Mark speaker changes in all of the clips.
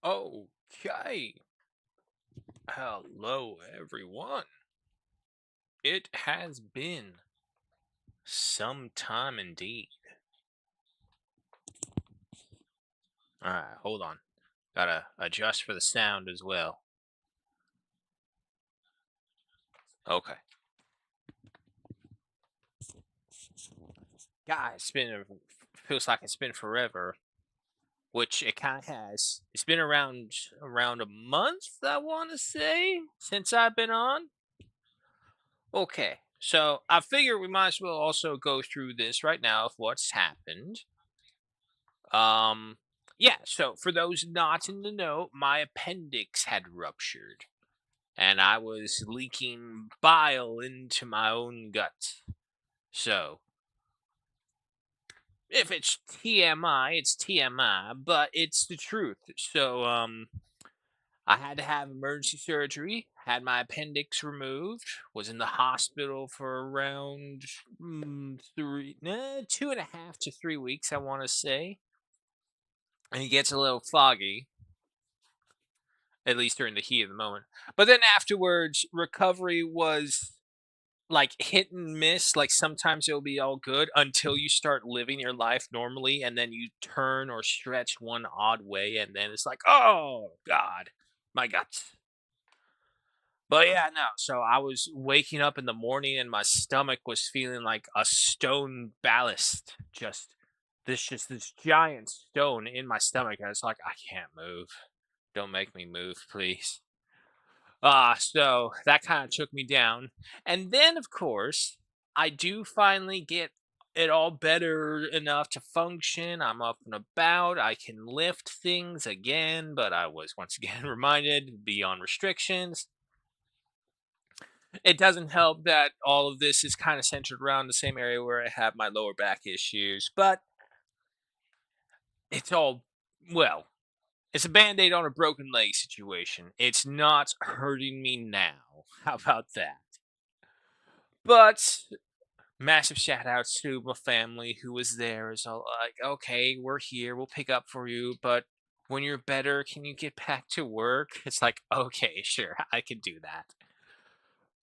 Speaker 1: Okay. Hello, everyone. It has been some time indeed. All right, hold on. Gotta adjust for the sound as well. Okay. Guys, feels like it's been forever, which it kind of has. It's been around a month, I want to say, since I've been on. Okay. So I figure we might as well also go through this right now of what's happened. Um, yeah, so for those not in the know, my appendix had ruptured and I was leaking bile into my own gut. So, if it's TMI, it's TMI, but it's the truth. So, I had to have emergency surgery, had my appendix removed, was in the hospital for around 2.5 to 3 weeks, I want to say. And it gets a little foggy, at least during the heat of the moment. But then afterwards, recovery was like hit and miss. Like sometimes it'll be all good until you start living your life normally, and then you turn or stretch one odd way, and then it's like, oh God, my guts. But yeah, no. So I was waking up in the morning, and my stomach was feeling like a stone ballast. Just this giant stone in my stomach. And it's like I can't move. Don't make me move, please. So that kind of took me down. And then, of course, I do finally get it all better enough to function. I'm up and about. I can lift things again, but I was once again reminded to be on restrictions. It doesn't help that all of this is kind of centered around the same area where I have my lower back issues, but it's all, well, it's a band aid on a broken leg situation. It's not hurting me now. How about that? But massive shout outs to my family who was there. Is all like, okay, we're here, we'll pick up for you, but when you're better, can you get back to work? It's like, okay, sure, I can do that.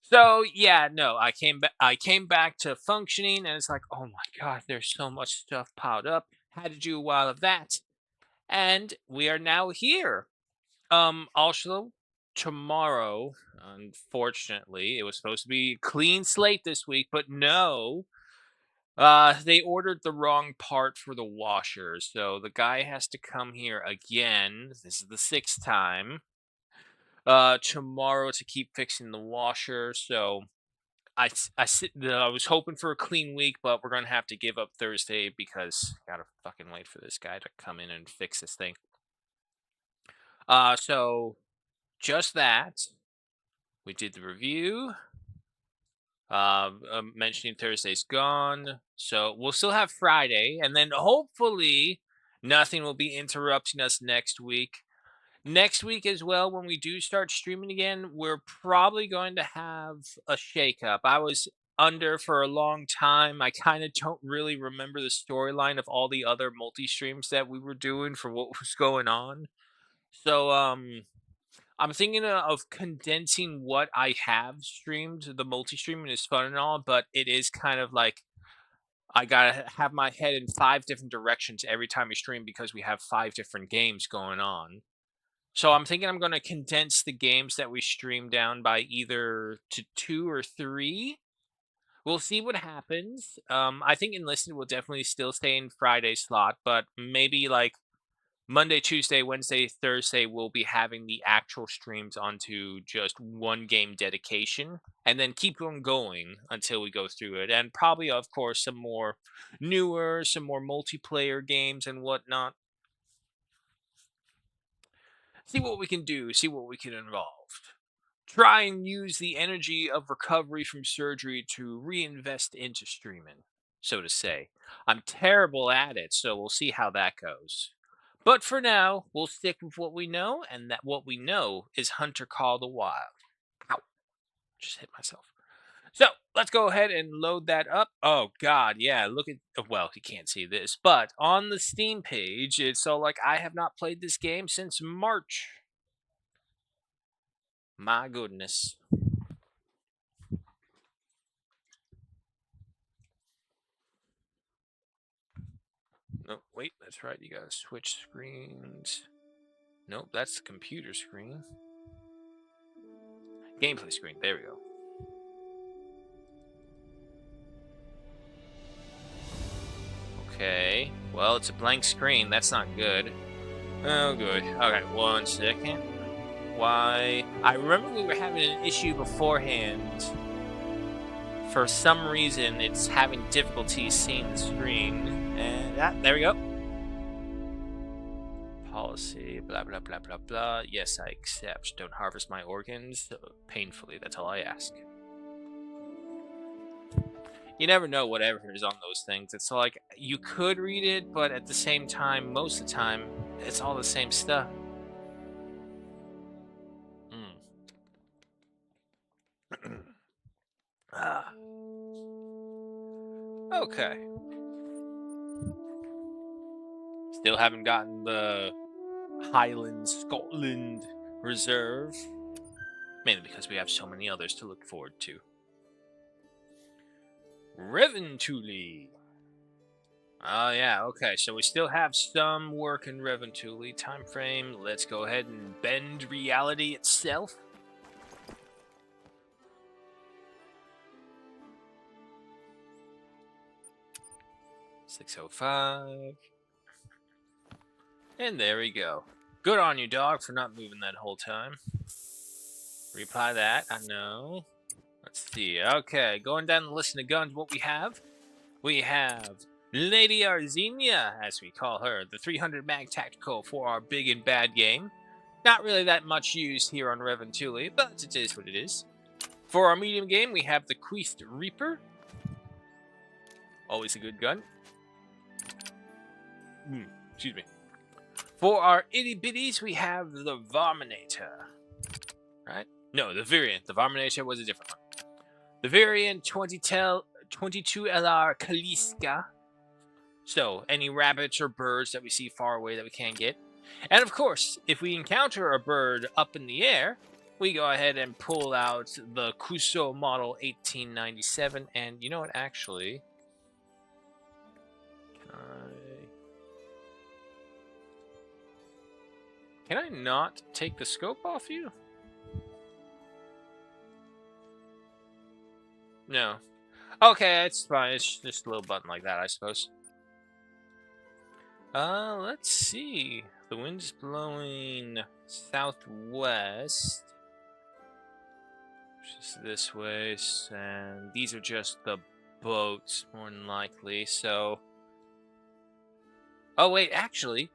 Speaker 1: So yeah, no, I came back to functioning, and it's like, oh my god, there's so much stuff piled up. Had to do a while of that, and we are now here. Also, tomorrow, unfortunately, it was supposed to be a clean slate this week, but no. They ordered the wrong part for the washer, so the guy has to come here again. This is the sixth time. Tomorrow to keep fixing the washer. So I was hoping for a clean week, but we're gonna have to give up Thursday because gotta fucking wait for this guy to come in and fix this thing. So just that. We did the review. Mentioning Thursday's gone, so we'll still have Friday, and then hopefully nothing will be interrupting us next week. Next week as well, when we do start streaming again, we're probably going to have a shakeup. I was under for a long time. I kind of don't really remember the storyline of all the other multi streams that we were doing for what was going on. So I'm thinking of condensing what I have streamed. The multi-streaming is fun and all, but it is kind of like I gotta have my head in five different directions every time we stream because we have five different games going on. So I'm thinking I'm gonna condense the games that we stream down by either to two or three. We'll see what happens. I think Enlisted will definitely still stay in Friday slot, but maybe like Monday, Tuesday, Wednesday, Thursday, we'll be having the actual streams onto just one game dedication and then keep on going until we go through it. And probably, of course, some more newer, some more multiplayer games and whatnot. See what we can do, see what we can involve. Try and use the energy of recovery from surgery to reinvest into streaming, so to say. I'm terrible at it, so we'll see how that goes. But for now, we'll stick with what we know, and that what we know is Hunter Call the Wild. Ow, just hit myself. So let's go ahead and load that up. Oh God, yeah. Look at well, you can't see this, but on the Steam page, it's so like I have not played this game since March. My goodness. No, wait, that's right. You gotta switch screens. Nope, that's the computer screen. Gameplay screen. There we go. Okay. Well, it's a blank screen. That's not good. Oh, good. Okay, 1 second. Why? I remember we were having an issue beforehand. For some reason, it's having difficulty seeing the screen. And there we go. Policy, blah, blah, blah, blah, blah. Yes, I accept. Don't harvest my organs painfully. That's all I ask. You never know whatever is on those things. It's like, you could read it, but at the same time, most of the time, it's all the same stuff. Ah. Okay. Still haven't gotten the Highland Scotland Reserve. Mainly because we have so many others to look forward to. Reventuli. Oh yeah, okay. So we still have some work in Reventuli. Time frame. Let's go ahead and bend reality itself. $6:05. And there we go. Good on you, dog, for not moving that whole time. Reply that. I know. Let's see. Okay, going down the list of guns, what we have? We have Lady Arzenia, as we call her, the 300 mag tactical for our big and bad game. Not really that much used here on Reventuli, but it is what it is. For our medium game, we have the Queest Reaper. Always a good gun. Excuse me. For our itty bitties, we have the Varminator. Right? No, the Variant. The Varminator was a different one. The Variant 22LR Kaliska. So, any rabbits or birds that we see far away that we can't get. And of course, if we encounter a bird up in the air, we go ahead and pull out the Kuso model 1897. And you know what, actually... Can I not take the scope off you? No. Okay, it's fine. It's just a little button like that, I suppose. Let's see. The wind's blowing southwest. Just this way, and these are just the boats, more than likely, so... Oh, wait, actually...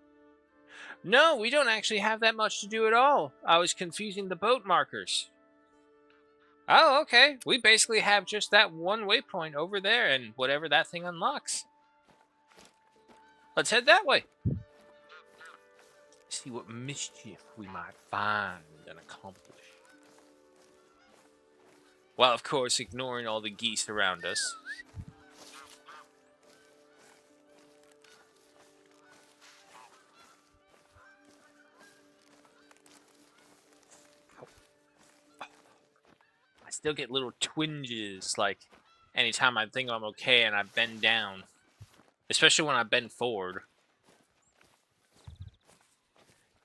Speaker 1: No, we don't actually have that much to do at all. I was confusing the boat markers. Oh, okay. We basically have just that one waypoint over there and whatever that thing unlocks. Let's head that way. See what mischief we might find and accomplish. While, of course, ignoring all the geese around us. I still get little twinges, like, anytime I think I'm okay and I bend down. Especially when I bend forward.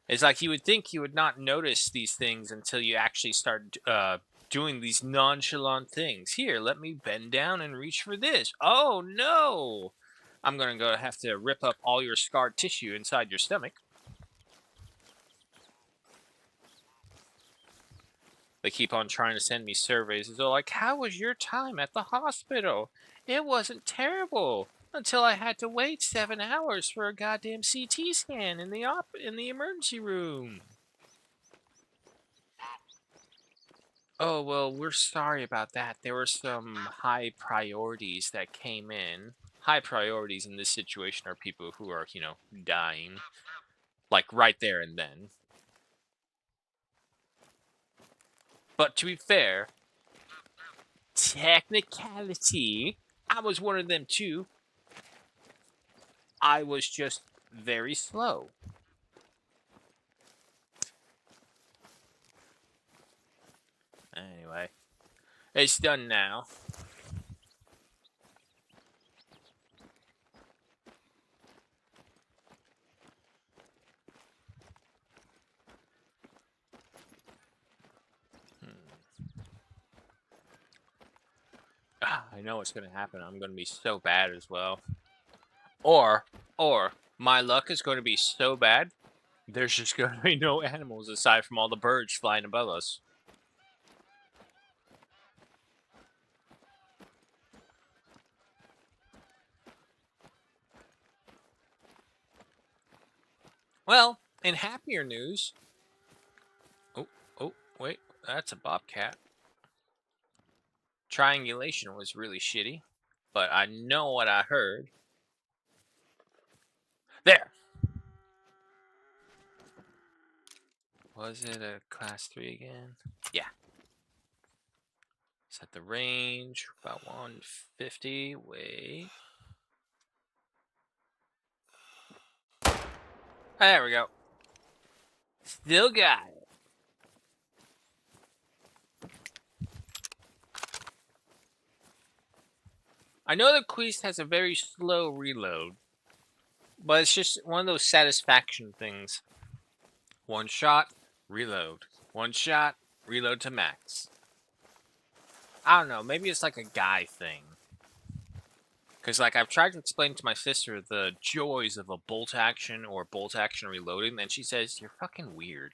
Speaker 1: It's like you would think you would not notice these things until you actually start doing these nonchalant things. Here, let me bend down and reach for this. Oh, no! I'm going to have to rip up all your scar tissue inside your stomach. They keep on trying to send me surveys. They're like, how was your time at the hospital? It wasn't terrible until I had to wait 7 hours for a goddamn CT scan in the emergency room. Oh, well, we're sorry about that. There were some high priorities that came in. High priorities in this situation are people who are, you know, dying. Like, right there and then. But to be fair, technicality, I was one of them too. I was just very slow. Anyway, it's done now. I know what's gonna happen. I'm gonna be so bad as well. Or my luck is going to be so bad, there's just going to be no animals aside from all the birds flying above us. Well, in happier news. Oh, wait, that's a bobcat. Triangulation was really shitty, but I know what I heard. There! Was it a class 3 again? Yeah. Set the range, about 150. Wait. There we go. Still got it. I know the Quest has a very slow reload, but it's just one of those satisfaction things. One shot, reload. One shot, reload to max. I don't know, maybe it's like a guy thing. Because, like, I've tried to explain to my sister the joys of a bolt action or bolt action reloading, and she says, you're fucking weird.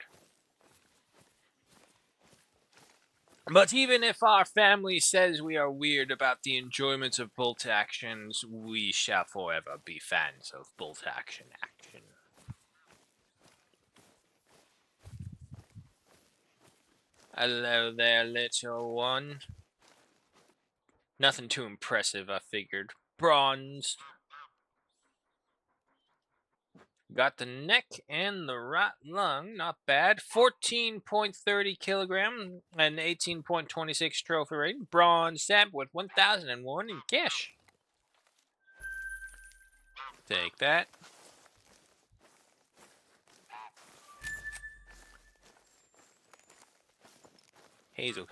Speaker 1: But even if our family says we are weird about the enjoyment of bolt actions, we shall forever be fans of bolt action. Hello there, little one. Nothing too impressive, I figured. Bronze. Got the neck and the right lung, not bad. 14.30 kilogram and 18.26 trophy rating. Bronze stamp with 1001 in cash. Take that. Hazel.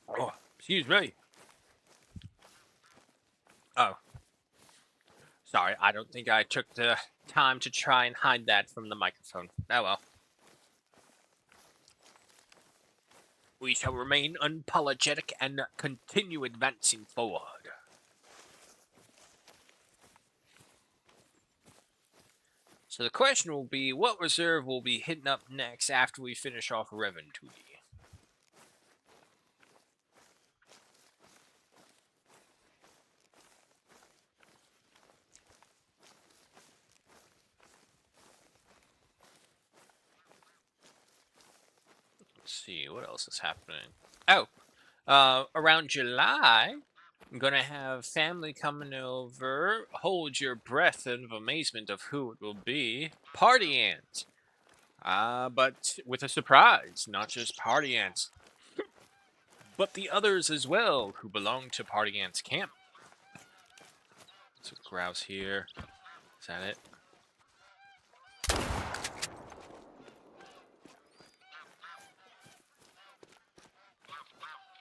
Speaker 1: Oh, excuse me. Oh. Sorry, I don't think I took the time to try and hide that from the microphone. Oh well. We shall remain unapologetic and continue advancing forward. So the question will be, what reserve will be hitting up next after we finish off Reventuy? Let's see, what else is happening? Oh, around July, I'm gonna have family coming over. Hold your breath of amazement of who it will be. Party ants. But with a surprise, not just party ants, but the others as well who belong to Party Ants Camp. So grouse here. Is that it?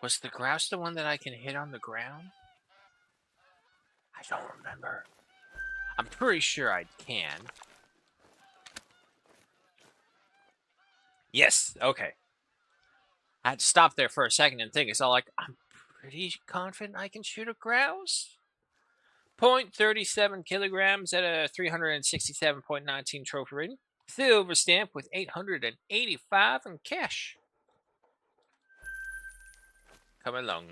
Speaker 1: Was the grouse the one that I can hit on the ground? I don't remember. I'm pretty sure I can. Yes, okay. I had to stop there for a second and think. It's all like, I'm pretty confident I can shoot a grouse. 0.37 kilograms at a 367.19 trophy rating. Silver stamp with 885 in cash. Come along.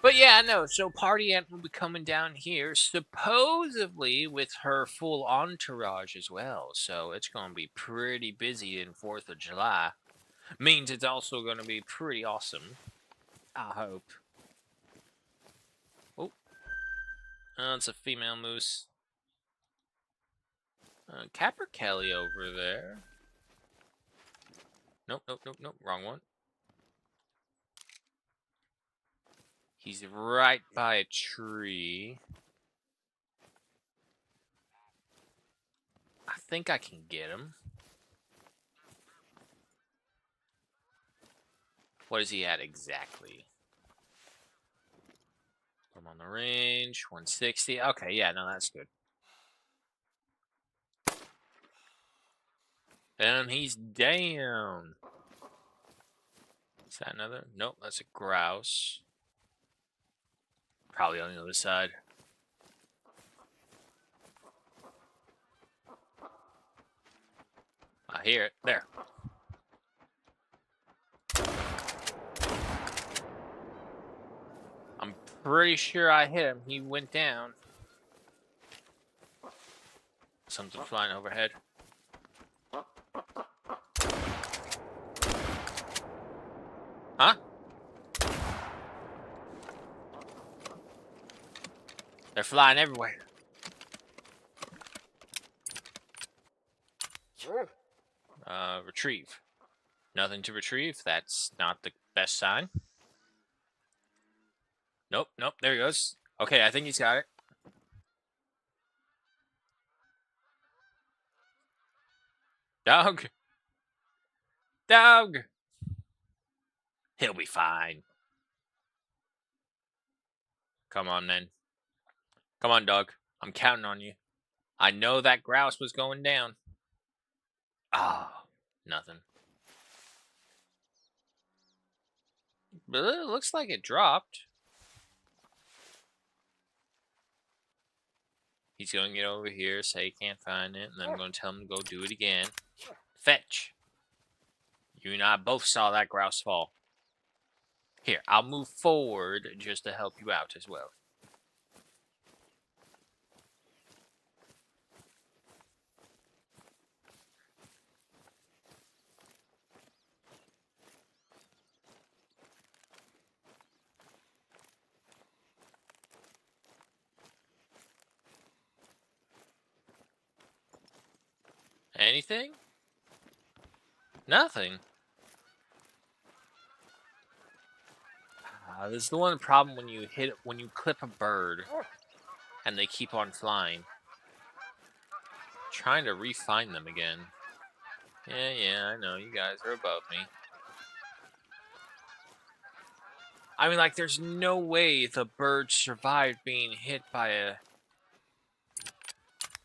Speaker 1: But yeah, no, so Party Ant will be coming down here, supposedly with her full entourage as well. So it's going to be pretty busy in 4th of July. Means it's also going to be pretty awesome. I hope. Oh, it's a female moose. Capercaillie over there. Nope, nope, nope, nope. Wrong one. He's right by a tree. I think I can get him. What is he at exactly? Put him on the range. 160. Okay, yeah, no, that's good. And he's down. Is that another? Nope, that's a grouse. Probably on the other side. I hear it. There. I'm pretty sure I hit him. He went down. Something flying overhead. Huh? They're flying everywhere. Retrieve. Nothing to retrieve. That's not the best sign. Nope, nope. There he goes. Okay, I think he's got it. Dog. Dog. He'll be fine. Come on, then. Come on, dog. I'm counting on you. I know that grouse was going down. Oh, nothing. But it looks like it dropped. He's going to get over here, say he can't find it, and then I'm going to tell him to go do it again. Fetch. You and I both saw that grouse fall. Here, I'll move forward just to help you out as well. Anything? Nothing. This is the one problem when you clip a bird and they keep on flying. Trying to re-find them again. Yeah, I know, you guys are above me. I mean, like, there's no way the bird survived being hit by a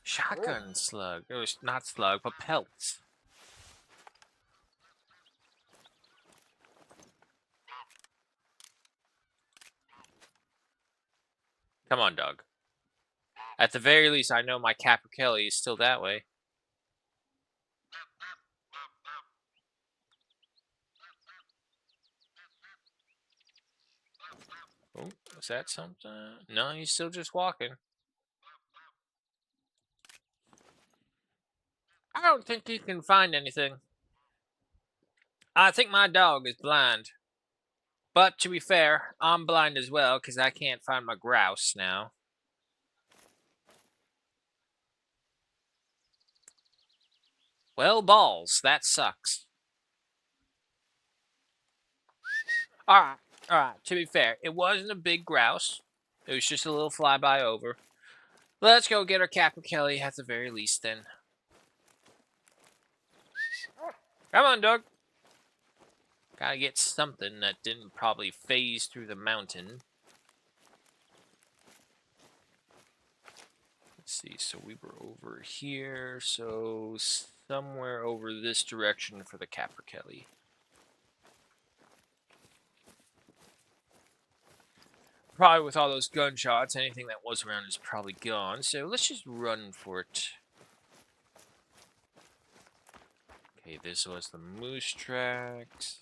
Speaker 1: shotgun slug. It was not slug, but pelts. Come on, Doug. At the very least, I know my Capercaillie is still that way. Oh, is that something? No, he's still just walking. I don't think he can find anything. I think my dog is blind. But to be fair, I'm blind as well because I can't find my grouse now. Well, balls. That sucks. Alright. To be fair, it wasn't a big grouse. It was just a little flyby over. Let's go get our Capercaillie at the very least then. Come on, Doug. Gotta get something that didn't probably phase through the mountain. Let's see, so we were over here, so somewhere over this direction for the Capercaillie. Probably with all those gunshots, anything that was around is probably gone, so let's just run for it. Okay, this was the moose tracks.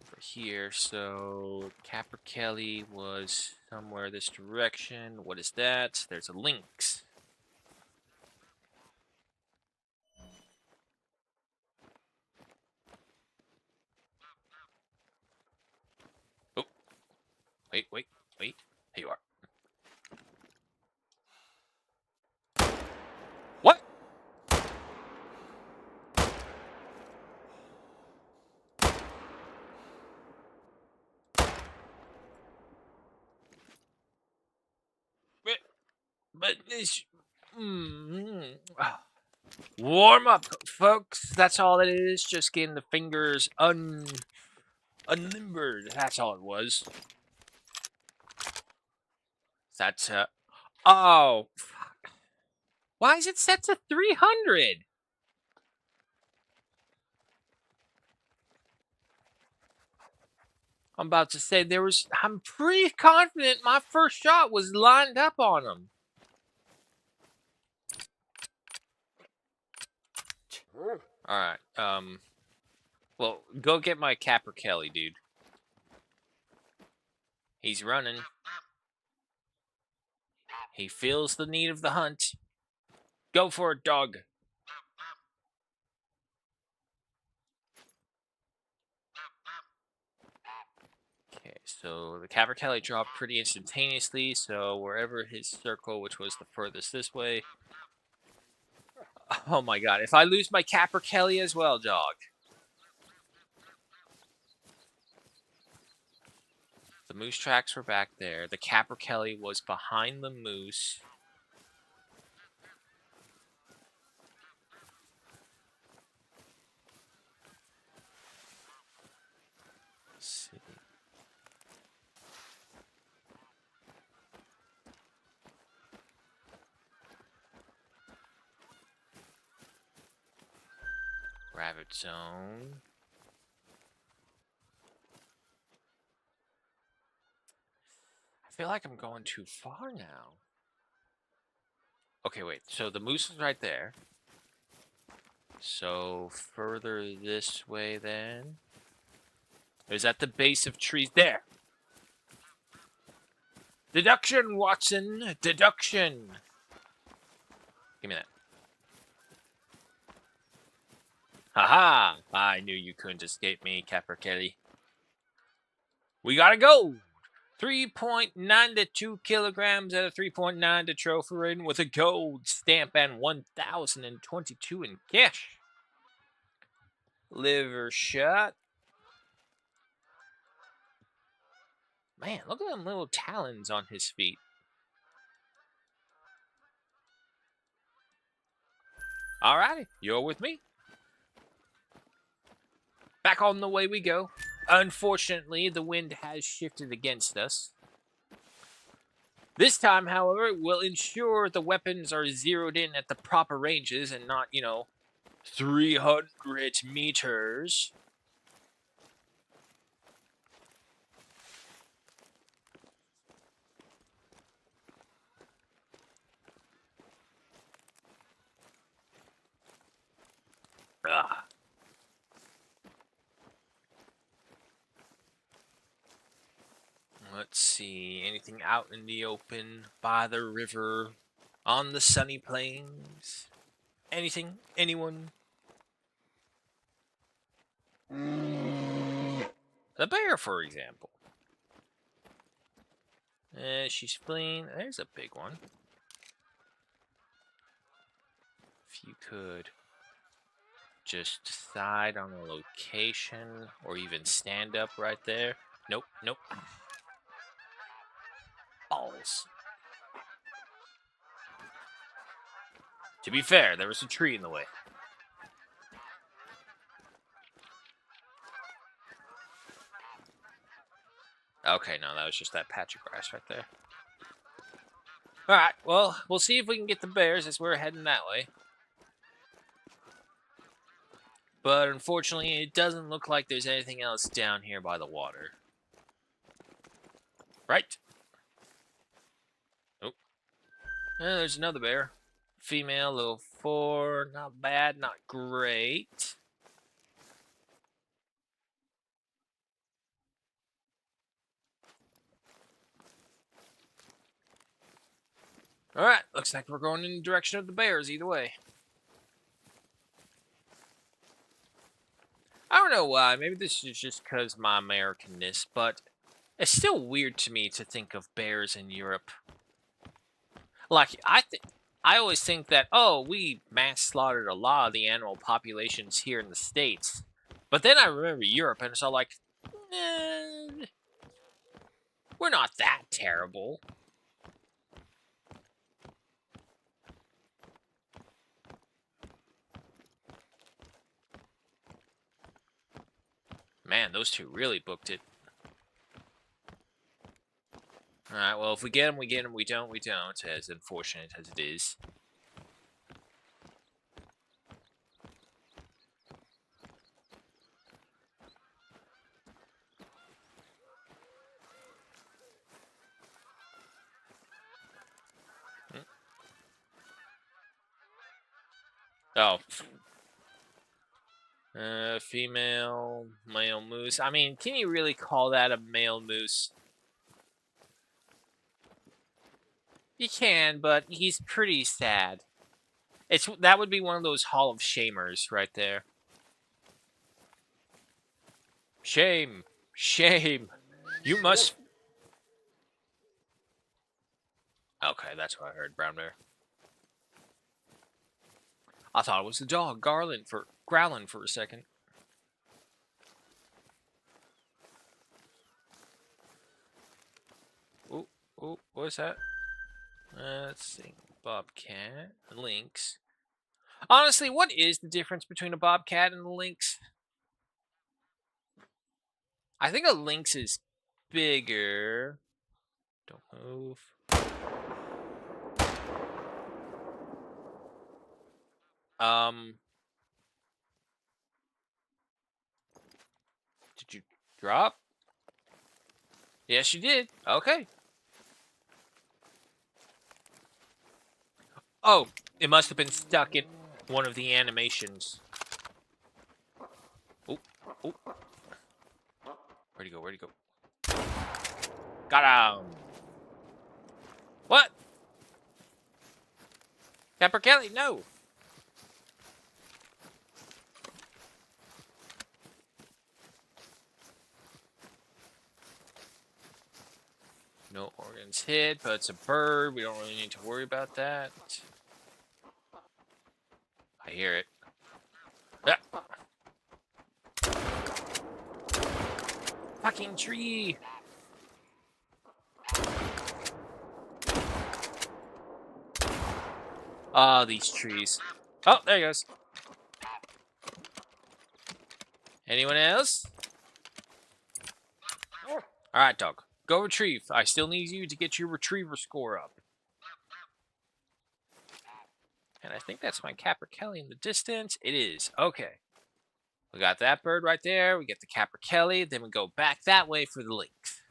Speaker 1: Over here, so Capercaillie was somewhere this direction. What is that? There's a lynx. Oh. Wait. Here you are. What? But it's warm up, folks. That's all it is. Just getting the fingers unlimbered. That's all it was. That's oh, fuck. Why is it set to 300? I'm about to say I'm pretty confident my first shot was lined up on him. All right. Well, go get my Capper Kelly, dude. He's running. He feels the need of the hunt. Go for it, dog. Okay, so the Capper Kelly dropped pretty instantaneously, so wherever his circle, which was the furthest this way. Oh my god, if I lose my Capper Kelly as well, dog. The moose tracks were back there. The Capper Kelly was behind the moose. Let's see. Rabbit zone. I feel like I'm going too far now. Okay, wait. So the moose is right there. So further this way then. Is at the base of trees there. Deduction, Watson. Deduction. Give me that. Haha! I knew you couldn't escape me, Capper Kelly. We gotta go! 3.92 kilograms at a 3.9 to trophy rating with a gold stamp and 1,022 in cash. Liver shot. Man, look at them little talons on his feet. Alrighty, you're with me. Back on the way we go. Unfortunately, the wind has shifted against us. This time, however, we'll ensure the weapons are zeroed in at the proper ranges and not, 300 meters. Ugh. Let's see, anything out in the open, by the river, on the sunny plains? Anything? Anyone? The bear, for example. She's fleeing. There's a big one. If you could just decide on a location or even stand up right there. Nope, nope. Balls. To be fair, there was a tree in the way. Okay, no, that was just that patch of grass right there. Alright, well, we'll see if we can get the bears as we're heading that way. But unfortunately, it doesn't look like there's anything else down here by the water. Right? Oh. There's another bear. Female, level 4. Not bad, not great. Alright, looks like we're going in the direction of the bears either way. I don't know why, maybe this is just because my Americanness, but it's still weird to me to think of bears in Europe. Like, I always think that, oh, we mass slaughtered a lot of the animal populations here in the States. But then I remember Europe, and it's all like, we're not that terrible. Man, those two really booked it. Alright, well, if we get them, we get them. We don't, we don't. As unfortunate as it is. Oh. Female, male moose. I mean, can you really call that a male moose? You can, but he's pretty sad. That would be one of those Hall of Shamers right there. Shame. Shame. You must... Okay, that's what I heard, brown bear. I thought it was the dog growling for a second. Ooh, ooh, what's that? Let's see. Bobcat, lynx. Honestly, what is the difference between a bobcat and a lynx? I think a lynx is bigger. Don't move. Did you drop? Yes, you did. Okay. Oh, it must have been stuck in one of the animations. Oh, oh. Where'd he go? Where'd he go? Got him. What? Caperkelly, no. No organs hit, but it's a bird. We don't really need to worry about that. I hear it. Ah. Fucking tree. Ah, these trees. Oh, there he goes. Anyone else? Alright, dog. Go retrieve. I still need you to get your retriever score up. And I think that's my Caperkelly in the distance. It is. Okay. We got that bird right there. We get the Caperkelly. Then we go back that way for the lynx.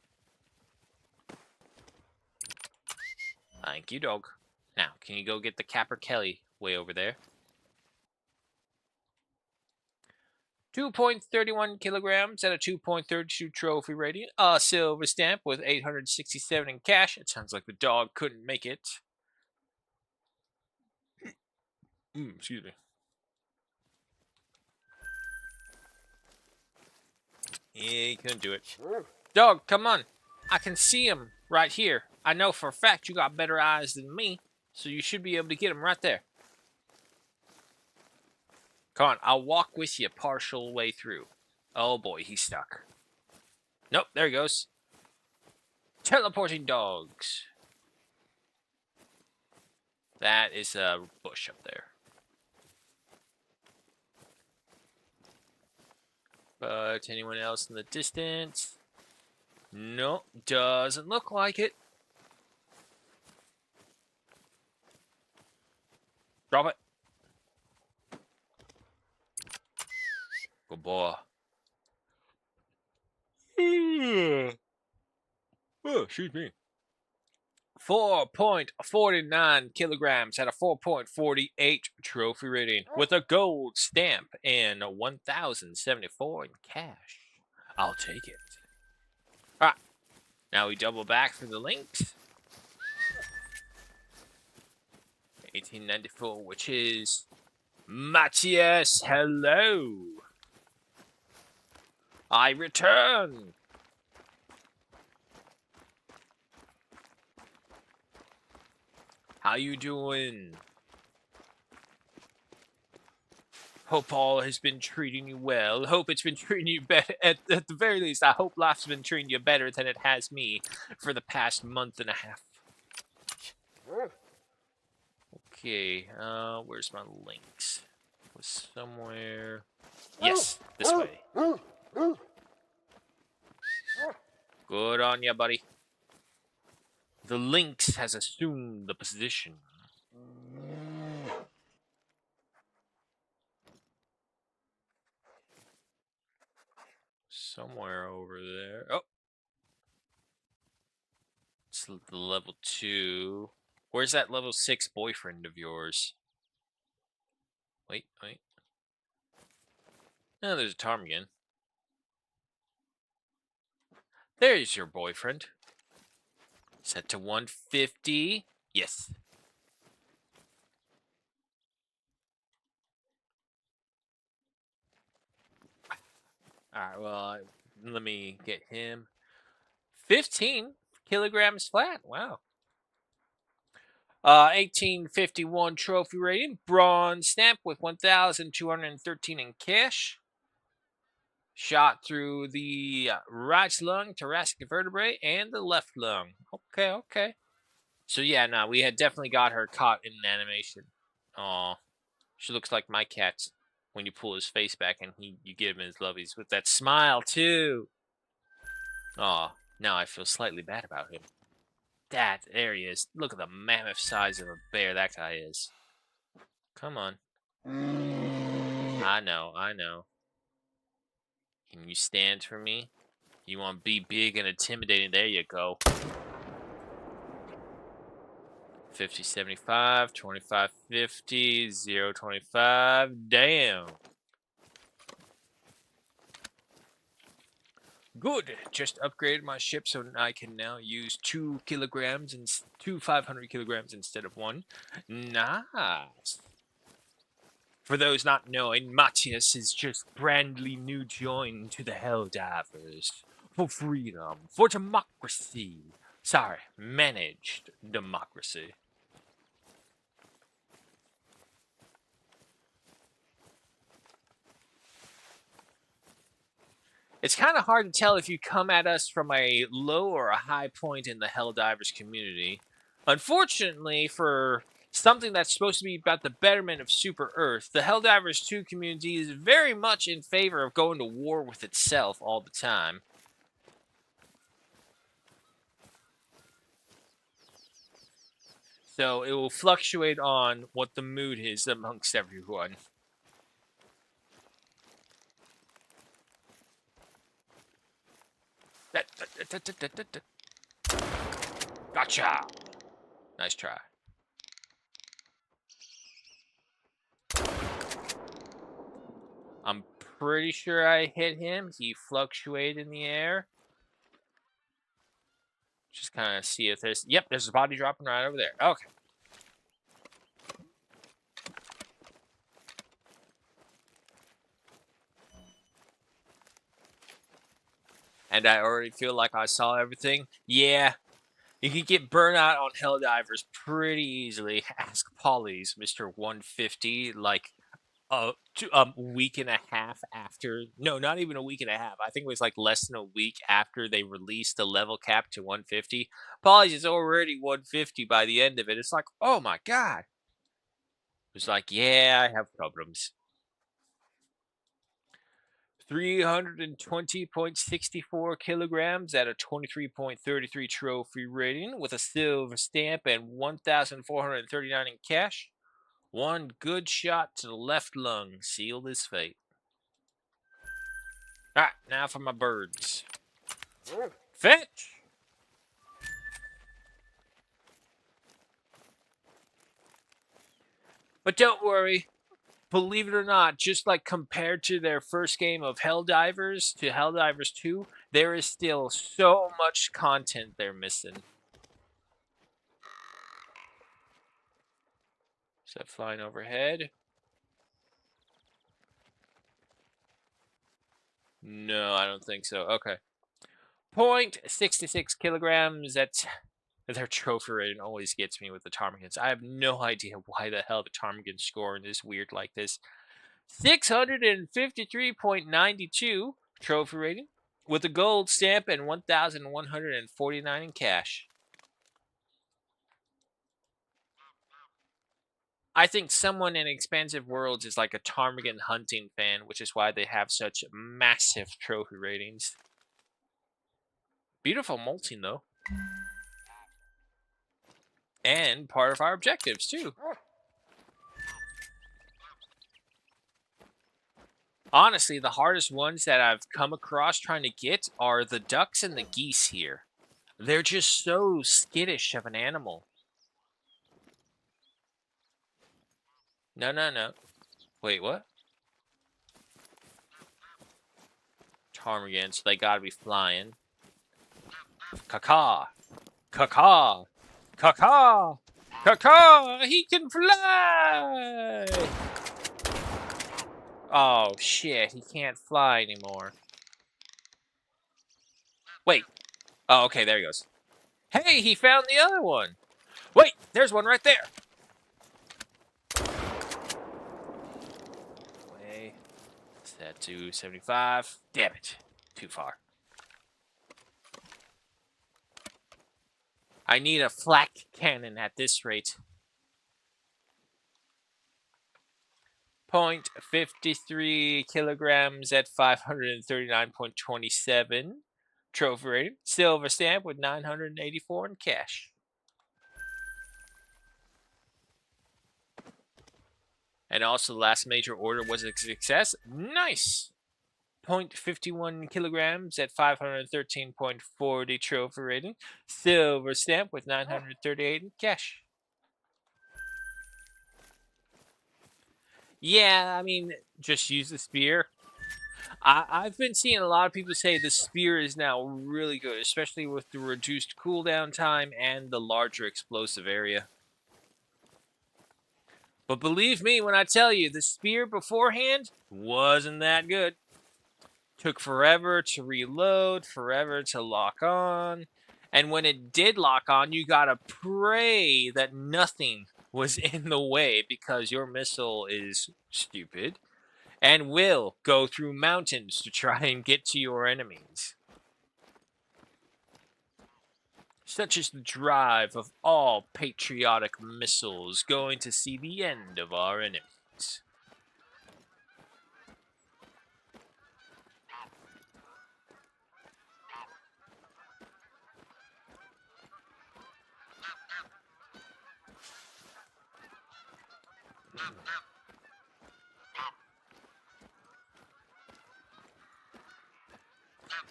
Speaker 1: Thank you, dog. Now, can you go get the Caperkelly way over there? 2.31 kilograms at a 2.32 trophy rating. A silver stamp with 867 in cash. It sounds like the dog couldn't make it. Excuse me. Yeah, he couldn't do it. Dog, come on. I can see him right here. I know for a fact you got better eyes than me, so you should be able to get him right there. Come on, I'll walk with you partial way through. Oh boy, he's stuck. Nope, there he goes. Teleporting dogs. That is a bush up there. But anyone else in the distance? No, doesn't look like it. Drop it. Good boy. Oh, excuse me. 4.49 kilograms at a 4.48 trophy rating with a gold stamp and 1,074 in cash. I'll take it. Alright. Now we double back for the links. 1894, which is Matthias. Hello. I return. How you doing? Hope all has been treating you well. Hope it's been treating you better. At the very least, I hope life's been treating you better than it has me for the past month and a half. Okay, where's my links? Was somewhere. Yes, this way. Good on ya, buddy. The lynx has assumed the position. Somewhere over there. Oh. It's the level 2. Where's that level 6 boyfriend of yours? Wait. Oh, there's a ptarmigan. There's your boyfriend. Set to 150. Yes. Alright, well, let me get him. 15 kilograms flat. Wow. 1851 trophy rating. Bronze stamp with 1,213 in cash. Shot through the right lung, thoracic vertebrae, and the left lung. Okay. So yeah, no, we had definitely got her caught in an animation. Aw, she looks like my cat when you pull his face back and you give him his lovies with that smile too. Aw, now I feel slightly bad about him. There he is. Look at the mammoth size of a bear that guy is. Come on. I know. Can you stand for me? You want to be big and intimidating? There you go. 50, 75, 25, 50, 0, 25. Damn. Good. Just upgraded my ship so I can now use 2 kilograms and 500 kilograms instead of 1. Nice. For those not knowing, Matthias is just brandly new joined to the Helldivers. For freedom, for democracy. Sorry, managed democracy. It's kind of hard to tell if you come at us from a low or a high point in the Helldivers community. Unfortunately, for something that's supposed to be about the betterment of Super Earth, the Helldivers 2 community is very much in favor of going to war with itself all the time. So it will fluctuate on what the mood is amongst everyone. Gotcha! Nice try. I'm pretty sure I hit him. He fluctuated in the air. Just kind of see if there's... Yep, there's a body dropping right over there. Okay. And I already feel like I saw everything. Yeah, you can get burnout on Helldivers pretty easily. Ask Polly's Mr. 150, like a week and a half after. No, not even a week and a half. I think it was like less than a week after they released the level cap to 150. Polly's is already 150 by the end of it. It's like, oh my god. It was like, yeah, I have problems. 320.64 kilograms at a 23.33 trophy rating with a silver stamp and 1,439 in cash. One good shot to the left lung sealed his fate. Alright, now for my birds. Fetch! But don't worry, believe it or not, just like compared to their first game of Helldivers to Helldivers 2, there is still so much content they're missing. Is that flying overhead? No, I don't think so. Okay. 0.66 kilograms. That's their trophy rating always gets me with the ptarmigans. I have no idea why the hell the ptarmigan scoring is weird like this. 653.92 trophy rating with a gold stamp and 1,149 in cash. I think someone in Expansive Worlds is like a ptarmigan hunting fan, which is why they have such massive trophy ratings. Beautiful molting, though. And part of our objectives, too. Honestly, the hardest ones that I've come across trying to get are the ducks and the geese here. They're just so skittish of an animal. No, no, no. Wait, what? Ptarmigan, so they gotta be flying. Caw. Caw. Caw. Caw. He can fly! Oh, shit. He can't fly anymore. Wait. Oh, okay. There he goes. Hey, he found the other one. Wait, there's one right there. Way. Set to 75. Damn it. Too far. I need a flak cannon at this rate. 0.53 kilograms at 539.27. Trophy rating. Silver stamp with 984 in cash. And also the last major order was a success. Nice! 0.51 kilograms at 513.40 trophy rating. Silver stamp with 938 in cash. Yeah, I mean, just use the spear. I've been seeing a lot of people say the spear is now really good, especially with the reduced cooldown time and the larger explosive area. But believe me when I tell you, the spear beforehand wasn't that good. Took forever to reload, forever to lock on. And when it did lock on, you gotta pray that nothing was in the way because your missile is stupid and will go through mountains to try and get to your enemies. Such is the drive of all patriotic missiles going to see the end of our enemies.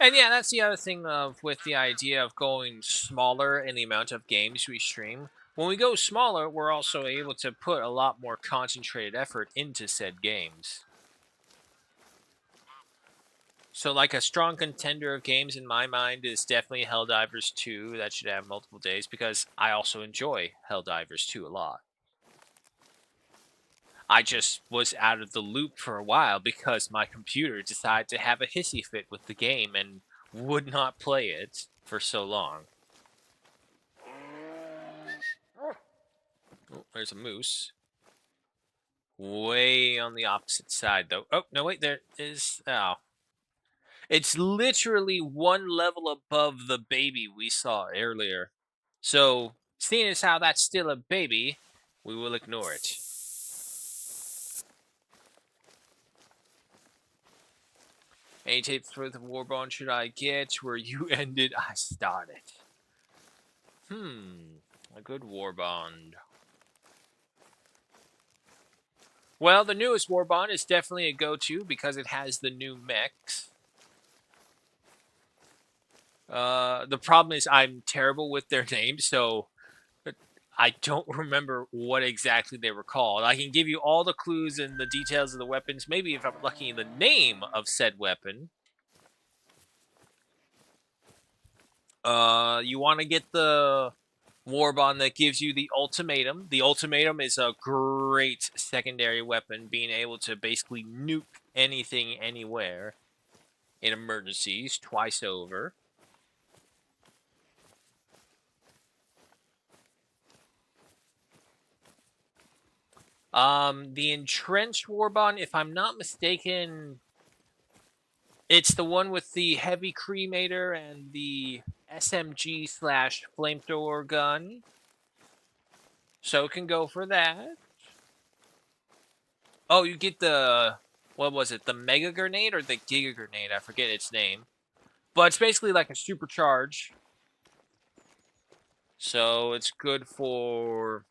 Speaker 1: And yeah, that's the other thing of with the idea of going smaller in the amount of games we stream. When we go smaller, we're also able to put a lot more concentrated effort into said games. So, like a strong contender of games in my mind is definitely Helldivers 2. That should have multiple days because I also enjoy Helldivers 2 a lot. I just was out of the loop for a while because my computer decided to have a hissy fit with the game and would not play it for so long. Oh, there's a moose. Way on the opposite side, though. Oh, no, wait, there is... Oh. It's literally one level above the baby we saw earlier. So, seeing as how that's still a baby, we will ignore it. Any tips for the Warbond should I get? Where you ended, I started. A good Warbond. Well, the newest Warbond is definitely a go-to because it has the new mechs. The problem is I'm terrible with their names, so I don't remember what exactly they were called. I can give you all the clues and the details of the weapons, maybe if I'm lucky, the name of said weapon. You want to get the Warbond that gives you the ultimatum. The ultimatum is a great secondary weapon, being able to basically nuke anything, anywhere in emergencies twice over. The Entrenched Warbond, if I'm not mistaken, it's the one with the heavy cremator and the SMG slash flamethrower gun. So it can go for that. Oh, you get the, what was it, the Mega Grenade or the Giga Grenade? I forget its name. But it's basically like a supercharge. So it's good for...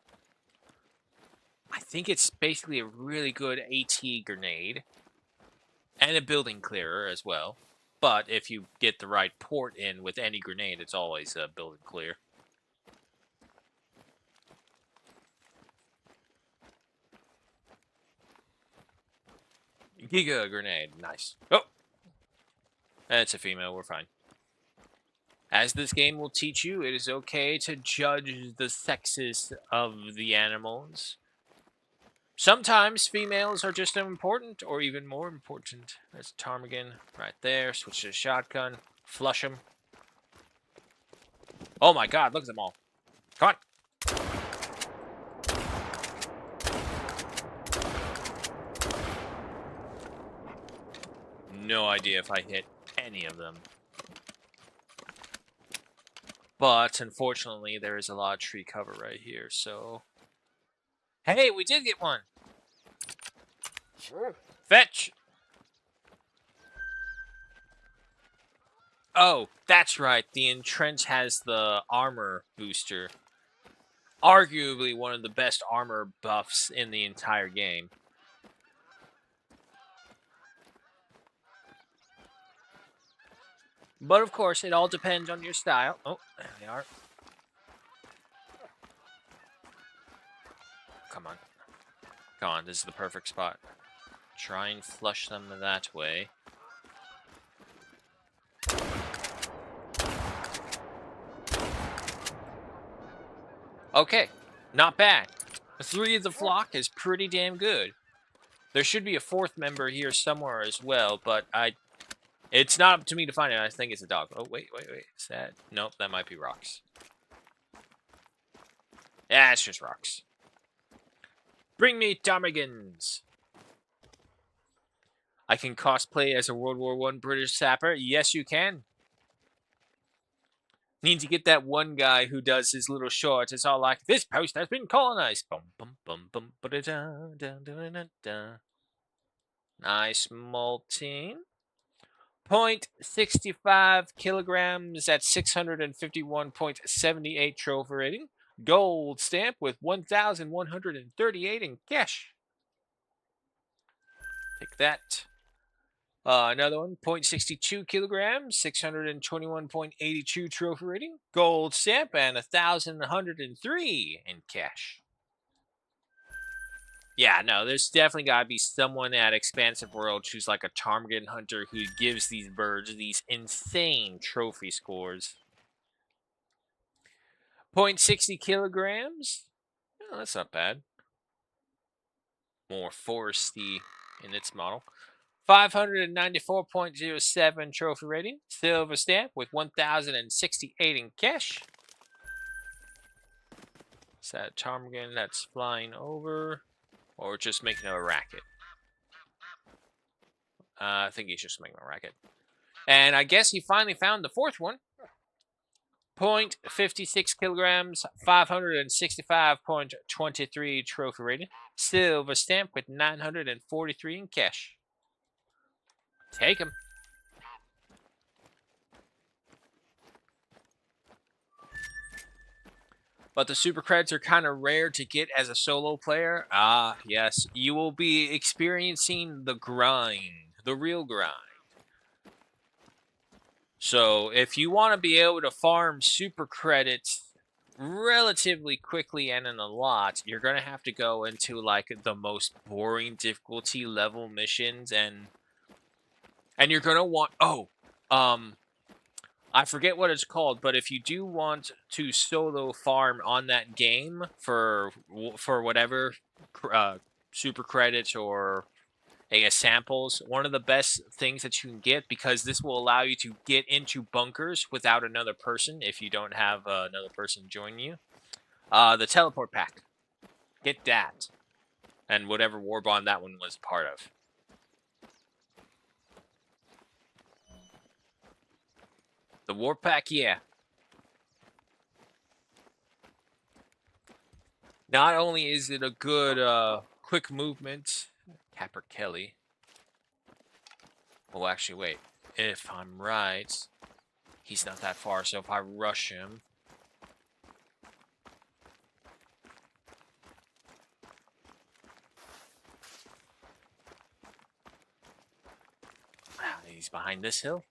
Speaker 1: I think it's basically a really good AT grenade. And a building clearer as well. But if you get the right port in with any grenade, it's always a building clear. Giga grenade. Nice. Oh! It's a female. We're fine. As this game will teach you, it is okay to judge the sexes of the animals. Sometimes females are just as important or even more important. There's ptarmigan right there. Switch to shotgun. Flush them. Oh my god, look at them all. Come on. No idea if I hit any of them. But unfortunately, there is a lot of tree cover right here, so... Hey, we did get one! Fetch! Oh, that's right. The Entrench has the armor booster. Arguably one of the best armor buffs in the entire game. But of course, it all depends on your style. Oh, there they are. Come on. Come on, this is the perfect spot. Try and flush them that way. Okay, not bad. 3 of the flock is pretty damn good. There should be a 4th member here somewhere as well, but it's not up to me to find it. I think it's a dog. Oh, wait. Is that... Nope, that might be rocks. Yeah, it's just rocks. Bring me ptarmigans. I can cosplay as a World War I British sapper. Yes, you can. Need to get that one guy who does his little shorts. It's all like, this post has been colonized. Bum, bum, bum, bum, ba-da-da, da-da-da-da. Nice molting. 0.65 kilograms at 651.78 trophy rating. Gold stamp with 1,138 in cash. Take that. Another one, 0.62 kilograms, 621.82 trophy rating. Gold stamp and 1,103 in cash. Yeah, no, there's definitely got to be someone at Expansive World who's like a ptarmigan hunter who gives these birds these insane trophy scores. 0.60 kilograms. Oh, that's not bad. More foresty in its model. 594.07 trophy rating. Silver stamp with 1,068 in cash. Is that a ptarmigan that's flying over? Or just making a racket? I think he's just making a racket. And I guess he finally found the 4th one. 0.56 kilograms, 565.23 trophy rating. Silver stamp with 943 in cash. Take him. But the super credits are kind of rare to get as a solo player. Ah, yes. You will be experiencing the grind. The real grind. So, if you want to be able to farm super credits relatively quickly and in a lot, you're going to have to go into, like, the most boring difficulty level missions, and you're going to want... Oh, I forget what it's called, but if you do want to solo farm on that game for whatever super credits or I guess samples, one of the best things that you can get, because this will allow you to get into bunkers without another person if you don't have another person join you. The teleport pack. Get that. And whatever war bond that one was part of. The war pack, yeah. Not only is it a good quick movement... Capper Kelly. Oh, actually, wait. If I'm right, He's not that far, so if I rush him... He's behind this hill.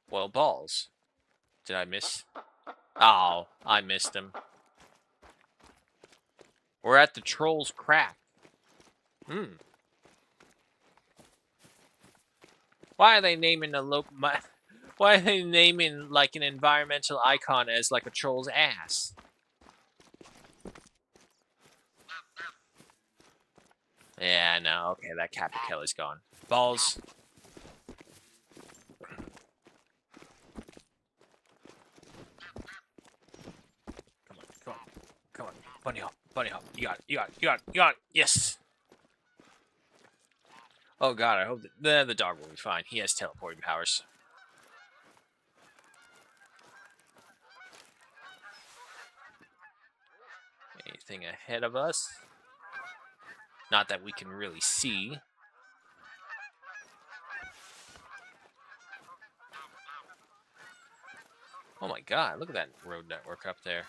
Speaker 1: Well, balls. Did I miss? Oh, I missed him. We're at the Troll's Crack. Why are they naming why are they naming like an environmental icon as like a troll's ass? Yeah, no, okay, that Capricelli's gone. Balls. Come on. Bunny hop. You got it. Yes. Oh god, I hope the dog will be fine. He has teleporting powers. Anything ahead of us? Not that we can really see. Oh my god, look at that road network up there.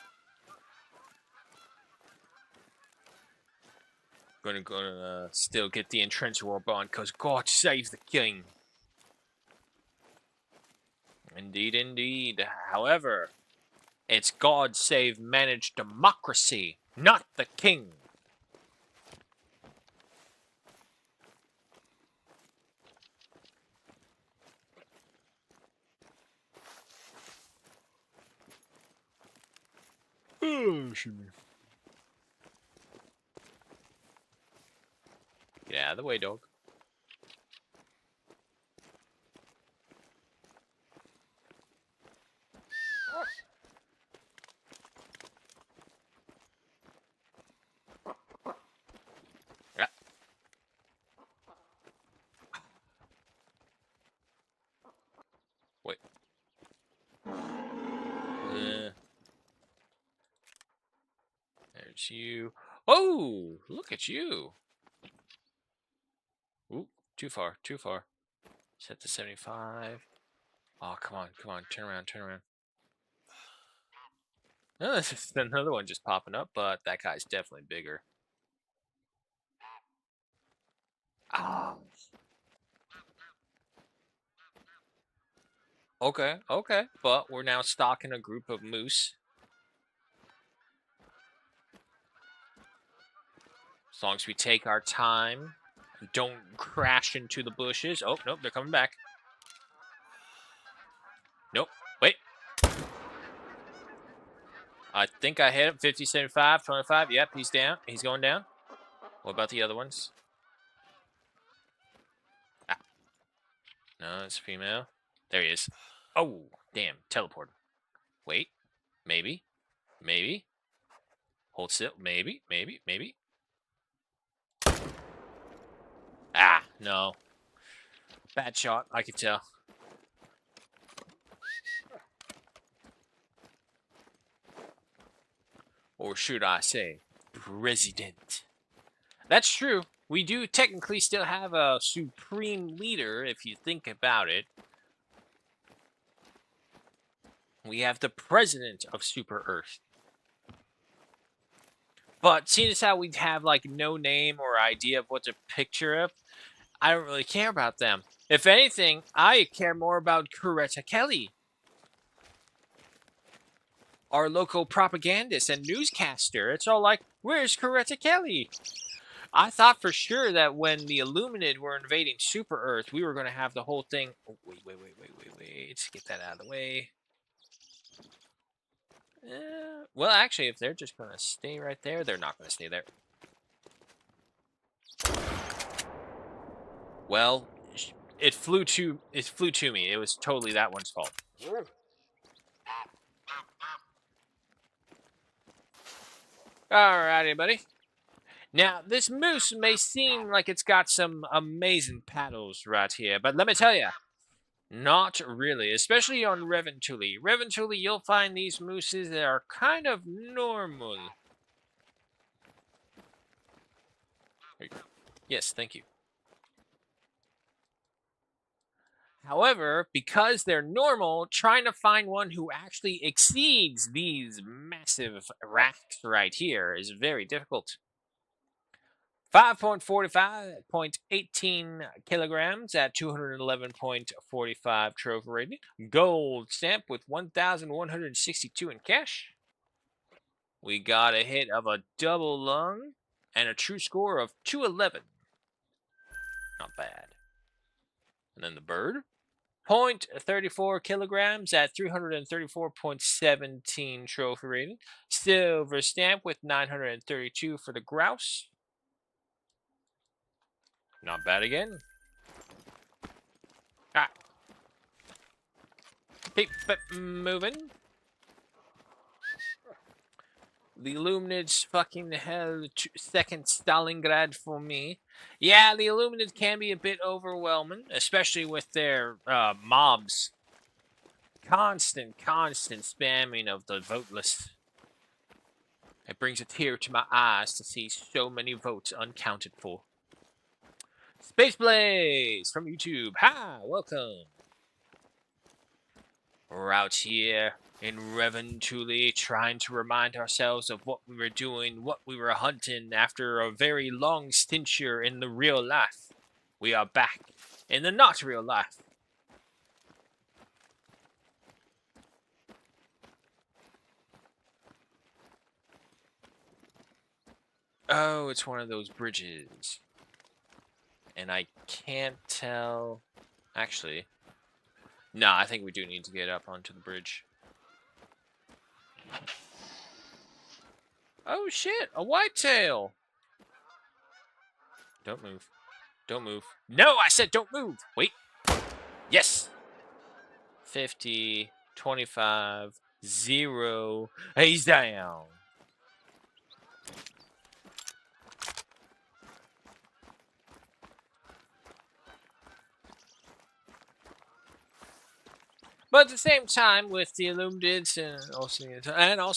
Speaker 1: Gonna still get the entrance warp on, because God save the king. Indeed. However, it's God save managed democracy, not the king. Oh, shoot me. Get out of the way, dog. Yeah. Wait. There's you. Oh, look at you. Ooh, too far. Set to 75. Oh, come on. Turn around. Oh, there's another one just popping up, but that guy's definitely bigger. Oh. Okay. But we're now stalking a group of moose. As long as we take our time, don't crash into the bushes. Oh, nope, they're coming back. Nope, wait. I think I hit him. 50, 75, 25. Yep, he's down. He's going down. What about the other ones? Ah. No, it's female. There he is. Oh, damn. Teleport. Wait. Maybe. Hold still. Maybe. Ah, no. Bad shot, I could tell. Or should I say, president. That's true. We do technically still have a supreme leader, if you think about it. We have the president of Super Earth. But seeing as how we have like no name or idea of what to picture of, I don't really care about them. If anything, I care more about Coretta Kelly, our local propagandist and newscaster. It's all like, where's Coretta Kelly? I thought for sure that when the Illuminid were invading Super Earth, we were going to have the whole thing. Oh, wait. Get that out of the way. Well, actually, if they're just going to stay right there, they're not going to stay there. Well, it flew to me. It was totally that one's fault. Alrighty, buddy. Now, this moose may seem like it's got some amazing paddles right here, but let me tell you, not really, especially on Reventuli. Reventuli, you'll find these mooses that are kind of normal. Yes, thank you. However, because they're normal, trying to find one who actually exceeds these massive racks right here is very difficult. 5.45.18 kilograms at 211.45 trophy rating. Gold stamp with 1,162 in cash. We got a hit of a double lung and a true score of 211. Not bad. And then the bird. 0.34 kilograms at 334.17 trophy rating. Silver stamp with 932 for the grouse. Not bad again. Ah. Keep it moving. The Illuminids fucking hell, second Stalingrad for me. Yeah, the Illuminids can be a bit overwhelming, especially with their mobs. Constant spamming of the voteless. It brings a tear to my eyes to see so many votes uncounted for. Space Blaze from YouTube. Hi, welcome. We're out here in Reventuli trying to remind ourselves of what we were doing, what we were hunting after a very long stinture in the real life. We are back in the not real life. Oh, it's one of those bridges. And I can't tell. Actually, no, I think we do need to get up onto the bridge. Oh shit, a whitetail! Don't move. Don't move. No, I said don't move! Wait. Yes! 50, 25, 0. He's down. But at the same time, with the Illuminids and also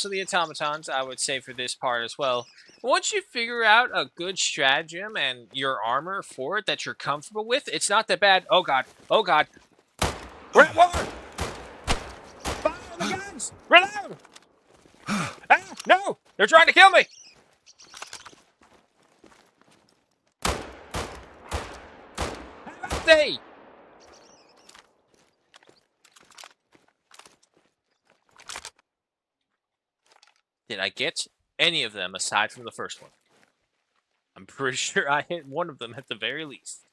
Speaker 1: the automatons, I would say for this part as well, once you figure out a good stratagem and your armor for it that you're comfortable with, it's not that bad. Oh god, oh god. We're at war! Fire the guns! Reload! Ah, no! They're trying to kill me! How about they? Did I get any of them aside from the first one? I'm pretty sure I hit one of them at the very least.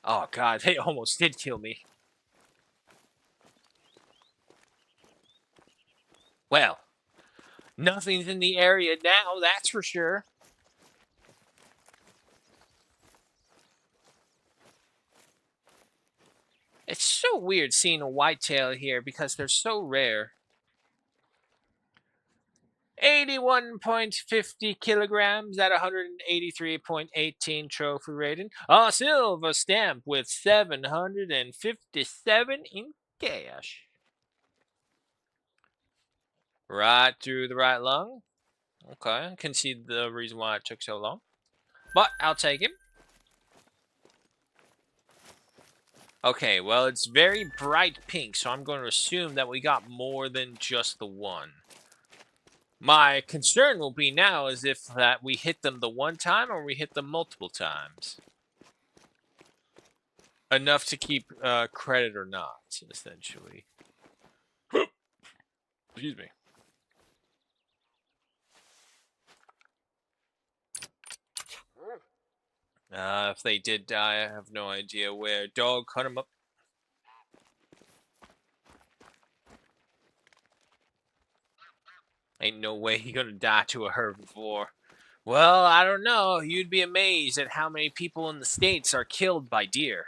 Speaker 1: Oh god, they almost did kill me. Well, nothing's in the area now, that's for sure. It's so weird seeing a whitetail here because they're so rare. 81.50 kilograms at 183.18 trophy rating. A silver stamp with 757 in cash. Right through the right lung. Okay, I can see the reason why it took so long. But I'll take him. Okay, well, it's very bright pink, so I'm going to assume that we got more than just the one. My concern will be now is if that we hit them the one time or we hit them multiple times. Enough to keep credit or not, essentially. Excuse me. If they did die, I have no idea where. Dog, cut him up. Ain't no way he gonna die to a herbivore. Well, I don't know. You'd be amazed at how many people in the States are killed by deer.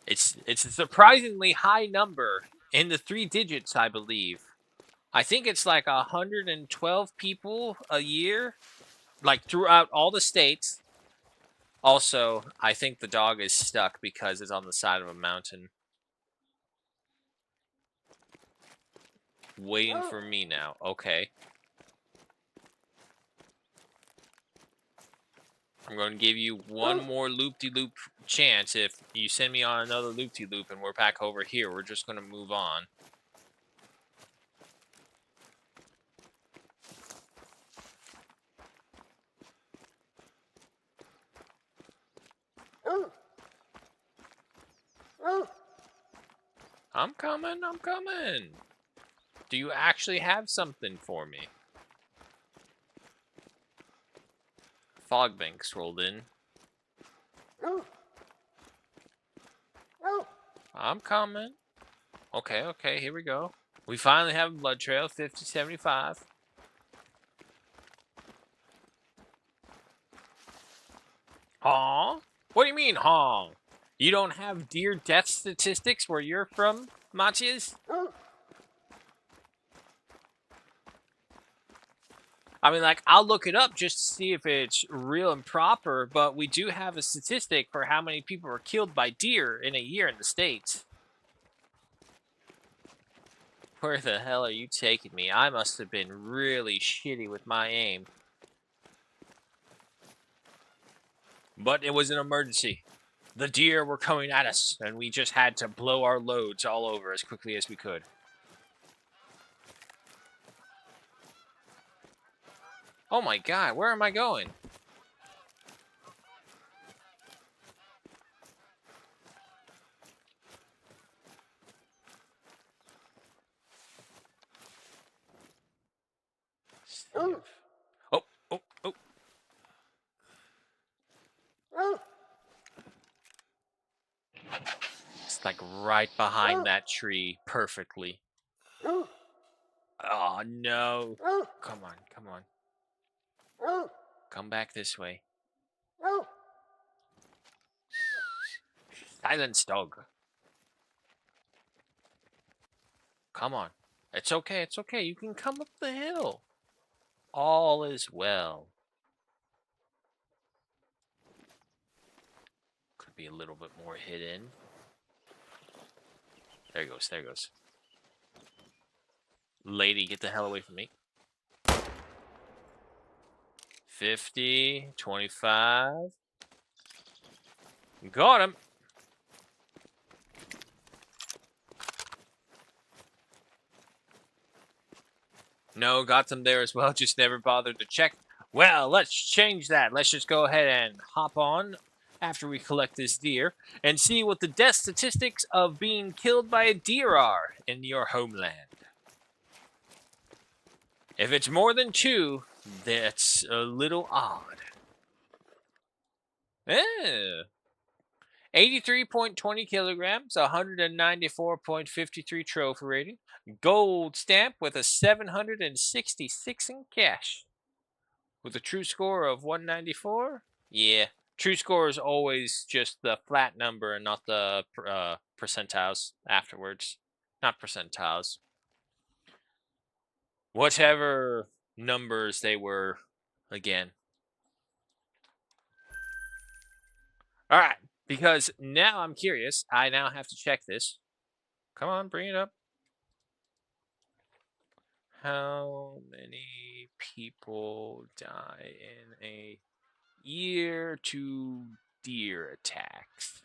Speaker 1: It's a surprisingly high number, in the 3 digits, I believe. I think it's like 112 people a year, like throughout all the states. Also, I think the dog is stuck because it's on the side of a mountain. Waiting for me now. Okay. I'm going to give you one more loop-de-loop chance. If you send me on another loop-de-loop and we're back over here, we're just going to move on. I'm coming, I'm coming. Do you actually have something for me? Fog banks rolled in. I'm coming. Okay, here we go. We finally have a blood trail, 5075. Huh? What do you mean, huh? You don't have deer death statistics where you're from, Matthias? I mean, like, I'll look it up just to see if it's real and proper, but we do have a statistic for how many people are killed by deer in a year in the States. Where the hell are you taking me? I must have been really shitty with my aim. But it was an emergency. The deer were coming at us, and we just had to blow our loads all over as quickly as we could. Oh my god, where am I going? Steve. Oh. It's like right behind that tree, perfectly. Oh no. Come on. Come back this way. Silence, dog. Come on. It's okay, you can come up the hill. All is well. Could be a little bit more hidden. There he goes. Lady, get the hell away from me. 50, 25. Got him. No, got them there as well, just never bothered to check. Well, let's change that. Let's just go ahead and hop on after we collect this deer and see what the death statistics of being killed by a deer are in your homeland. If it's more than 2, that's a little odd. 83.20 kilograms, 194.53 trophy rating, gold stamp with a 766 in cash. With a true score of 194? Yeah. True score is always just the flat number and not the percentiles afterwards. Not percentiles. Whatever numbers they were, again. Alright, because now I'm curious. I now have to check this. Come on, bring it up. How many people die in a year to deer attacks?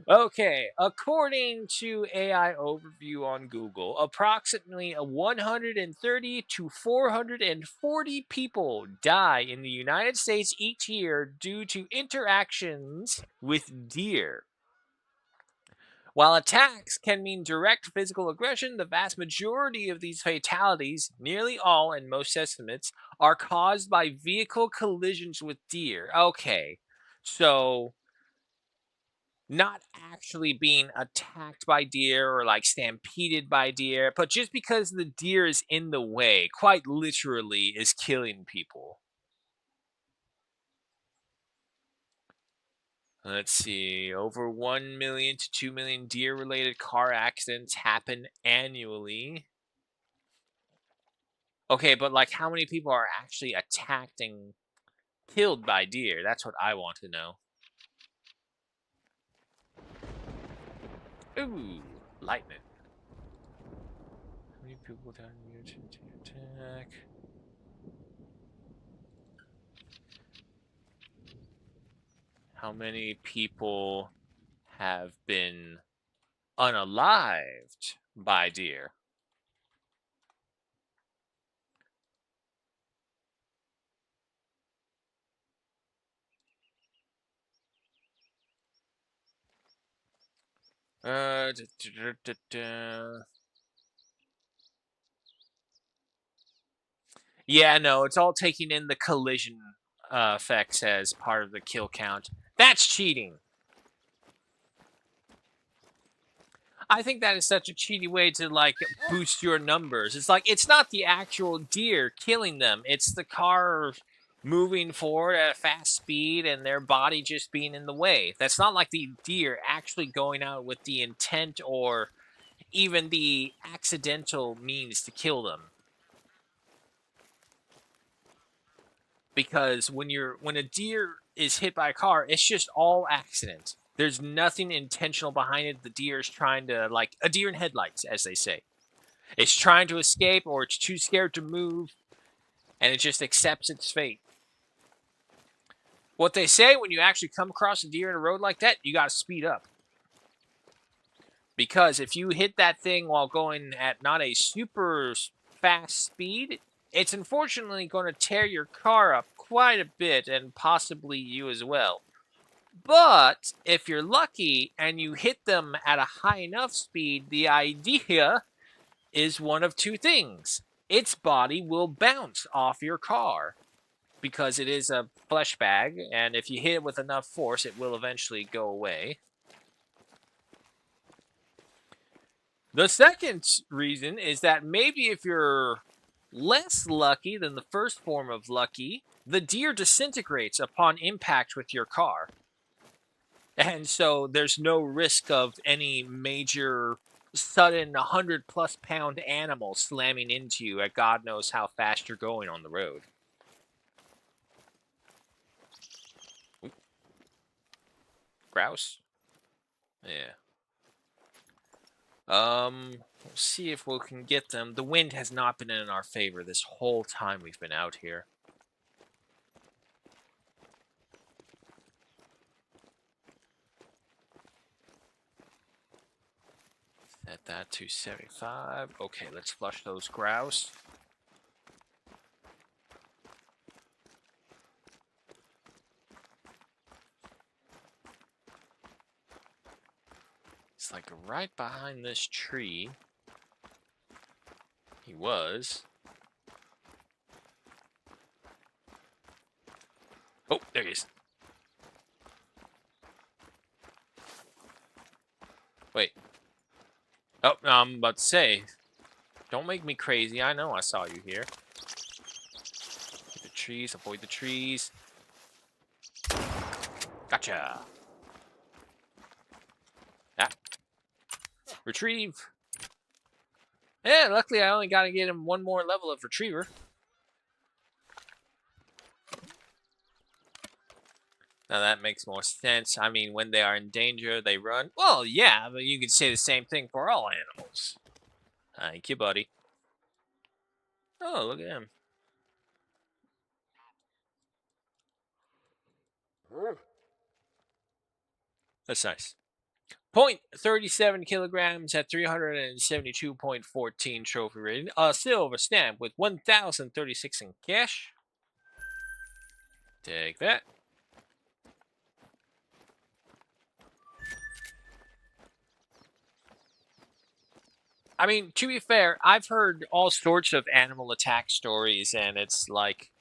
Speaker 1: Okay, according to AI overview on Google, approximately 130 to 440 people die in the United States each year due to interactions with deer. While attacks can mean direct physical aggression, the vast majority of these fatalities, nearly all in most estimates, are caused by vehicle collisions with deer. Okay, so not actually being attacked by deer or like stampeded by deer, but just because the deer is in the way, quite literally, is killing people. Let's see, over 1 million to 2 million deer related car accidents happen annually. Okay, but like how many people are actually attacked and killed by deer? That's what I want to know. Ooh, lightning. How many people without immunity to attack. How many people have been unalived by deer? Da, da, da, da. Yeah, no, it's all taking in the collision effects as part of the kill count. That's cheating. I think that is such a cheaty way to like boost your numbers. It's like it's not the actual deer killing them; it's the car moving forward at a fast speed and their body just being in the way. That's not like the deer actually going out with the intent or even the accidental means to kill them. Because when a deer is hit by a car, it's just all accident. There's nothing intentional behind it. The deer is trying to like a deer in headlights, as they say. It's trying to escape or it's too scared to move and it just accepts its fate. What they say when you actually come across a deer in a road like that, you got to speed up. Because if you hit that thing while going at not a super fast speed, it's unfortunately going to tear your car up quite a bit and possibly you as well. But if you're lucky and you hit them at a high enough speed, the idea is one of two things. Its body will bounce off your car because it is a flesh bag, and if you hit it with enough force, it will eventually go away. The second reason is that maybe if you're less lucky than the first form of lucky, the deer disintegrates upon impact with your car. And so there's no risk of any major sudden 100+ pound animal slamming into you at God knows how fast you're going on the road. Oop. Grouse? Yeah. We'll see if we can get them. The wind has not been in our favor this whole time we've been out here. Set that to 75. Okay, let's flush those grouse. It's like right behind this tree. He was. Oh, there he is. Wait. Oh, no, I'm about to say. Don't make me crazy. I know I saw you here. Hit the trees. Avoid the trees. Gotcha. Ah. Retrieve. Yeah, luckily I only got to get him one more level of retriever. Now that makes more sense. I mean, when they are in danger, they run. Well, yeah, but you could say the same thing for all animals. Thank you, buddy. Oh, look at him. That's nice. 0.37 kilograms at 372.14 trophy rating. A silver stamp with 1,036 in cash. Take that. I mean, to be fair, I've heard all sorts of animal attack stories, and it's like,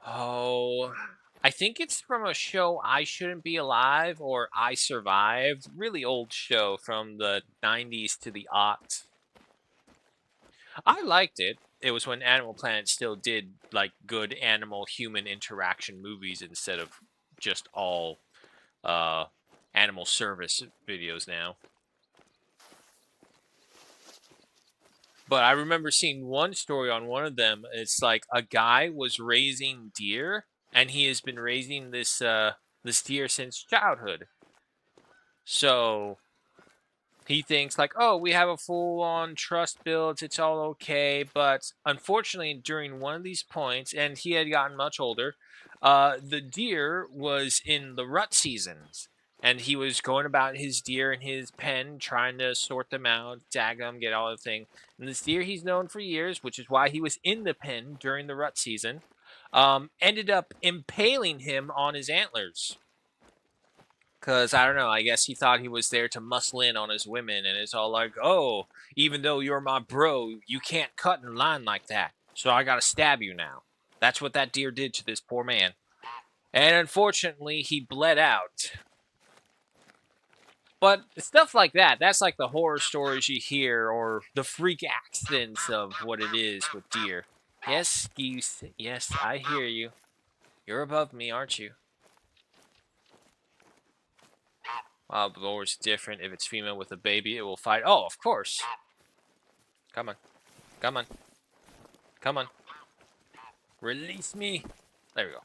Speaker 1: oh, I think it's from a show, I Shouldn't Be Alive or I Survived. Really old show from the 90s to the aughts. I liked it. It was when Animal Planet still did like good animal human interaction movies instead of just all animal service videos now. But I remember seeing one story on one of them. It's like a guy was raising deer, and he has been raising this deer since childhood. So He thinks like, oh, we have a full-on trust build, it's all okay. But unfortunately, during one of these points, and he had gotten much older, the deer was in the rut seasons, and he was going about his deer in his pen, trying to sort them out, tag them, get all the thing. And this deer he's known for years, which is why he was in the pen during the rut season, ended up impaling him on his antlers. Cause I don't know, I guess he thought he was there to muscle in on his women, and it's all like, oh, even though you're my bro, you can't cut in line like that. So I gotta stab you now. That's what that deer did to this poor man. And unfortunately, he bled out. But stuff like that, that's like the horror stories you hear, or the freak accidents of what it is with deer. Yes, Geese. Yes, I hear you. You're above me, aren't you? Wild boar is different. If it's female with a baby, it will fight. Oh, of course. Come on. Come on. Come on. Release me. There we go.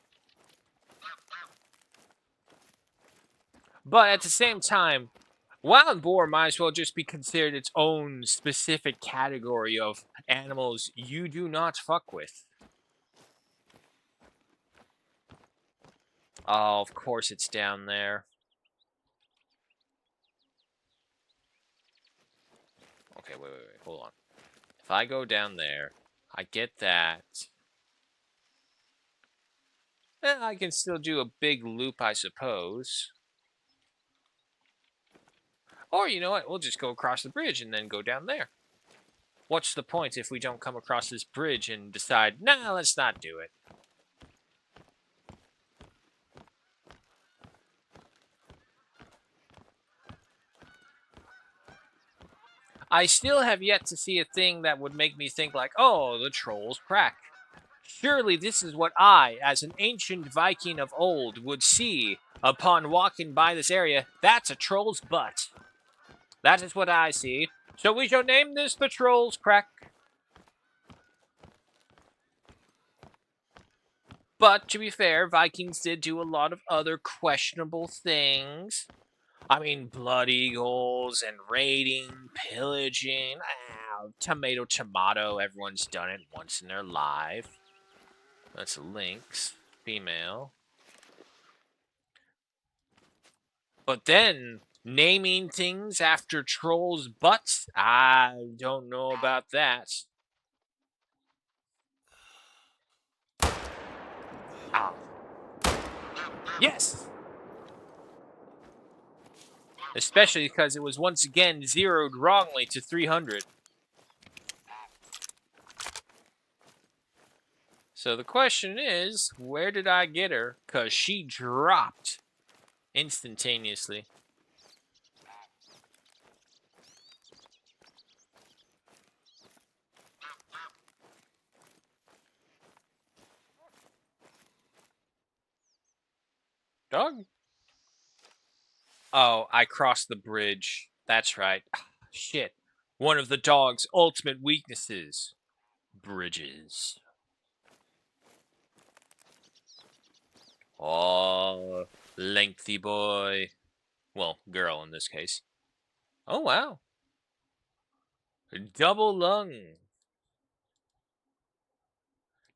Speaker 1: But at the same time, wild boar might as well just be considered its own specific category of animals you do not fuck with. Oh, of course it's down there. Okay, wait. Hold on. If I go down there, I get that. I can still do a big loop, I suppose. Or, you know what? We'll just go across the bridge and then go down there. What's the point if we don't come across this bridge and decide, nah, let's not do it? I still have yet to see a thing that would make me think like, oh, the trolls crack. Surely this is what I, as an ancient Viking of old, would see upon walking by this area. That's a troll's butt. That is what I see. So we shall name this the Troll's Crack. But to be fair, Vikings did do a lot of other questionable things. I mean, blood eagles and raiding, pillaging. Tomato. Everyone's done it once in their life. That's a lynx, female. But then naming things after trolls' butts, I don't know about that. Ah, yes. Especially because it was once again zeroed wrongly to 300. So the question is, where did I get her? Because she dropped instantaneously. Dog? Oh, I crossed the bridge. That's right. Shit. One of the dog's ultimate weaknesses. Bridges. Oh, lengthy boy. Well, girl in this case. Oh, wow. Double lung.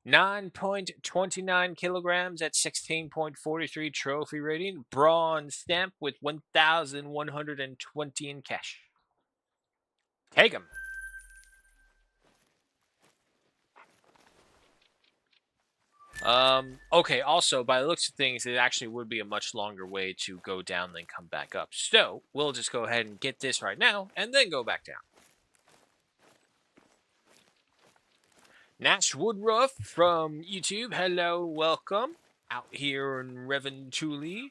Speaker 1: 9.29 kilograms at 16.43 trophy rating. Bronze stamp with 1,120 in cash. Take him. Okay, also, by the looks of things, it actually would be a much longer way to go down than come back up. So, we'll just go ahead and get this right now, and then go back down. Nash Woodruff from YouTube, hello, welcome. Out here in Reventuli,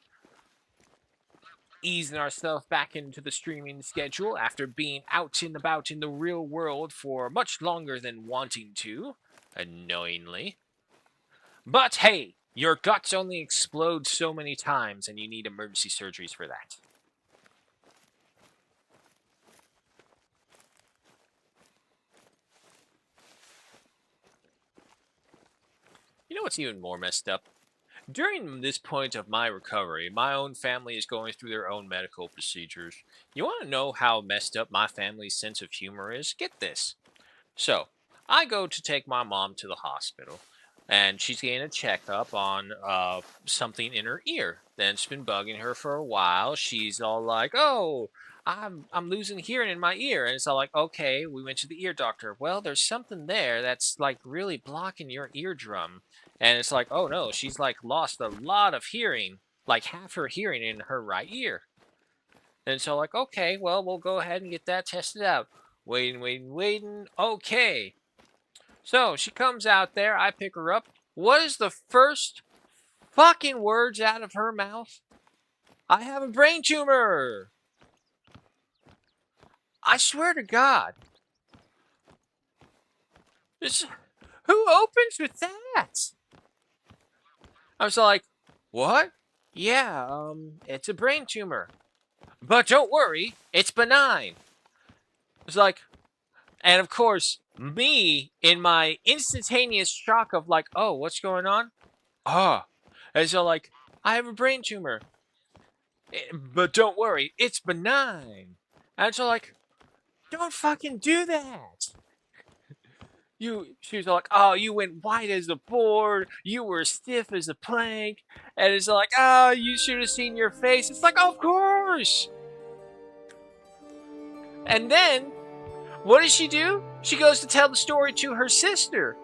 Speaker 1: easing ourselves back into the streaming schedule after being out and about in the real world for much longer than wanting to, annoyingly. But hey, your guts only explode so many times and you need emergency surgeries for that. You know what's even more messed up? During this point of my recovery, my own family is going through their own medical procedures. You want to know how messed up my family's sense of humor is? Get this. So, I go to take my mom to the hospital, and she's getting a checkup on something in her ear that's been bugging her for a while. She's all like, "Oh, I'm losing hearing in my ear," and it's all like, "Okay, we went to the ear doctor. Well, there's something there that's like really blocking your eardrum," and it's like, "Oh no, she's like lost a lot of hearing, like half her hearing in her right ear." And so, like, okay, well, we'll go ahead and get that tested out. Waiting, waiting, waiting. Okay. So she comes out there. I pick her up. What is the first fucking words out of her mouth? I have a brain tumor. I swear to God. This, who opens with that? I was like, what? Yeah, it's a brain tumor. But don't worry, it's benign. It's like, and of course, me in my instantaneous shock of like, oh, what's going on? Ah. And so like, I have a brain tumor. But don't worry, it's benign. And so like, don't fucking do that. She was like, oh, you went white as a board. You were stiff as a plank. And it's like, oh, you should have seen your face. It's like, of course. And then, what does she do? She goes to tell the story to her sister,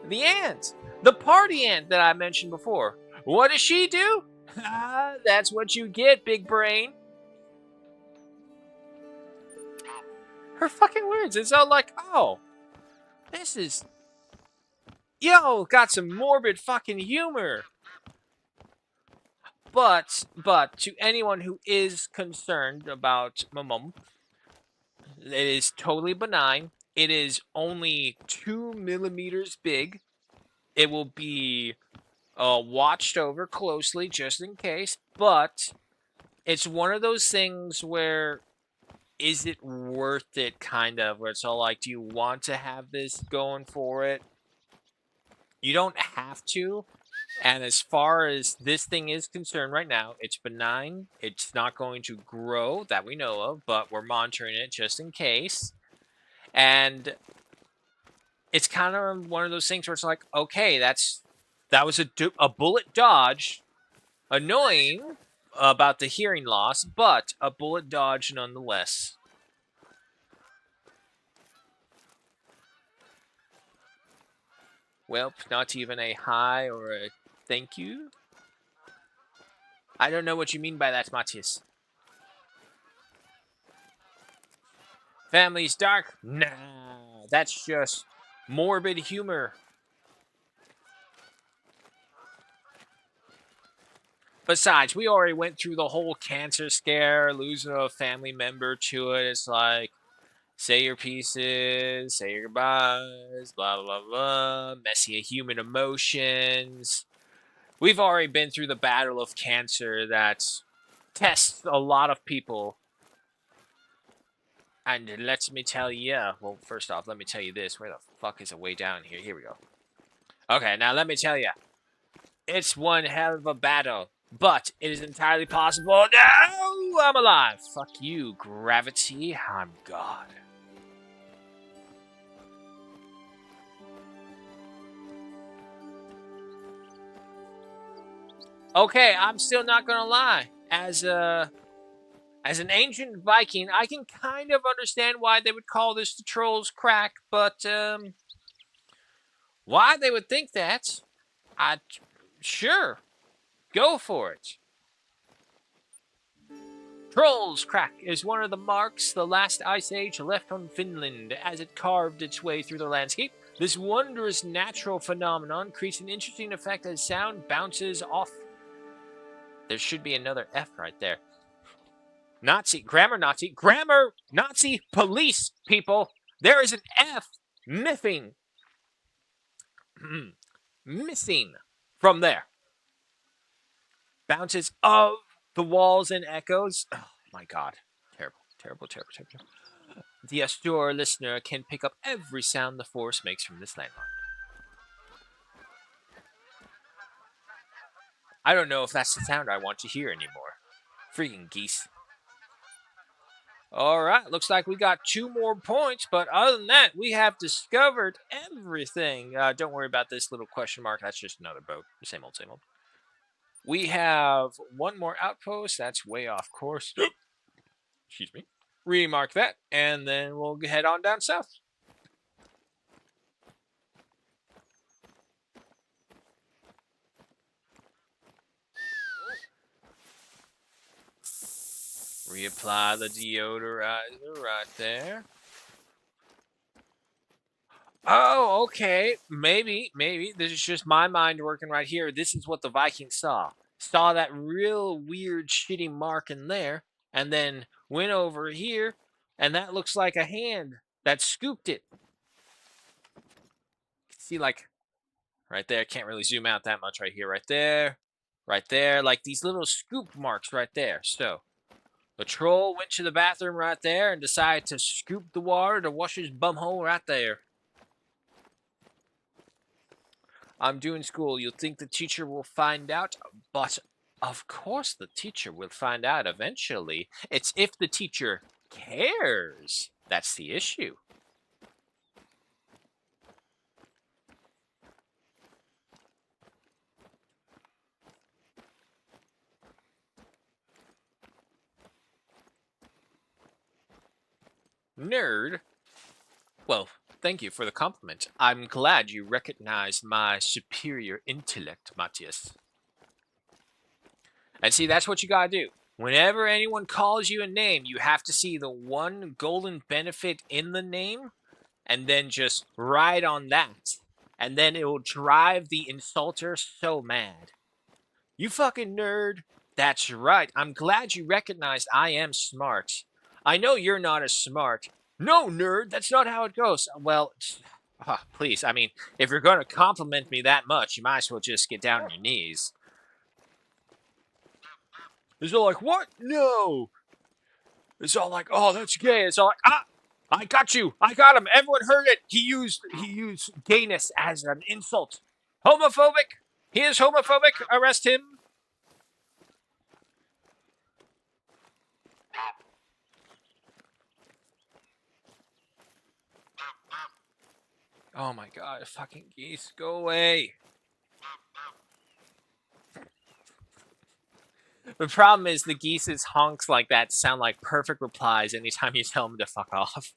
Speaker 1: the aunt, the party aunt that I mentioned before. What does she do? That's what you get, big brain. Her fucking words. It's all like, oh, this is, yo, got some morbid fucking humor. But to anyone who is concerned about my mom, it is totally benign. It is only 2 millimeters big. It will be watched over closely just in case. But it's one of those things where is it worth it, kind of, where it's all like, do you want to have this going for it? You don't have to. And as far as this thing is concerned right now, it's benign. It's not going to grow that we know of, but we're monitoring it just in case. And it's kind of one of those things where it's like, okay, that was a bullet dodge. Annoying about the hearing loss, but a bullet dodge nonetheless. Well, not even a hi or a thank you. I don't know what you mean by that, Matthias. Family's dark? Nah, that's just morbid humor. Besides, we already went through the whole cancer scare, losing a family member to it. It's like, say your pieces, say your goodbyes, blah, blah, blah, messy human emotions. We've already been through the battle of cancer that tests a lot of people. And let me tell you, well, first off, let me tell you this. Where the fuck is it way down here? Here we go. Okay, now let me tell you. It's one hell of a battle, but it is entirely possible. No, I'm alive. Fuck you, gravity. I'm God. Okay, I'm still not gonna lie. As an ancient Viking, I can kind of understand why they would call this the Troll's Crack, but why they would think that, I sure go for it. Troll's Crack is one of the marks the last ice age left on Finland as it carved its way through the landscape. This wondrous natural phenomenon creates an interesting effect as sound bounces off. There should be another F right there. Grammar Nazi, police, people. There is an F missing. Missing from there. Bounces of the walls and echoes. Oh my God. Terrible, terrible, terrible, terrible. The astute listener can pick up every sound the force makes from this landmark. I don't know if that's the sound I want to hear anymore. Freaking geese. All right, looks like we got 2 more points, but other than that, we have discovered everything. Don't worry about this little question mark. That's just another boat. Same old, same old. We have one more outpost. That's way off course. Excuse me. Remark that, and then we'll head on down south. Reapply the deodorizer right there. Oh, okay. Maybe this is just my mind working right here. This is what the Vikings saw. Saw that real weird, shitty mark in there, and then went over here, and that looks like a hand that scooped it. See, like right there. Can't really zoom out that much right here. Right there. Like these little scoop marks right there. So the troll went to the bathroom right there and decided to scoop the water to wash his bumhole right there. I'm doing school. You'll think the teacher will find out, but of course the teacher will find out eventually. It's if the teacher cares. That's the issue. Nerd. Well, thank you for the compliment. I'm glad you recognize my superior intellect, Matthias. And see, that's what you gotta do. Whenever anyone calls you a name, you have to see the one golden benefit in the name and then just ride on that. And then it will drive the insulter so mad. You fucking nerd. That's right. I'm glad you recognized I am smart. I know you're not as smart. No, nerd, that's not how it goes. Well, please, I mean, if you're going to compliment me that much, you might as well just get down on your knees. It's all like, what? No. It's all like, oh, that's gay. It's all like, I got you. I got him. Everyone heard it. He used gayness as an insult. Homophobic. He is homophobic. Arrest him. Oh my god, fucking geese, go away. The problem is the geese's honks like that sound like perfect replies anytime you tell them to fuck off.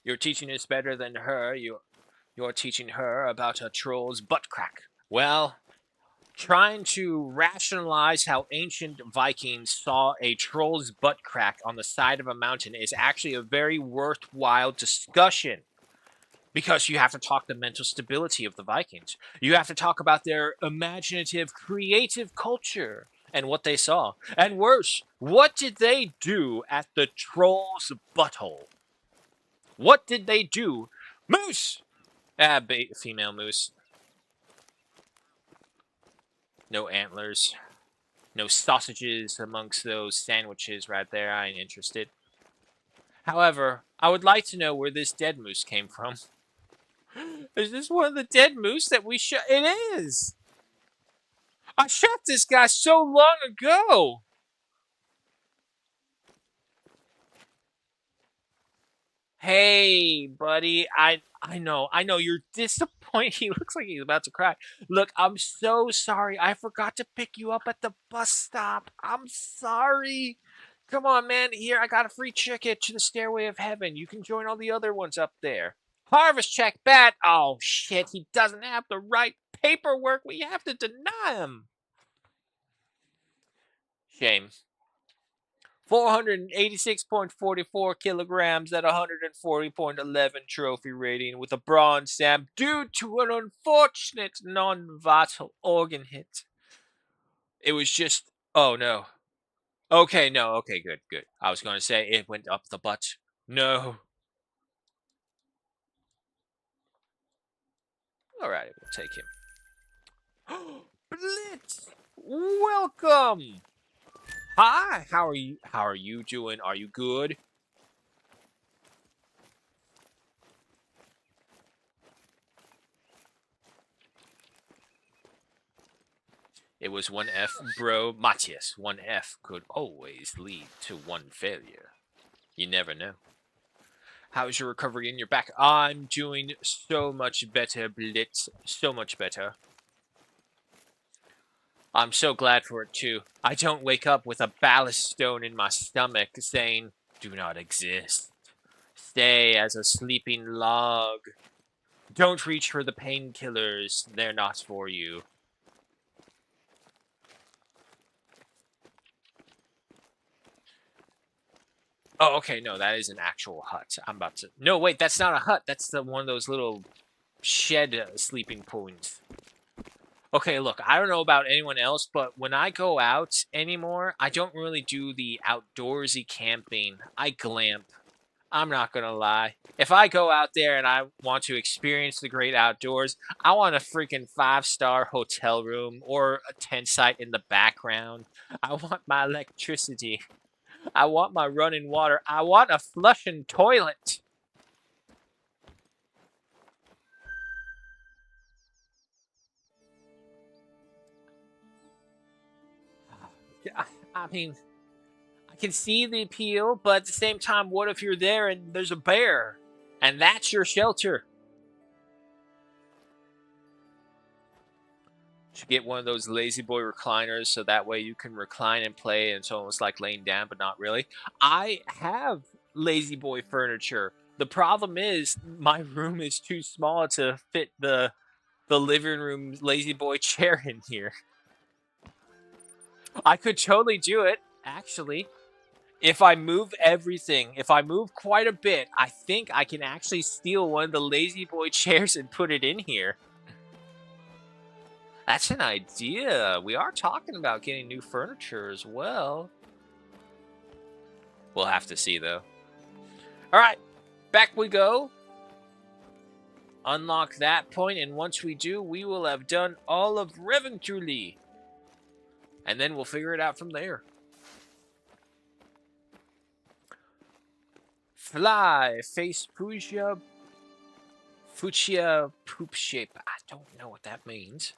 Speaker 1: Your teaching is better than her. You're teaching her about a troll's butt crack. Well, trying to rationalize how ancient Vikings saw a troll's butt crack on the side of a mountain is actually a very worthwhile discussion. Because you have to talk the mental stability of the Vikings. You have to talk about their imaginative, creative culture and what they saw. And worse, what did they do at the troll's butthole? What did they do? Moose! Female moose. No antlers. No sausages amongst those sandwiches right there. I ain't interested. However, I would like to know where this dead moose came from. Is this one of the dead moose that we shot? It is! I shot this guy so long ago! Hey, buddy, I know you're disappointed. He looks like he's about to cry. Look, I'm so sorry. I forgot to pick you up at the bus stop. I'm sorry. Come on, man. Here, I got a free ticket to the Stairway of Heaven. You can join all the other ones up there. Harvest check bad. Oh, shit. He doesn't have the right paperwork. We have to deny him. Shame. 486.44 kilograms at 140.11 trophy rating with a bronze stamp due to an unfortunate non-vital organ hit. It was just, oh no. Okay, no, okay, good. I was going to say it went up the butt. No. Alright, we'll take him. Blitz! Welcome! Hi, how are you? How are you doing? Are you good? It was one F, bro. Matthias, one F could always lead to one failure. You never know. How's your recovery in your back? I'm doing so much better, Blitz. So much better. I'm so glad for it, too. I don't wake up with a ballast stone in my stomach saying, do not exist. Stay as a sleeping log. Don't reach for the painkillers. They're not for you. Oh, okay, no, that is an actual hut. I'm about to... No, wait, that's not a hut. That's one of those little shed sleeping points. Okay, look, I don't know about anyone else, but when I go out anymore, I don't really do the outdoorsy camping. I glamp. I'm not gonna lie. If I go out there and I want to experience the great outdoors, I want a freaking 5-star hotel room or a tent site in the background. I want my electricity. I want my running water. I want a flushing toilet. I mean, I can see the appeal, but at the same time, what if you're there and there's a bear? And that's your shelter. Should get one of those lazy boy recliners so that way you can recline and play and it's almost like laying down, but not really. I have lazy boy furniture. The problem is my room is too small to fit the living room lazy boy chair in here. I could totally do it, actually. If I move everything, if I move quite a bit, I think I can actually steal one of the lazy boy chairs and put it in here. That's an idea. We are talking about getting new furniture as well. We'll have to see, though. All right, back we go. Unlock that point, and once we do, we will have done all of Reventuli. And then we'll figure it out from there. Fly, face fuchsia poop shape. I don't know what that means.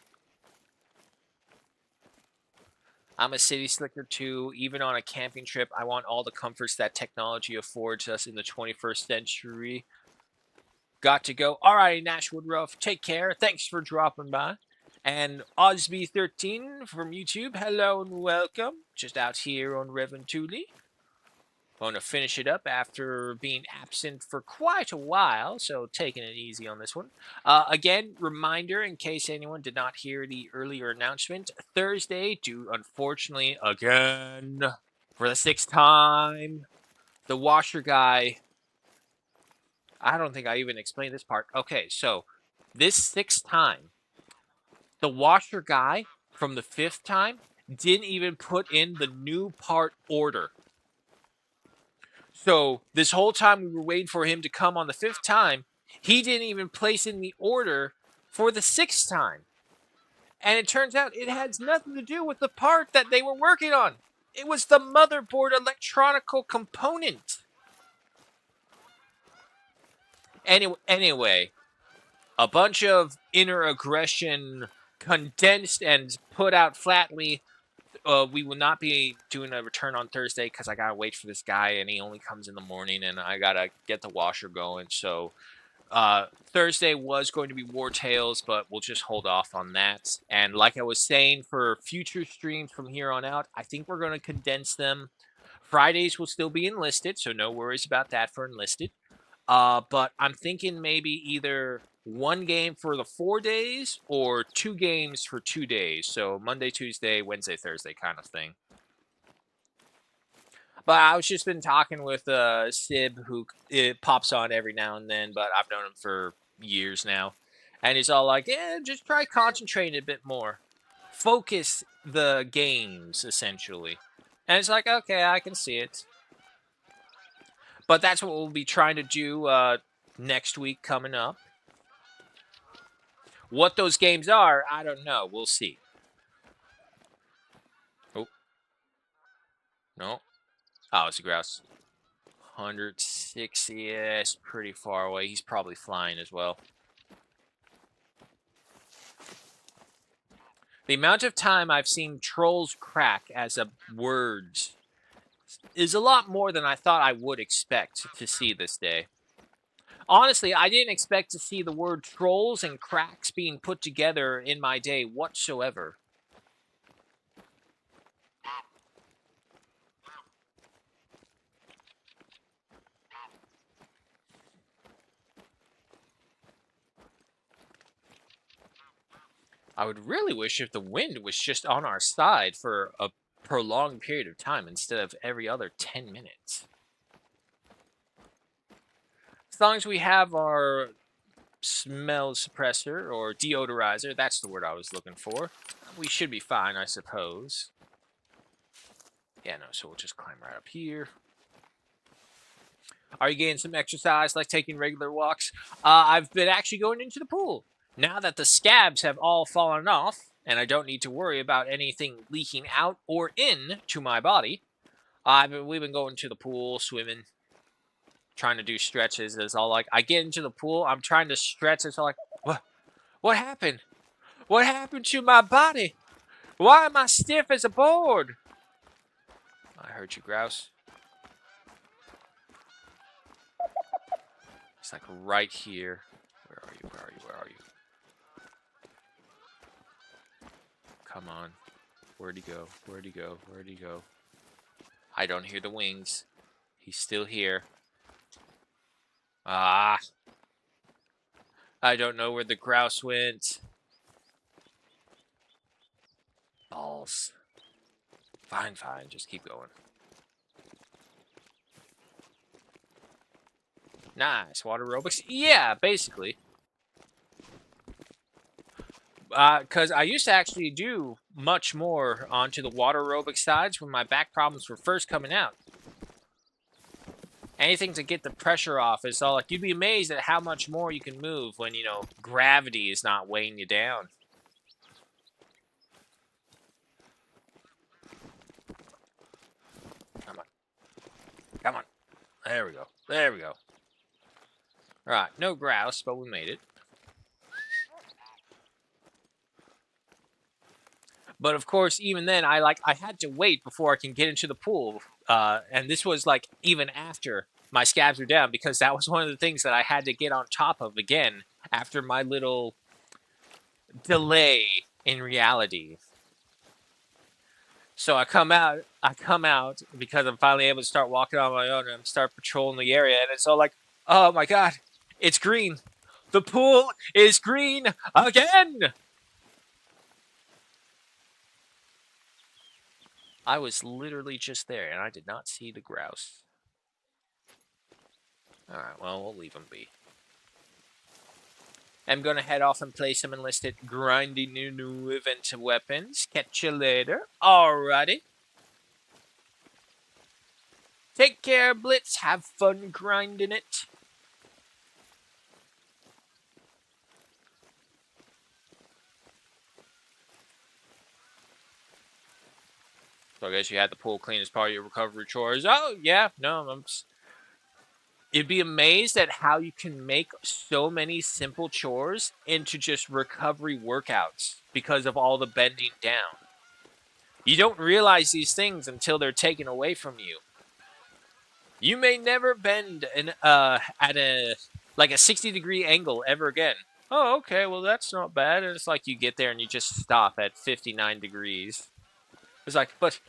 Speaker 1: I'm a city slicker too. Even on a camping trip, I want all the comforts that technology affords us in the 21st century. Got to go. All right, Nashwood Ruff, take care. Thanks for dropping by. And Osby13 from YouTube, hello and welcome. Just out here on Reventuli. I want to finish it up after being absent for quite a while, so taking it easy on this one. Again, reminder in case anyone did not hear the earlier announcement, Thursday, due unfortunately again for the 6th time, the washer guy. I don't think I even explained this part. Okay, so this 6th time, the washer guy from the 5th time didn't even put in the new part order. So this whole time we were waiting for him to come on the 5th time, he didn't even place in the order for the 6th time. And it turns out it has nothing to do with the part that they were working on. It was the motherboard electronical component. Anyway, a bunch of inner aggression condensed and put out flatly. We will not be doing a return on Thursday because I gotta wait for this guy, and he only comes in the morning, and I gotta get the washer going. So Thursday was going to be War Tales, but we'll just hold off on that. And like I was saying, for future streams from here on out, I think we're going to condense them. Fridays will still be enlisted, so no worries about that for enlisted. But I'm thinking maybe either one game for the 4 days or 2 games for 2 days. So Monday, Tuesday, Wednesday, Thursday kind of thing. But I was just been talking with Sib, who it pops on every now and then, but I've known him for years now. And he's all like, yeah, just try concentrating a bit more. Focus the games, essentially. And it's like, okay, I can see it. But that's what we'll be trying to do next week coming up. What those games are, I don't know. We'll see. Oh. No. Oh, it's a grouse. 160, yeah, it's pretty far away. He's probably flying as well. The amount of time I've seen trolls crack as a word is a lot more than I thought I would expect to see this day. Honestly, I didn't expect to see the word trolls and cracks being put together in my day whatsoever. I would really wish if the wind was just on our side for a prolonged period of time instead of every other 10 minutes. As long as we have our smell suppressor or deodorizer, that's the word I was looking for, we should be fine, I suppose. Yeah, no, so we'll just climb right up here. Are you getting some exercise, like taking regular walks? I've been actually going into the pool. Now that the scabs have all fallen off, and I don't need to worry about anything leaking out or in to my body, we've been going to the pool, swimming, trying to do stretches. It's all like, I get into the pool, I'm trying to stretch. It's all like, what happened? What happened to my body? Why am I stiff as a board? I heard you, grouse. It's like right here. Where are you? Where are you? Where are you? Come on. Where'd he go? Where'd he go? Where'd he go? I don't hear the wings. He's still here. Ah. I don't know where the grouse went. Balls. Fine, fine. Just keep going. Nice. Water aerobics? Yeah, basically. Because I used to actually do much more onto the water aerobic sides when my back problems were first coming out. Anything to get the pressure off is all like, you'd be amazed at how much more you can move when, gravity is not weighing you down. Come on. Come on. There we go. There we go. Alright, no grouse, but we made it. But of course, even then, I had to wait before I can get into the pool. And this was like even after my scabs were down, because that was one of the things that I had to get on top of again after my little delay in reality. So I come out because I'm finally able to start walking on my own and start patrolling the area, and it's all like, oh my god, it's green. The pool is green again. I was literally just there, and I did not see the grouse. Alright, well, we'll leave him be. I'm gonna head off and play some enlisted grindy new event weapons. Catch you later. Alrighty. Take care, Blitz. Have fun grinding it. So I guess you had the pool clean as part of your recovery chores. Oh, yeah. No, you'd be amazed at how you can make so many simple chores into just recovery workouts because of all the bending down. You don't realize these things until they're taken away from you. You may never bend at a 60-degree angle ever again. Oh, okay, well that's not bad. And it's like you get there and you just stop at 59 degrees. It's like, but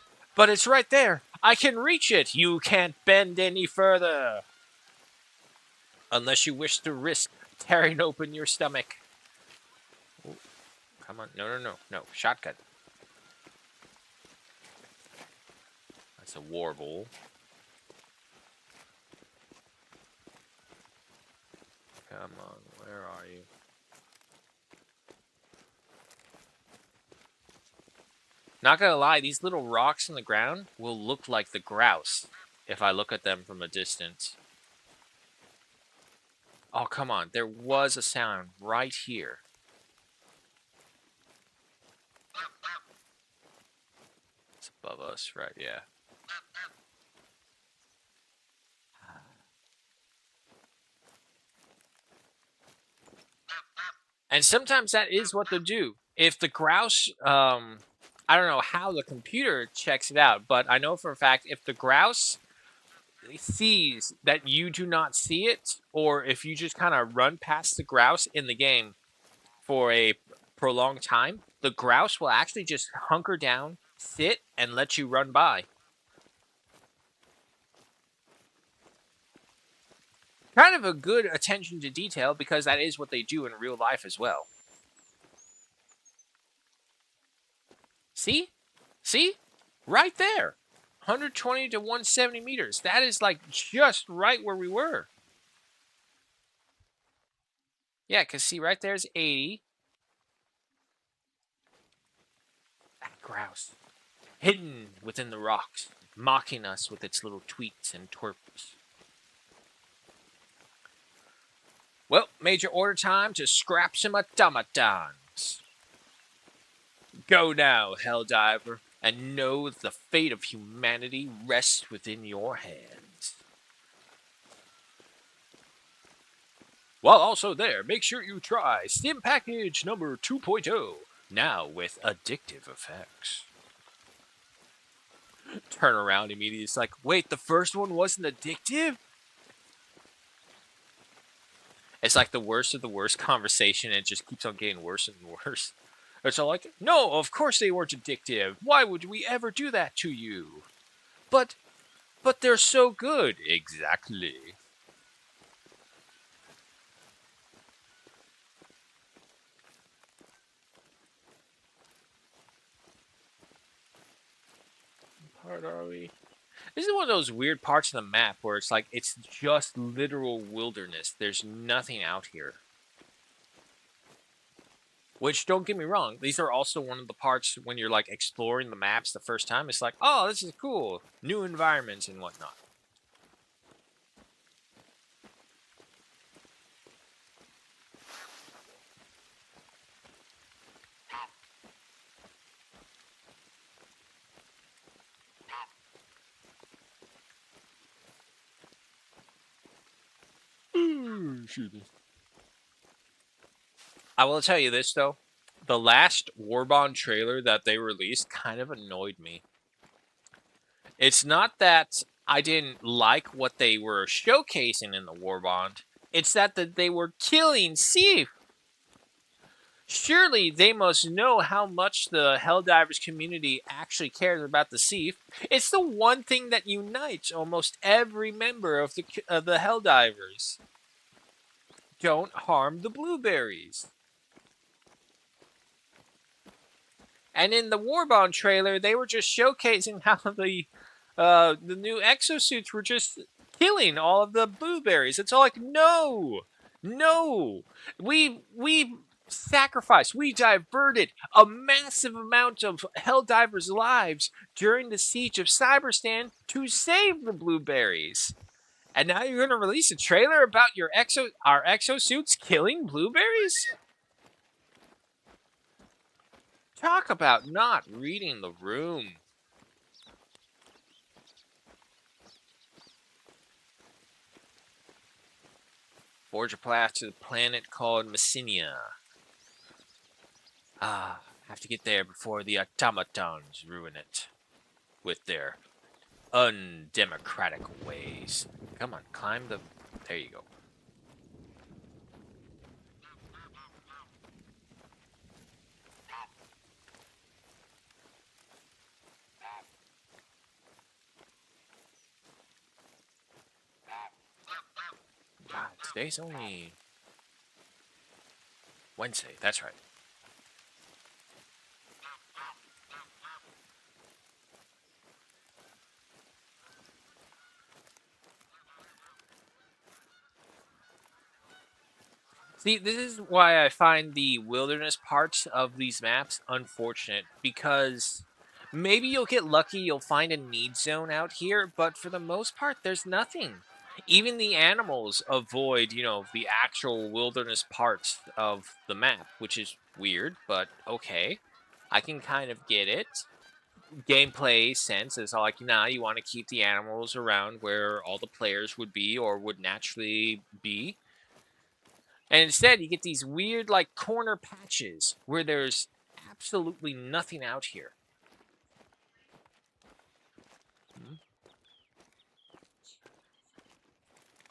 Speaker 1: it's right there. I can reach it. You can't bend any further. Unless you wish to risk tearing open your stomach. Ooh, come on. No. Shotgun. That's a warble. Come on. Where are you? Not gonna lie, these little rocks in the ground will look like the grouse if I look at them from a distance. Oh, come on. There was a sound right here. It's above us, right? Yeah. And sometimes that is what they'll do. If the grouse, I don't know how the computer checks it out, but I know for a fact if the grouse sees that you do not see it, or if you just kind of run past the grouse in the game for a prolonged time, the grouse will actually just hunker down, sit, and let you run by. Kind of a good attention to detail because that is what they do in real life as well. See? See? Right there. 120 to 170 meters. That is like just right where we were. Yeah, because see, right there's 80. That grouse. Hidden within the rocks, mocking us with its little tweets and twerps. Well, major order time to scrap some automatons. Go now, Helldiver, and know the fate of humanity rests within your hands. While also there, make sure you try Stim Package number 2.0, now with addictive effects. Turn around immediately, it's like, wait, the first one wasn't addictive? It's like the worst of the worst conversation, and it just keeps on getting worse and worse. It's all like, no, of course they weren't addictive. Why would we ever do that to you? But they're so good. Exactly. What part are we? This is one of those weird parts of the map where it's like, it's just literal wilderness. There's nothing out here. Which, don't get me wrong, these are also one of the parts when you're like exploring the maps the first time. It's like, oh, this is cool. New environments and whatnot. Shoot me. I will tell you this though, the last Warbond trailer that they released kind of annoyed me. It's not that I didn't like what they were showcasing in the Warbond, it's that they were killing Sif. Surely they must know how much the Helldivers community actually cares about the Sif. It's the one thing that unites almost every member of the Helldivers. Don't harm the blueberries. And in the Warbond trailer, they were just showcasing how the new exosuits were just killing all of the blueberries. It's all like, no, no, we sacrificed, we diverted a massive amount of Helldivers' lives during the siege of Cyberstan to save the blueberries. And now you're gonna release a trailer about our exosuits killing blueberries? Talk about not reading the room. Forge a path to the planet called Messinia. Have to get there before the automatons ruin it with their undemocratic ways. Come on, climb the... There you go. God, today's only Wednesday. That's right. See, this is why I find the wilderness parts of these maps unfortunate, because maybe you'll get lucky, you'll find a need zone out here, but for the most part, there's nothing. Even the animals avoid, the actual wilderness parts of the map, which is weird, but okay. I can kind of get it. Gameplay sense is like, nah, you want to keep the animals around where all the players would be or would naturally be. And instead, you get these weird, like, corner patches where there's absolutely nothing out here.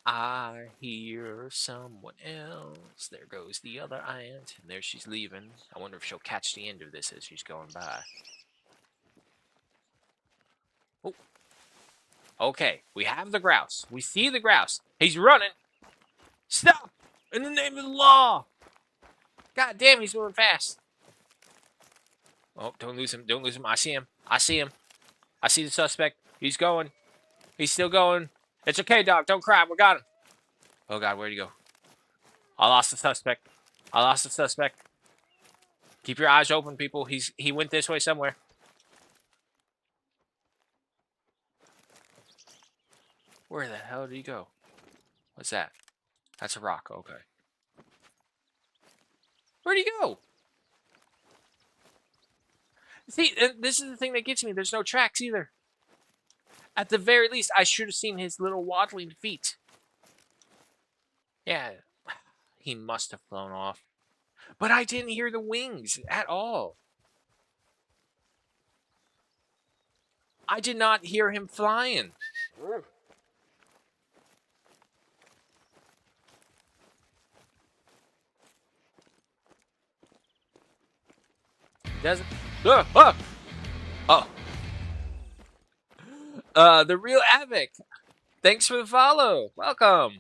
Speaker 1: I hear someone else. There goes the other ant. And there she's leaving. I wonder if she'll catch the end of this as she's going by. Oh. Okay, we have the grouse. We see the grouse. He's running. Stop! In the name of the law! God damn, he's moving fast. Oh, don't lose him. Don't lose him. I see him. I see him. I see the suspect. He's going. He's still going. It's okay, dog. Don't cry. We got him. Oh, God. Where'd he go? I lost the suspect. I lost the suspect. Keep your eyes open, people. He went this way somewhere. Where the hell did he go? What's that? That's a rock. Okay. Where'd he go? See, this is the thing that gets me. There's no tracks either. At the very least, I should have seen his little waddling feet. Yeah, he must have flown off. But I didn't hear the wings at all. I did not hear him flying. Doesn't. Oh. The real Avic. Thanks for the follow. Welcome.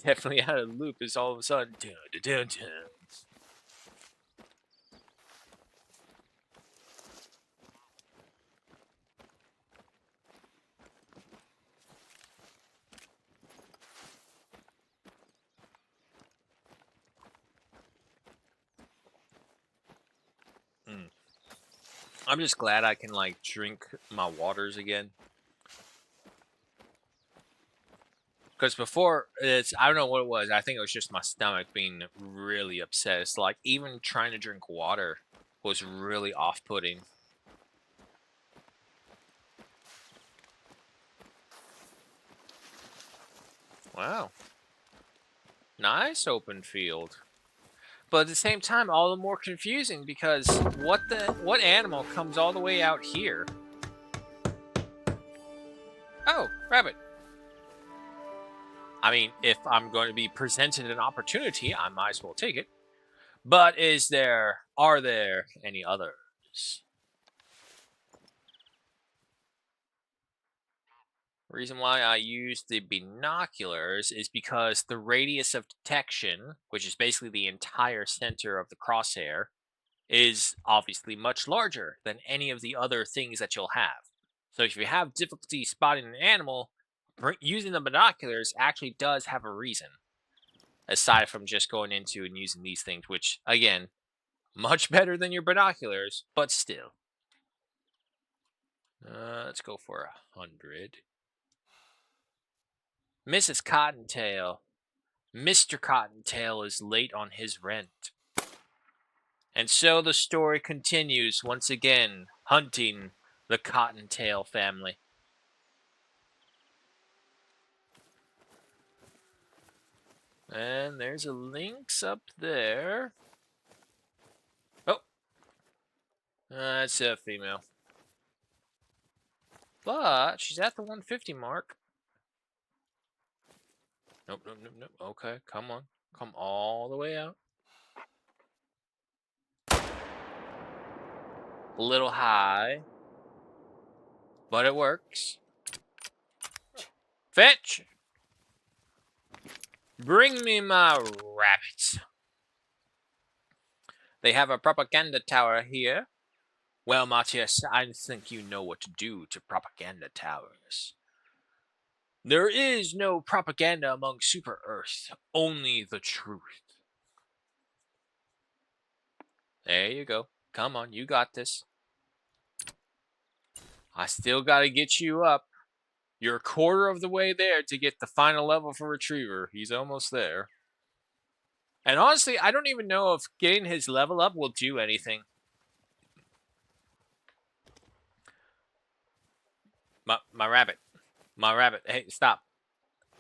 Speaker 1: Definitely out of the loop is all of a sudden. Dun, dun, dun, dun. I'm just glad I can like drink my waters again. Because before, I don't know what it was. I think it was just my stomach being really upset. It's like even trying to drink water was really off-putting. Wow. Nice open field. But at the same time, all the more confusing because what animal comes all the way out here? Oh, rabbit. I mean, if I'm going to be presented an opportunity, I might as well take it. But are there any others? The reason why I use the binoculars is because the radius of detection, which is basically the entire center of the crosshair, is obviously much larger than any of the other things that you'll have. So if you have difficulty spotting an animal, using the binoculars actually does have a reason. Aside from just going into and using these things, which, again, much better than your binoculars, but still. Let's go for 100. Mrs. Cottontail. Mr. Cottontail is late on his rent. And so the story continues once again, hunting the Cottontail family. And there's a lynx up there. Oh. That's a female. But she's at the 150 mark. Nope, nope, nope, nope. Okay, come on. Come all the way out. A little high. But it works. Fetch! Bring me my rabbits. They have a propaganda tower here. Well, Matthias, I think you know what to do to propaganda towers. There is no propaganda among Super Earth, only the truth. There you go. Come on, you got this. I still gotta get you up. You're a quarter of the way there to get the final level for Retriever. He's almost there. And honestly, I don't even know if getting his level up will do anything. My rabbit. My rabbit. Hey, stop.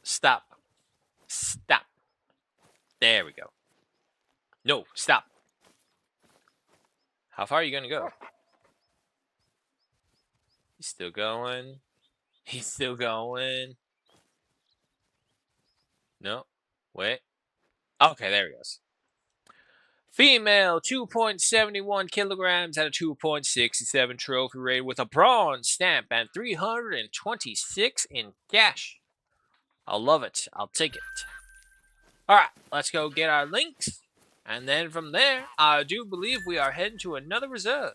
Speaker 1: Stop. Stop. There we go. No, stop. How far are you gonna go? He's still going. He's still going. No. Wait. Okay, there he goes. Female, 2.71 kilograms at a 2.67 trophy rate with a bronze stamp and 326 in cash. I'll love it. I'll take it. Alright, let's go get our links. And then from there, I do believe we are heading to another reserve.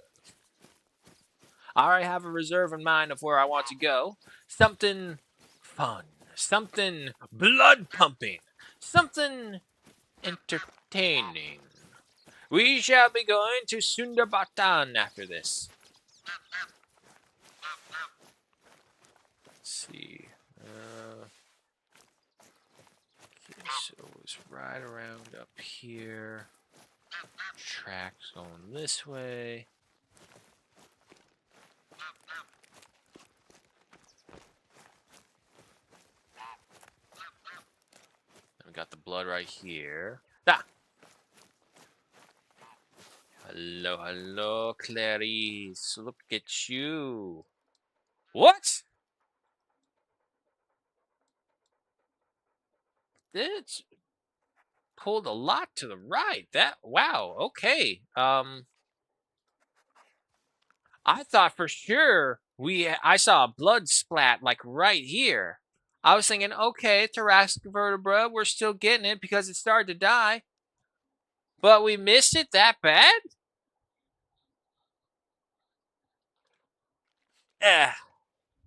Speaker 1: I already have a reserve in mind of where I want to go. Something fun. Something blood pumping. Something entertaining. We shall be going to Sundarbatan after this. Let's see. Okay, so it's right around up here. Tracks going this way. We got the blood right here. Ah! Hello, hello, Clarice. Look at you. What? It's pulled a lot to the right. Wow, okay. I thought for sure I saw a blood splat like right here. I was thinking, okay, thoracic vertebra, we're still getting it because it started to die. But we missed it that bad?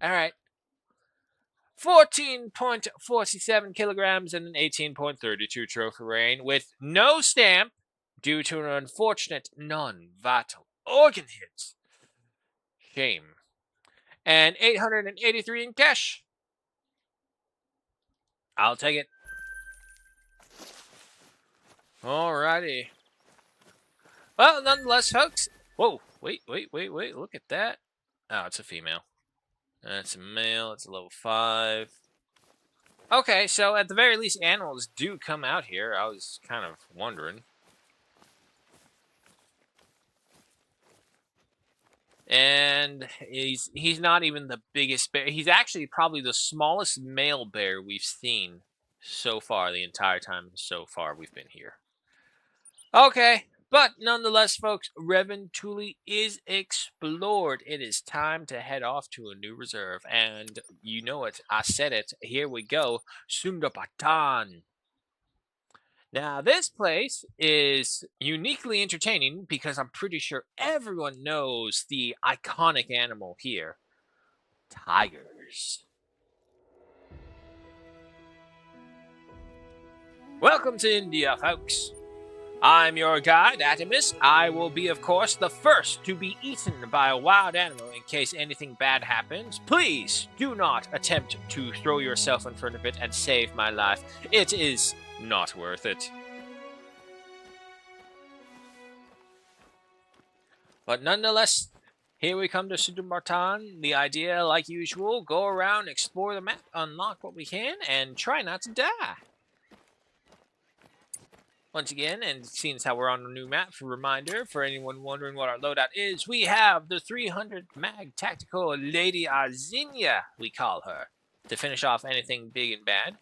Speaker 1: Alright. 14.47 kilograms and an 18.32 trophy rating with no stamp due to an unfortunate non-vital organ hit. Shame. And 883 in cash. I'll take it. Alrighty. Well, nonetheless, folks. Whoa, wait. Look at that. Oh, it's a female. That's a male. It's a level 5. Okay, so at the very least, animals do come out here. I was kind of wondering. And he's not even the biggest bear. He's actually probably the smallest male bear we've seen so far, the entire time so far we've been here. Okay, but nonetheless, folks, Reventuli is explored. It is time to head off to a new reserve. And you know it, I said it. Here we go, Sundarbatan. Now, this place is uniquely entertaining because I'm pretty sure everyone knows the iconic animal here, tigers. Welcome to India, folks. I'm your guide, Atimus. I will be, of course, the first to be eaten by a wild animal in case anything bad happens. Please do not attempt to throw yourself in front of it and save my life. It is not worth it. But nonetheless, here we come to Sundarbatan. The idea, like usual, go around, explore the map, unlock what we can, and try not to die. Once again, and seeing as how we're on a new map, for reminder, for anyone wondering what our loadout is, we have the 300 mag tactical Lady Arzinia, we call her, to finish off anything big and bad.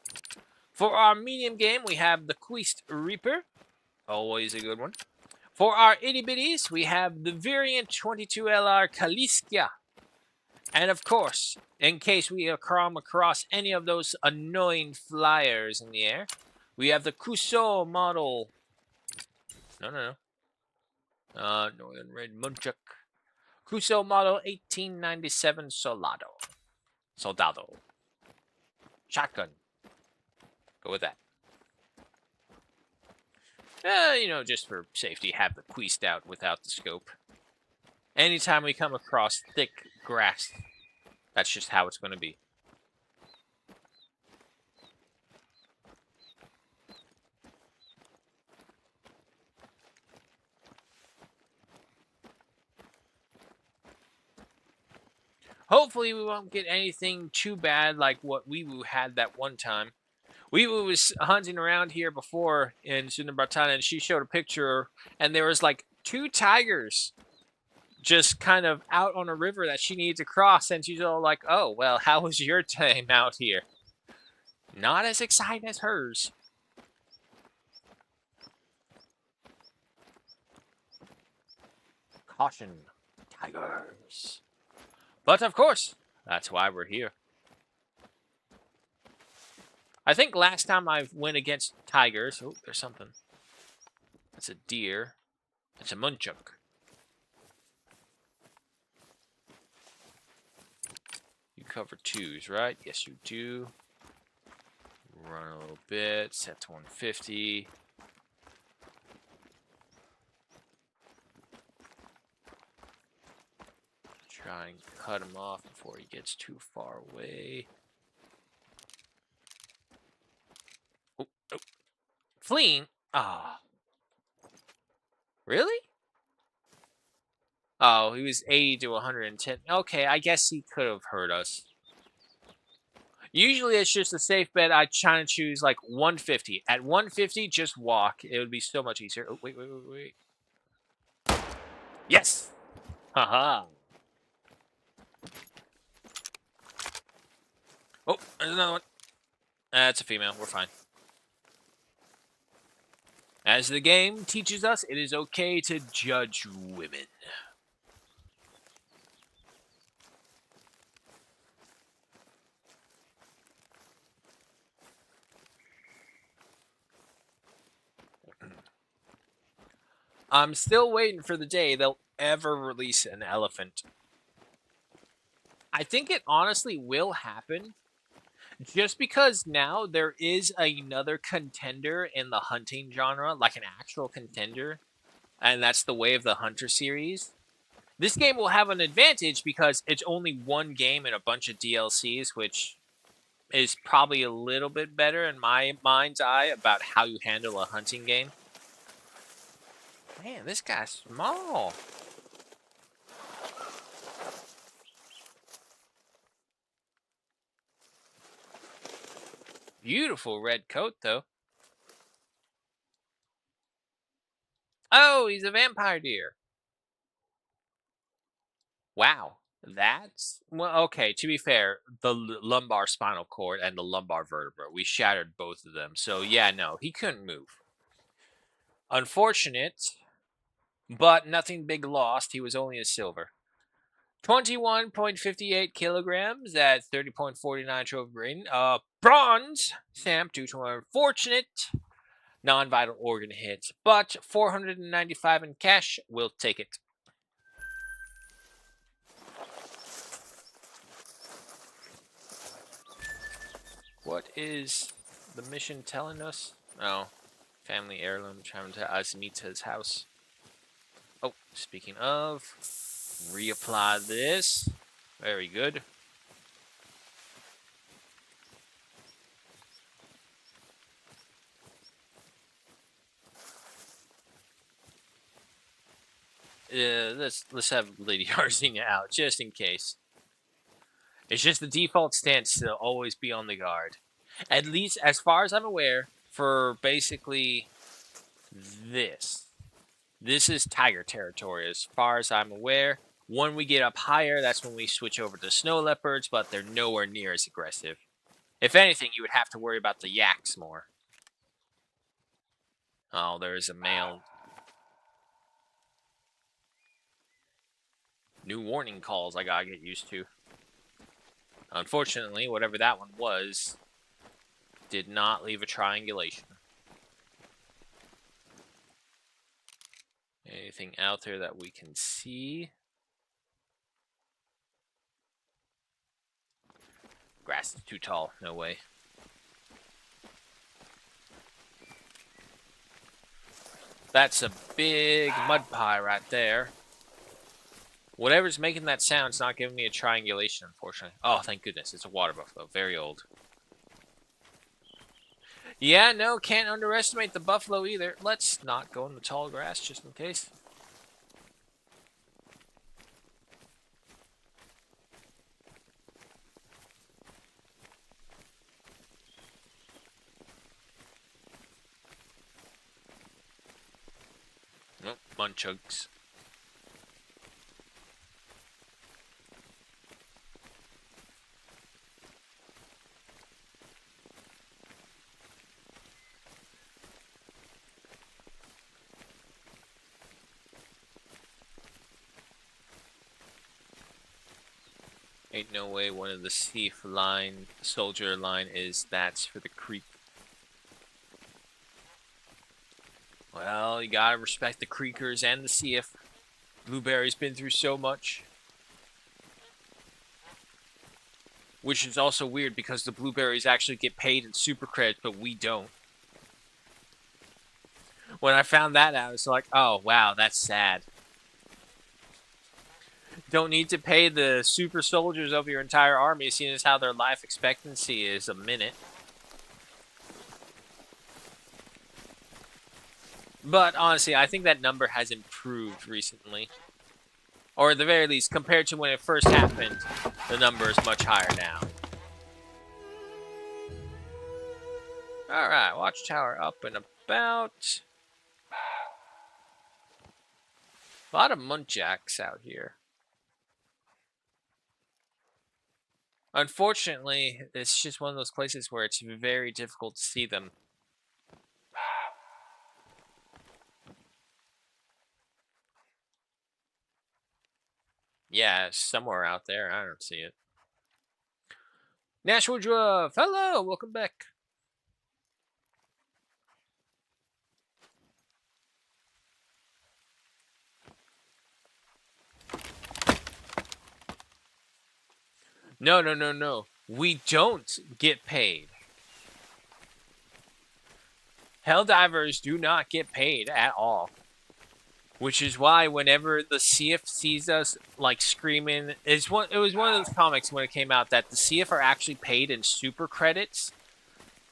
Speaker 1: For our medium game, we have the Quest Reaper, always a good one. For our itty bitties, we have the variant 22LR Kaliskia. And of course, in case we come across any of those annoying flyers in the air, we have the Kuso model. No. Northern Red Munchuk. Kuso model 1897 Soldado. Shotgun. Go with that. Just for safety, have the Quest out without the scope. Anytime we come across thick grass, that's just how it's going to be. Hopefully we won't get anything too bad like what we had that one time. We was hunting around here before in Sundabartana, and she showed a picture, and there was like 2 tigers just kind of out on a river that she needed to cross, and she's all like, "Oh, well, how was your time out here?" Not as exciting as hers. Caution, tigers. But of course, that's why we're here. I think last time I went against tigers... Oh, there's something. That's a deer. That's a munchuk. You cover 2s, right? Yes, you do. Run a little bit. Set to 150. Try and cut him off before he gets too far away. Oh, oh. Fleeing? Ah. Really? Oh, he was 80 to 110. Okay, I guess he could have hurt us. Usually it's just a safe bet. I try to choose like 150. At 150, just walk. It would be so much easier. Oh, wait. Yes! Haha. Oh, there's another one. That's a female. We're fine. As the game teaches us, it is okay to judge women. I'm still waiting for the day they'll ever release an elephant. I think it honestly will happen. Just because now there is another contender in the hunting genre, like an actual contender, and that's the Way of the Hunter series. This game will have an advantage because it's only one game and a bunch of DLCs, which is probably a little bit better in my mind's eye about how you handle a hunting game. Man, this guy's small. Beautiful red coat, though. Oh, he's a vampire deer. Wow. That's... Well, okay, to be fair, the lumbar spinal cord and the lumbar vertebra, we shattered both of them. So, yeah, no, he couldn't move. Unfortunate, but nothing big lost. He was only a silver. 21.58 kilograms at 30.49 trophy rating. Bronze stamp due to an unfortunate non-vital organ hit, but 495 in cash. We'll take it. What is the mission telling us? Oh, family heirloom. Trying to us meet to his house. Oh, speaking of, reapply this. Very good. Let's have Lady Arsenia out just in case. It's just the default stance to always be on the guard. At least, as far as I'm aware, for basically this. This is tiger territory, as far as I'm aware. When we get up higher, that's when we switch over to snow leopards, but they're nowhere near as aggressive. If anything, you would have to worry about the yaks more. Oh, there's a male. New warning calls I gotta get used to. Unfortunately, whatever that one was, did not leave a triangulation. Anything out there that we can see? Grass is too tall. No way. That's a big mud pie right there. Whatever's making that sound is not giving me a triangulation, unfortunately. Oh, thank goodness. It's a water buffalo. Very old. Yeah, no, can't underestimate the buffalo either. Let's not go in the tall grass, just in case. Munchugs. Ain't no way one of the thief line, soldier line is that's for the creep. Well, you gotta respect the creekers and the thief. Blueberry's been through so much. Which is also weird because the blueberries actually get paid in super credits, but we don't. When I found that out, it's like, oh, wow, that's sad. Don't need to pay the super soldiers of your entire army, seeing as how their life expectancy is a minute. But honestly, I think that number has improved recently. Or at the very least, compared to when it first happened, the number is much higher now. Alright, watchtower up and about. A lot of muntjacs out here. Unfortunately, it's just one of those places where it's very difficult to see them. Yeah, somewhere out there. I don't see it. Nashville Druff, hello, welcome back. No. We don't get paid. Helldivers do not get paid at all. Which is why whenever the CF sees us like screaming, it was one of those comics when it came out that the CF are actually paid in super credits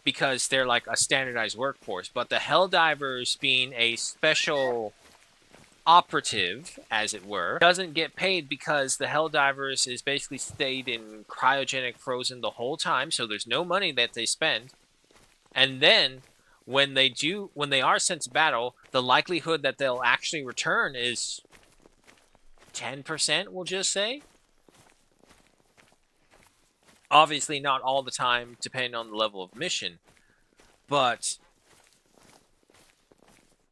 Speaker 1: because they're like a standardized workforce. But the Helldivers, being a special operative, as it were, doesn't get paid because the Helldivers is basically stayed in cryogenic frozen the whole time, so there's no money that they spend. And then when they are sent to battle, the likelihood that they'll actually return is 10%, we'll just say. Obviously not all the time, depending on the level of mission, but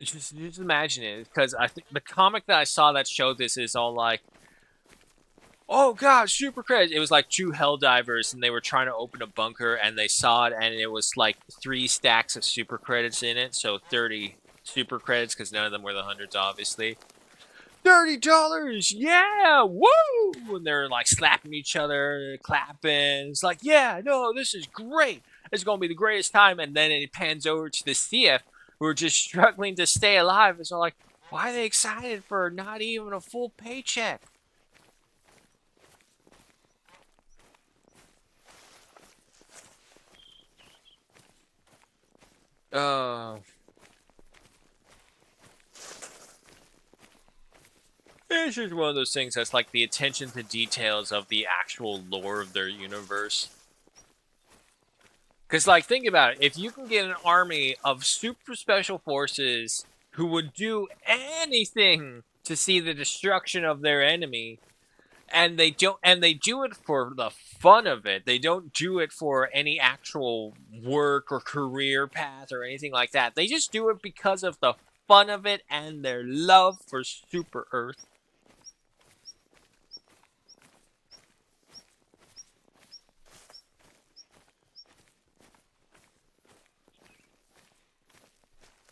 Speaker 1: just imagine it, because I think the comic that I saw that showed this is all like, oh god, super credits. It was like two Helldivers, and they were trying to open a bunker, and they saw it, and it was like 3 stacks of super credits in it, so 30 super credits, because none of them were the hundreds, obviously. $30, yeah, woo! And they're like slapping each other, clapping. It's like, yeah, no, this is great. It's gonna be the greatest time. And then it pans over to the CF, who are just struggling to stay alive. It's all like, why are they excited for not even a full paycheck? It's just one of those things that's like the attention to details of the actual lore of their universe. Because, like, think about it. If you can get an army of super special forces who would do anything to see the destruction of their enemy, and they do it for the fun of it. They don't do it for any actual work or career path or anything like that. They just do it because of the fun of it and their love for Super Earth.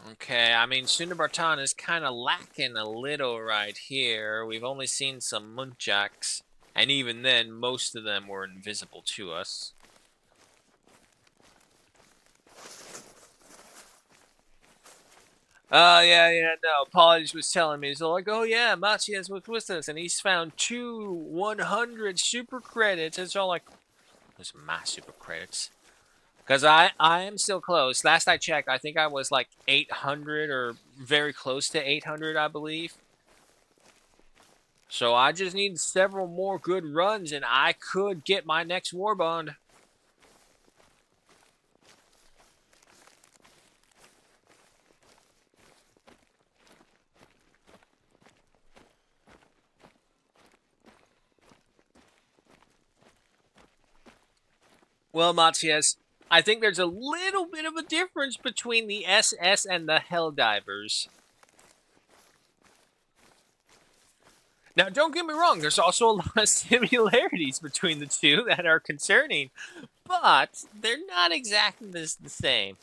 Speaker 1: Okay, I mean, Sundabartan is kind of lacking a little right here. We've only seen some muntjacs, and even then, most of them were invisible to us. Oh, yeah, no, Polly was telling me, so like, oh yeah, Machias was with us, and he's found 2 100 super credits. It's all like, those are my super credits. Because I am still close. Last I checked, I think I was like 800 or very close to 800, I believe. So I just need several more good runs, and I could get my next war bond. Well, Matias, I think there's a little bit of a difference between the SS and the Helldivers. Now, don't get me wrong, there's also a lot of similarities between the two that are concerning, but they're not exactly the same.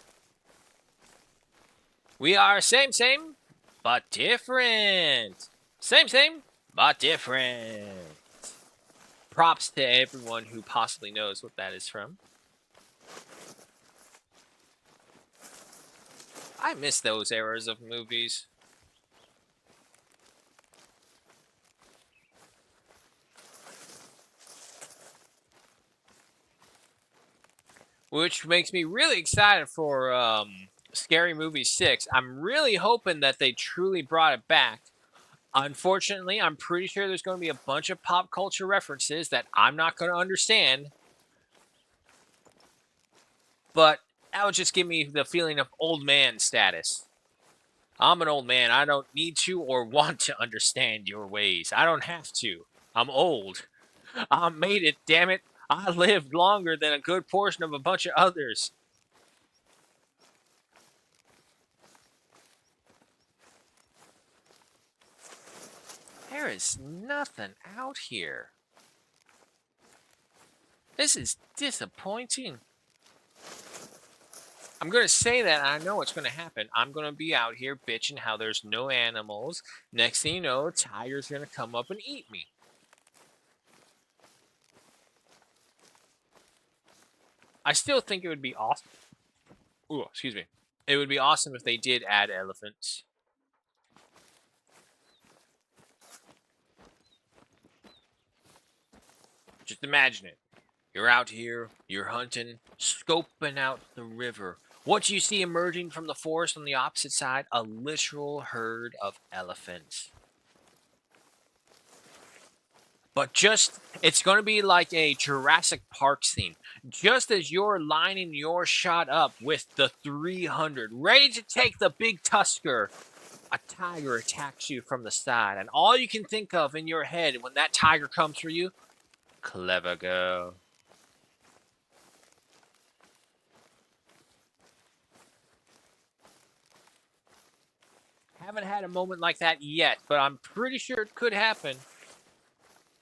Speaker 1: We are same, but different. Same, but different. Props to everyone who possibly knows what that is from. I miss those eras of movies. Which makes me really excited for Scary Movie 6. I'm really hoping that they truly brought it back. Unfortunately, I'm pretty sure there's going to be a bunch of pop culture references that I'm not going to understand. But that would just give me the feeling of old man status. I'm an old man. I don't need to or want to understand your ways. I don't have to. I'm old. I made it, damn it. I lived longer than a good portion of a bunch of others. There is nothing out here. This is disappointing. I'm going to say that I know what's going to happen. I'm going to be out here bitching how there's no animals. Next thing you know, a tiger's going to come up and eat me. I still think it would be awesome. Ooh, excuse me. It would be awesome if they did add elephants. Just imagine it. You're out here, you're hunting, scoping out the river. What do you see emerging from the forest on the opposite side? A literal herd of elephants. But it's going to be like a Jurassic Park scene. Just as you're lining your shot up with the 300, ready to take the big tusker, a tiger attacks you from the side. And all you can think of in your head when that tiger comes for you, clever girl. Haven't had a moment like that yet, but I'm pretty sure it could happen.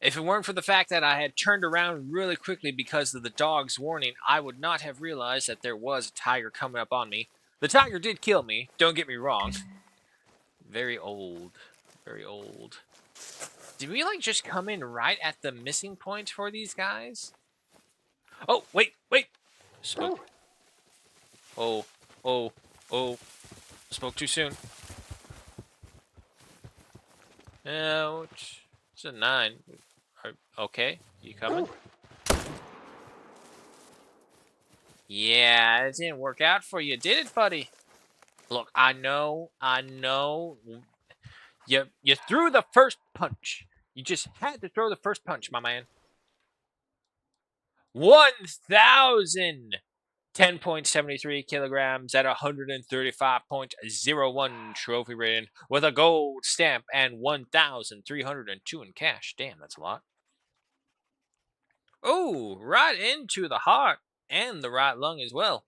Speaker 1: If it weren't for the fact that I had turned around really quickly because of the dog's warning, I would not have realized that there was a tiger coming up on me. The tiger did kill me, don't get me wrong. Very old. Very old. Did we, like, just come in right at the missing point for these guys? Oh, wait! Spoke. Oh, oh, oh. Spoke too soon. Ouch. It's a 9. Okay, you coming? Yeah, it didn't work out for you, did it, buddy? Look, I know. You threw the first punch. You just had to throw the first punch, my man. 1,000! 10.73 kilograms at 135.01 trophy rating with a gold stamp and 1,302 in cash. Damn, that's a lot. Oh, right into the heart and the right lung as well.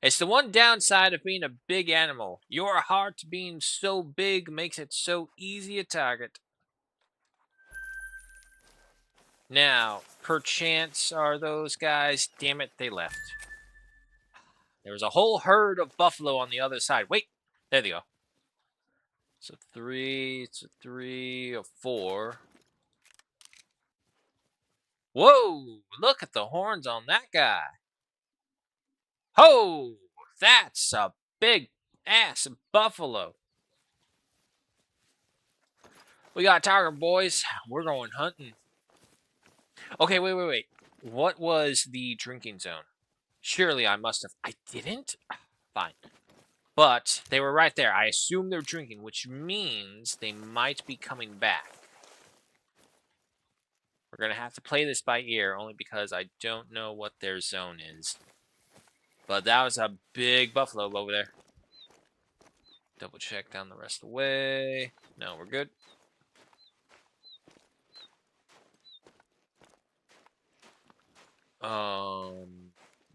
Speaker 1: It's the one downside of being a big animal. Your heart being so big makes it so easy a target. Now, perchance are those guys... Damn it, they left. There was a whole herd of buffalo on the other side. Wait, there they go. It's a 3, a 4. Whoa, look at the horns on that guy. Ho, that's a big ass buffalo. We got tiger, boys. We're going hunting. Okay, wait. What was the drinking zone? Surely I must have... I didn't? Fine. But they were right there. I assume they're drinking, which means they might be coming back. We're going to have to play this by ear, only because I don't know what their zone is. But that was a big buffalo over there. Double check down the rest of the way. No, we're good.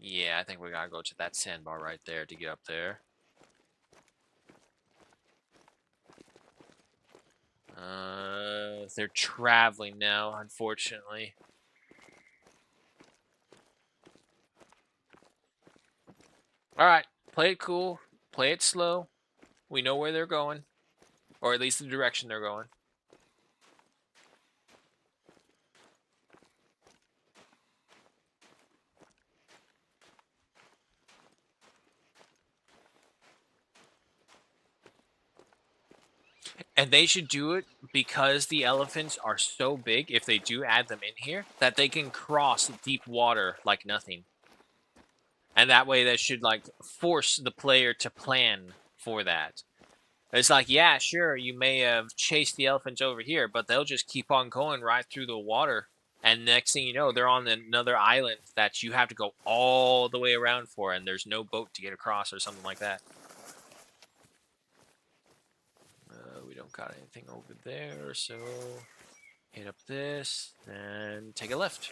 Speaker 1: Yeah, I think we gotta go to that sandbar right there to get up there. They're traveling now, unfortunately. All right, play it cool, play it slow. We know where they're going, or at least the direction they're going. And they should do it because the elephants are so big, if they do add them in here, that they can cross deep water like nothing. And that way that should like force the player to plan for that. It's like, yeah, sure, you may have chased the elephants over here, but they'll just keep on going right through the water. And next thing you know, they're on another island that you have to go all the way around for, and there's no boat to get across or something like that. We don't got anything over there, so hit up this and take a left.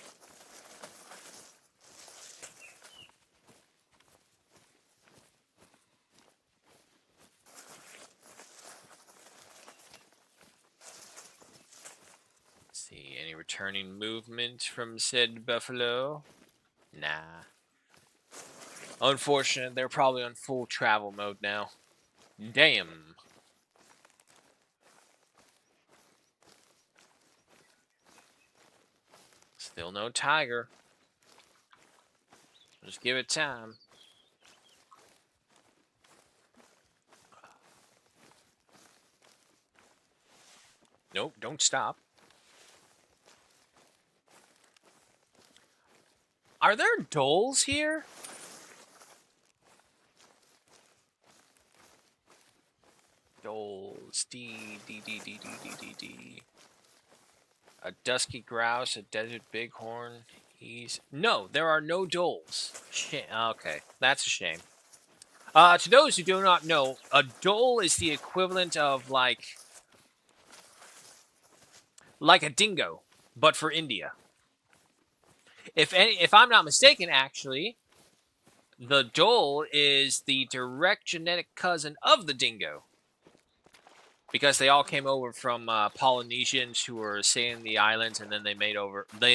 Speaker 1: Let's see, any returning movement from said buffalo? Nah. Unfortunate, they're probably on full travel mode now. Damn. Still no tiger. Just give it time. Nope, don't stop. Are there dholes here? Dholes. D. A dusky grouse, a desert bighorn. No, there are no dholes. Okay, that's a shame. To those who do not know, a dhole is the equivalent of like a dingo, but for India. If I'm not mistaken, actually, the dhole is the direct genetic cousin of the dingo, because they all came over from Polynesians who were sailing the islands, and then they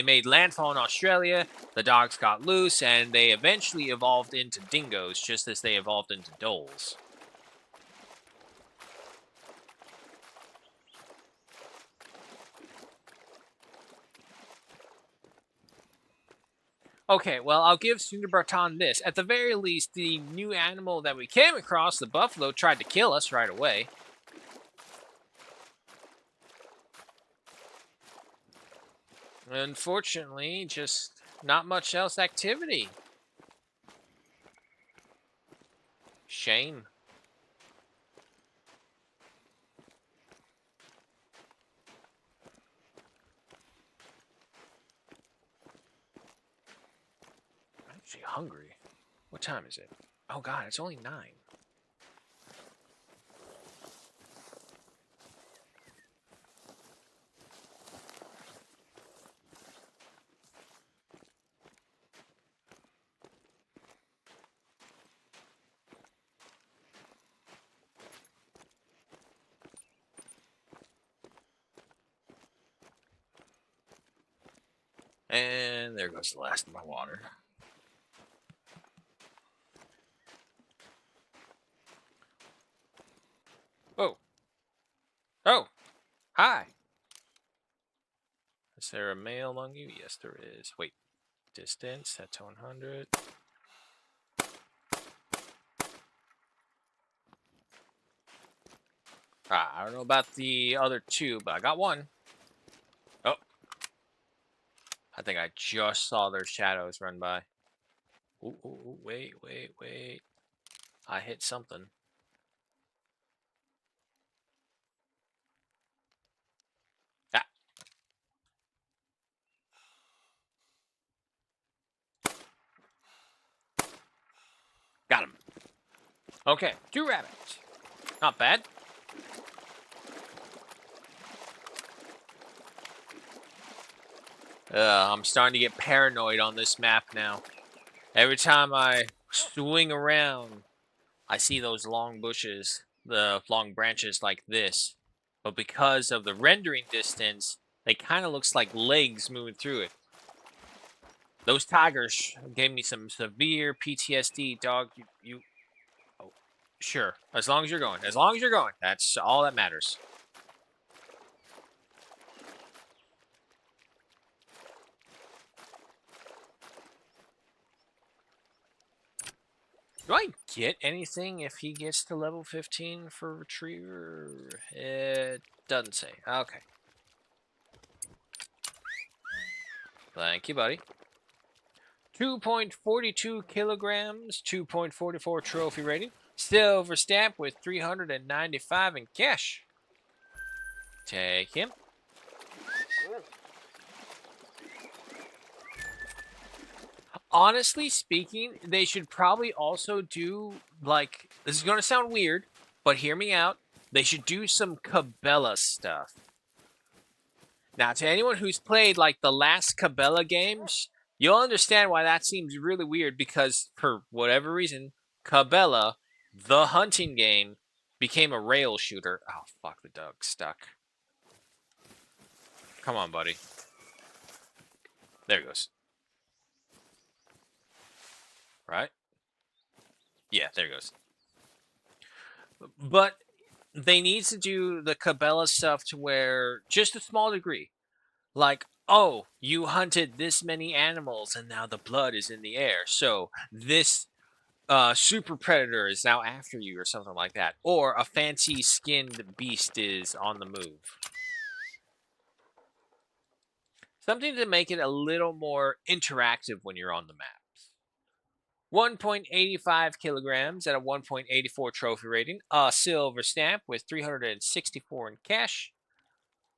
Speaker 1: made landfall in Australia. The dogs got loose, and they eventually evolved into dingoes, just as they evolved into dholes. Okay, well, I'll give Sundarbarton this. At the very least, the new animal that we came across, the buffalo, tried to kill us right away. Unfortunately, just not much else activity. Shame. I'm actually hungry. What time is it? Oh god, it's only 9. And there goes the last of my water. Oh. Oh. Hi. Is there a male among you? Yes, there is. Wait. Distance. That's 100. I don't know about the other two, but I got one. Oh. I think I just saw their shadows run by. Ooh, wait. I hit something. Ah. Got him. Okay, 2 rabbits. Not bad. I'm starting to get paranoid on this map now. Every time I swing around, I see those long bushes, the long branches like this. But because of the rendering distance, it kind of looks like legs moving through it. Those tigers gave me some severe PTSD, dog. Oh, sure. As long as you're going. As long as you're going. That's all that matters. Do I get anything if he gets to level 15 for Retriever? It doesn't say. Okay. Thank you, buddy. 2.42 kilograms, 2.44 trophy rating. Silver stamp with 395 in cash. Take him. Honestly speaking, they should probably also do, like, this is going to sound weird, but hear me out. They should do some Cabela stuff. Now, to anyone who's played, like, the last Cabela games, you'll understand why that seems really weird, because for whatever reason, Cabela, the hunting game, became a rail shooter. Oh, fuck, the dog's stuck. Come on, buddy. There it goes. Right? Yeah, there it goes. But they need to do the Cabela stuff to where, just a small degree, like, oh, you hunted this many animals and now the blood is in the air, so this super predator is now after you, or something like that, or a fancy skinned beast is on the move. Something to make it a little more interactive when you're on the maps. 1.85 kilograms at a 1.84 trophy rating. A silver stamp with 364 in cash.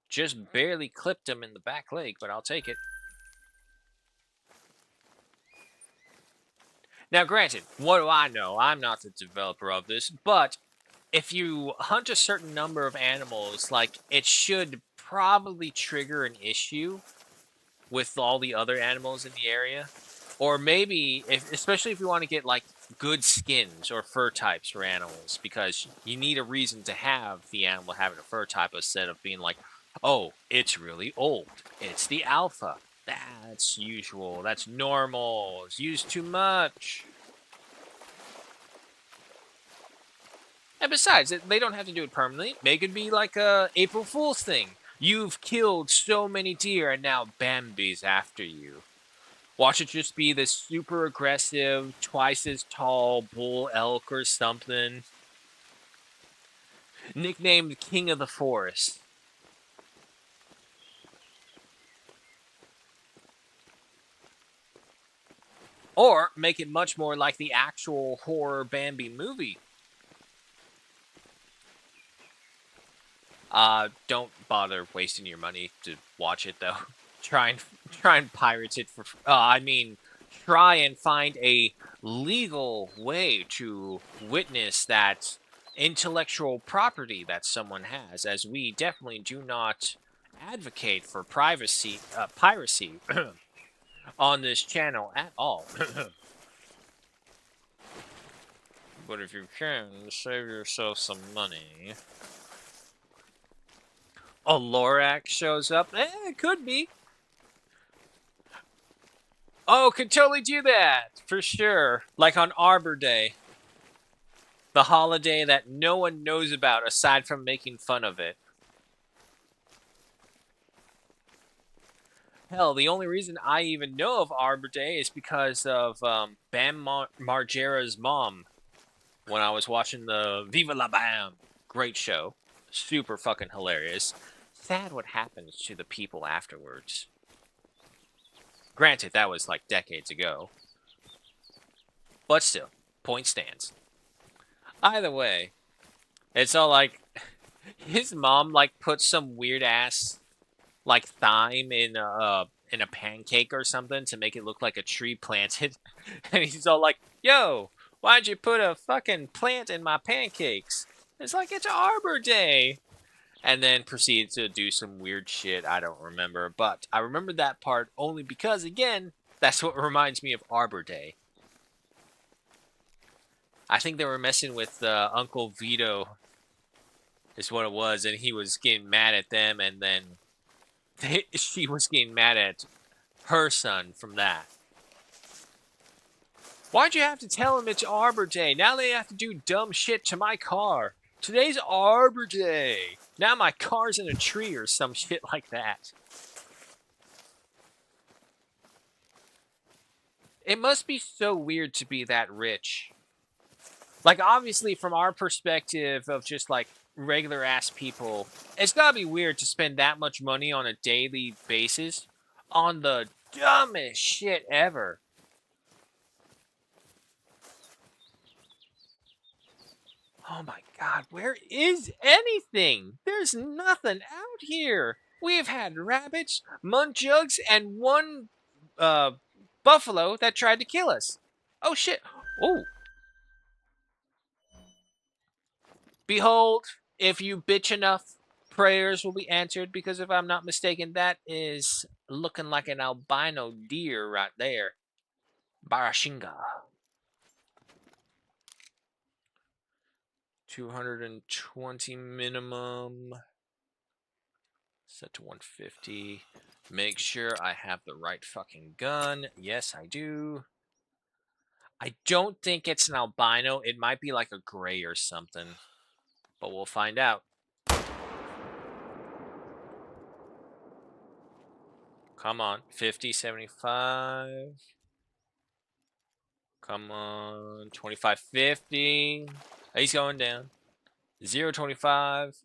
Speaker 1: Just barely clipped him in the back leg, but I'll take it. Now, granted, what do I know? I'm not the developer of this, but if you hunt a certain number of animals, like, it should probably trigger an issue with all the other animals in the area. Or maybe, especially if you want to get, like, good skins or fur types for animals, because you need a reason to have the animal having a fur type instead of being like, oh, it's really old. It's the alpha. That's usual. That's normal. It's used too much. And besides, they don't have to do it permanently. Make it be like a April Fool's thing. You've killed so many deer and now Bambi's after you. Watch it just be this super aggressive, twice as tall bull elk or something. Nicknamed King of the Forest. Or make it much more like the actual horror Bambi movie. Don't bother wasting your money to watch it though. try and pirate it for. Try and find a legal way to witness that intellectual property that someone has, as we definitely do not advocate for piracy on this channel at all. But if you can, save yourself some money. A Lorax shows up? It could be. Oh, could totally do that, for sure. Like on Arbor Day. The holiday that no one knows about aside from making fun of it. Hell, the only reason I even know of Arbor Day is because of Bam Margera's mom when I was watching the Viva La Bam. Great show. Super fucking hilarious. Sad what happens to the people afterwards. Granted, that was like decades ago. But still, point stands. Either way, it's all like his mom like put some weird ass like thyme in a pancake or something to make it look like a tree planted. And he's all like, "Yo, why'd you put a fucking plant in my pancakes?" It's like, it's Arbor Day. And then proceeded to do some weird shit I don't remember. But I remember that part only because, again, that's what reminds me of Arbor Day. I think they were messing with Uncle Vito, is what it was, and he was getting mad at them, and then she was getting mad at her son from that. Why'd you have to tell him it's Arbor Day? Now they have to do dumb shit to my car. Today's Arbor Day. Now my car's in a tree or some shit like that. It must be so weird to be that rich. Like, obviously, from our perspective of just, like, regular ass people, it's gotta be weird to spend that much money on a daily basis on the dumbest shit ever. Oh my god, where is anything? There's nothing out here. We've had rabbits, muntjugs, and one buffalo that tried to kill us. Oh shit. Oh. Behold, if you bitch enough, prayers will be answered, because if I'm not mistaken, that is looking like an albino deer right there. Barashinga. 220 minimum. Set to 150. Make sure I have the right fucking gun. Yes, I do. I don't think it's an albino. It might be like a gray or something. But we'll find out. Come on. 50, 75. Come on. 25, 50. He's going down. 0, 25.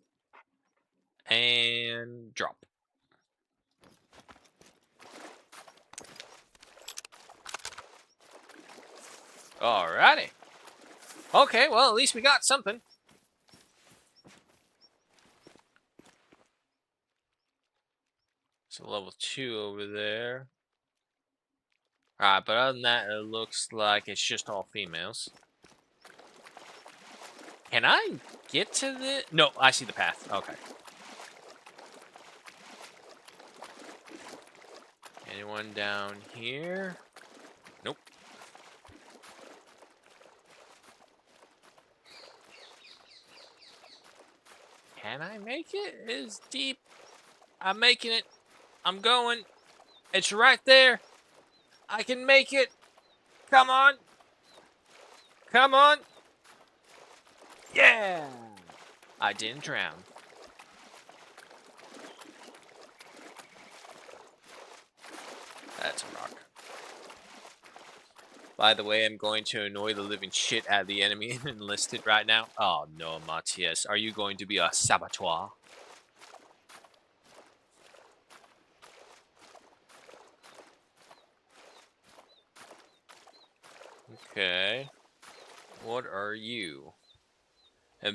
Speaker 1: And drop. Alrighty. Okay, well, at least we got something. So level 2 over there. Alright, but other than that, it looks like it's just all females. Can I get to the... No, I see the path. Okay. Anyone down here? Nope. Can I make it? It's deep. I'm making it. I'm going. It's right there. I can make it. Come on. Come on. Yeah. I didn't drown. That's a rock. By the way, I'm going to annoy the living shit out of the enemy enlisted right now. Oh no, Matthias. Are you going to be a saboteur? Okay. What are you?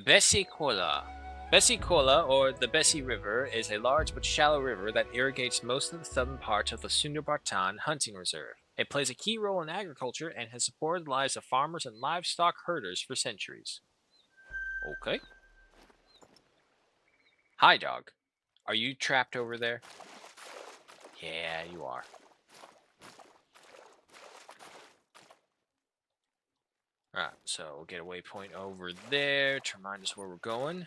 Speaker 1: Bessie Cola. Bessie Cola, or the Bessie River, is a large but shallow river that irrigates most of the southern part of the Sundarban Hunting Reserve. It plays a key role in agriculture and has supported the lives of farmers and livestock herders for centuries. Okay. Hi, dog. Are you trapped over there? Yeah, you are. Alright, so we'll get a waypoint over there to remind us where we're going.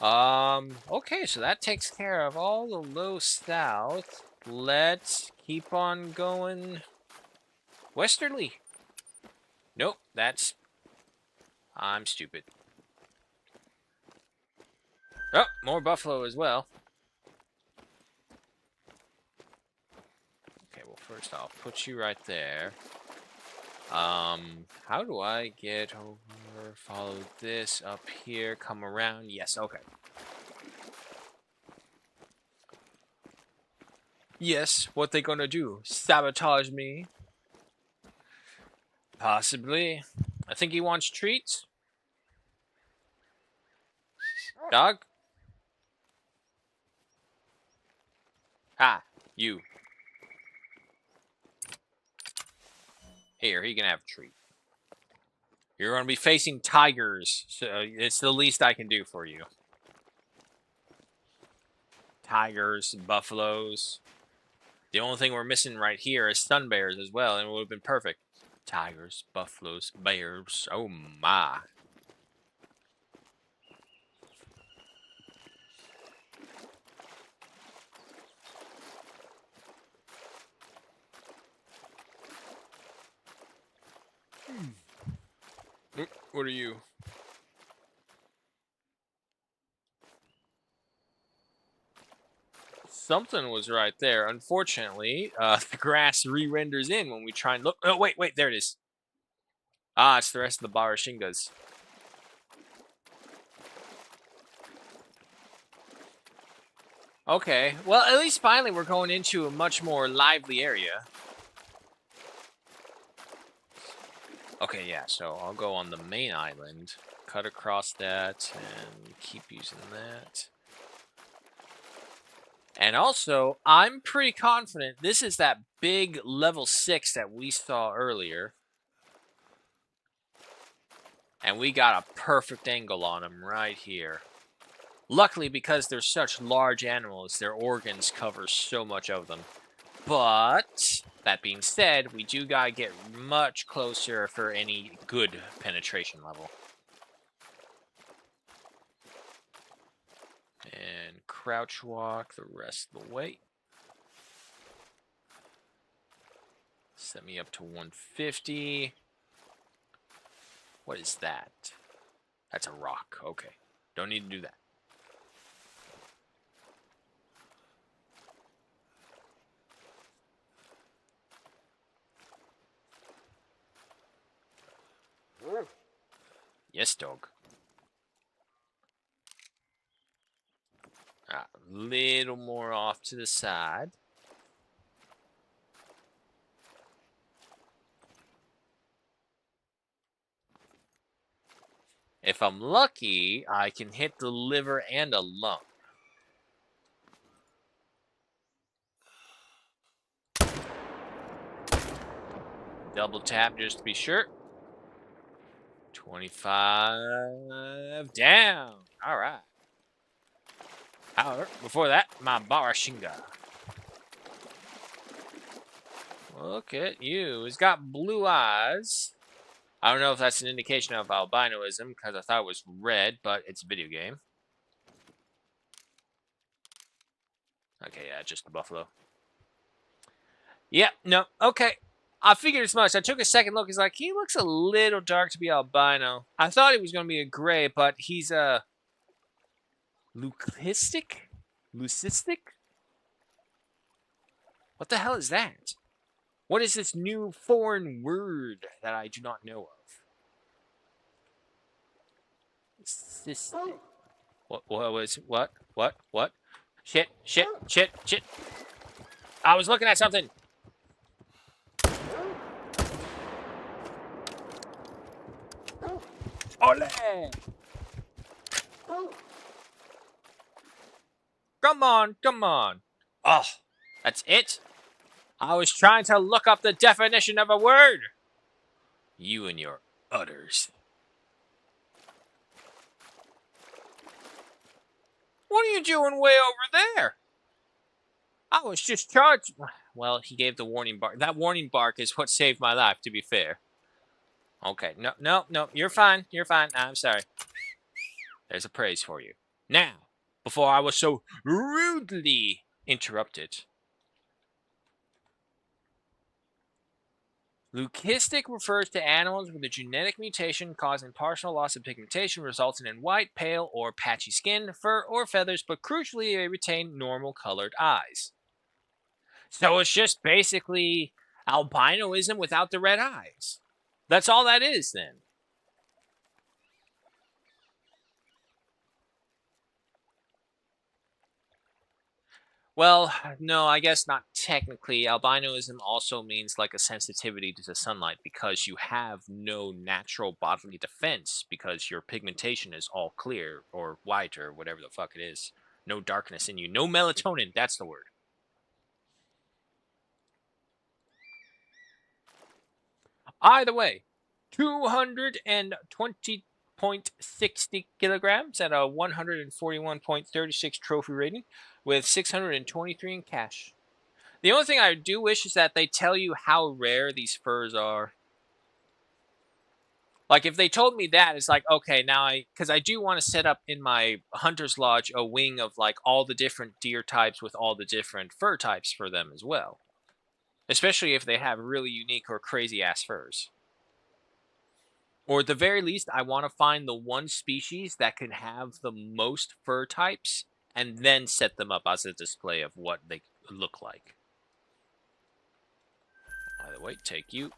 Speaker 1: Okay, so that takes care of all the low south. Let's keep on going westerly. Nope, that's... I'm stupid. Oh, more buffalo as well. Okay, well, first I'll put you right there. How do I get over? Follow this up here, come around. Yes, okay. Yes, what they gonna do? Sabotage me? Possibly. I think he wants treats. Dog? Ah, you. Here, he can have a treat. You're going to be facing tigers, so it's the least I can do for you. Tigers, buffaloes. The only thing we're missing right here is sun bears as well, and it would have been perfect. Tigers, buffaloes, bears. Oh my. What are you? Something was right there. Unfortunately, the grass re-renders in when we try and look. Oh, wait, there it is. Ah, it's the rest of the Barashingas. Okay, well, at least finally we're going into a much more lively area. Okay, yeah, so I'll go on the main island, cut across that, and keep using that. And also, I'm pretty confident this is that big level 6 that we saw earlier. And we got a perfect angle on him right here. Luckily, because they're such large animals, their organs cover so much of them. But, that being said, we do gotta get much closer for any good penetration level. And crouch walk the rest of the way. Set me up to 150. What is that? That's a rock. Okay. Don't need to do that. Yes, dog. A little more off to the side. If I'm lucky, I can hit the liver and a lung. Double tap just to be sure. 25 down. All right. However, before that, my Barashinga. Look at you. He's got blue eyes. I don't know if that's an indication of albinoism because I thought it was red, but it's a video game. Okay, yeah, just the buffalo. Yeah, no, okay. I figured as much. I took a second look. He's like, he looks a little dark to be albino. I thought he was going to be a gray, but he's a leucistic? Leucistic? What the hell is that? What is this new foreign word that I do not know of? Cystic. What was what? What? Shit. I was looking at something. Ole! Come on. Oh, that's it? I was trying to look up the definition of a word. You and your udders. What are you doing way over there? I was just charged. Well, he gave the warning bark. That warning bark is what saved my life, to be fair. Okay, no. You're fine. I'm sorry. There's a praise for you. Now, before I was so rudely interrupted. Leucistic refers to animals with a genetic mutation causing partial loss of pigmentation, resulting in white, pale, or patchy skin, fur, or feathers, but crucially, they retain normal colored eyes. So it's just basically albinoism without the red eyes. That's all that is, then. Well, no, I guess not technically. Albinoism also means like a sensitivity to the sunlight because you have no natural bodily defense because your pigmentation is all clear or white or whatever the fuck it is. No darkness in you. No melatonin. That's the word. Either way, 220.60 kilograms at a 141.36 trophy rating with 623 in cash. The only thing I do wish is that they tell you how rare these furs are. Like, if they told me that, it's like, okay, now because I do want to set up in my hunter's lodge a wing of like all the different deer types with all the different fur types for them as well. Especially if they have really unique or crazy ass furs. Or at the very least, I want to find the one species that can have the most fur types and then set them up as a display of what they look like. By the way, take you.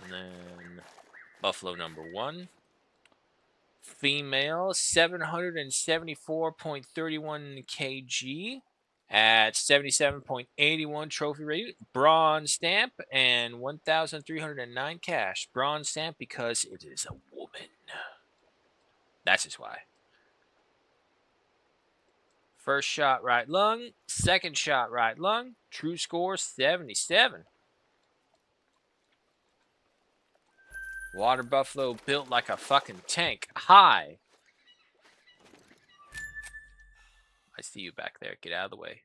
Speaker 1: And then buffalo number 1. Female, 774.31 kg at 77.81 trophy rate, bronze stamp, and 1,309 cash. Bronze stamp because it is a woman. That's just why. First shot, right lung. Second shot, right lung. True score, 77. Water buffalo built like a fucking tank. Hi. I see you back there. Get out of the way.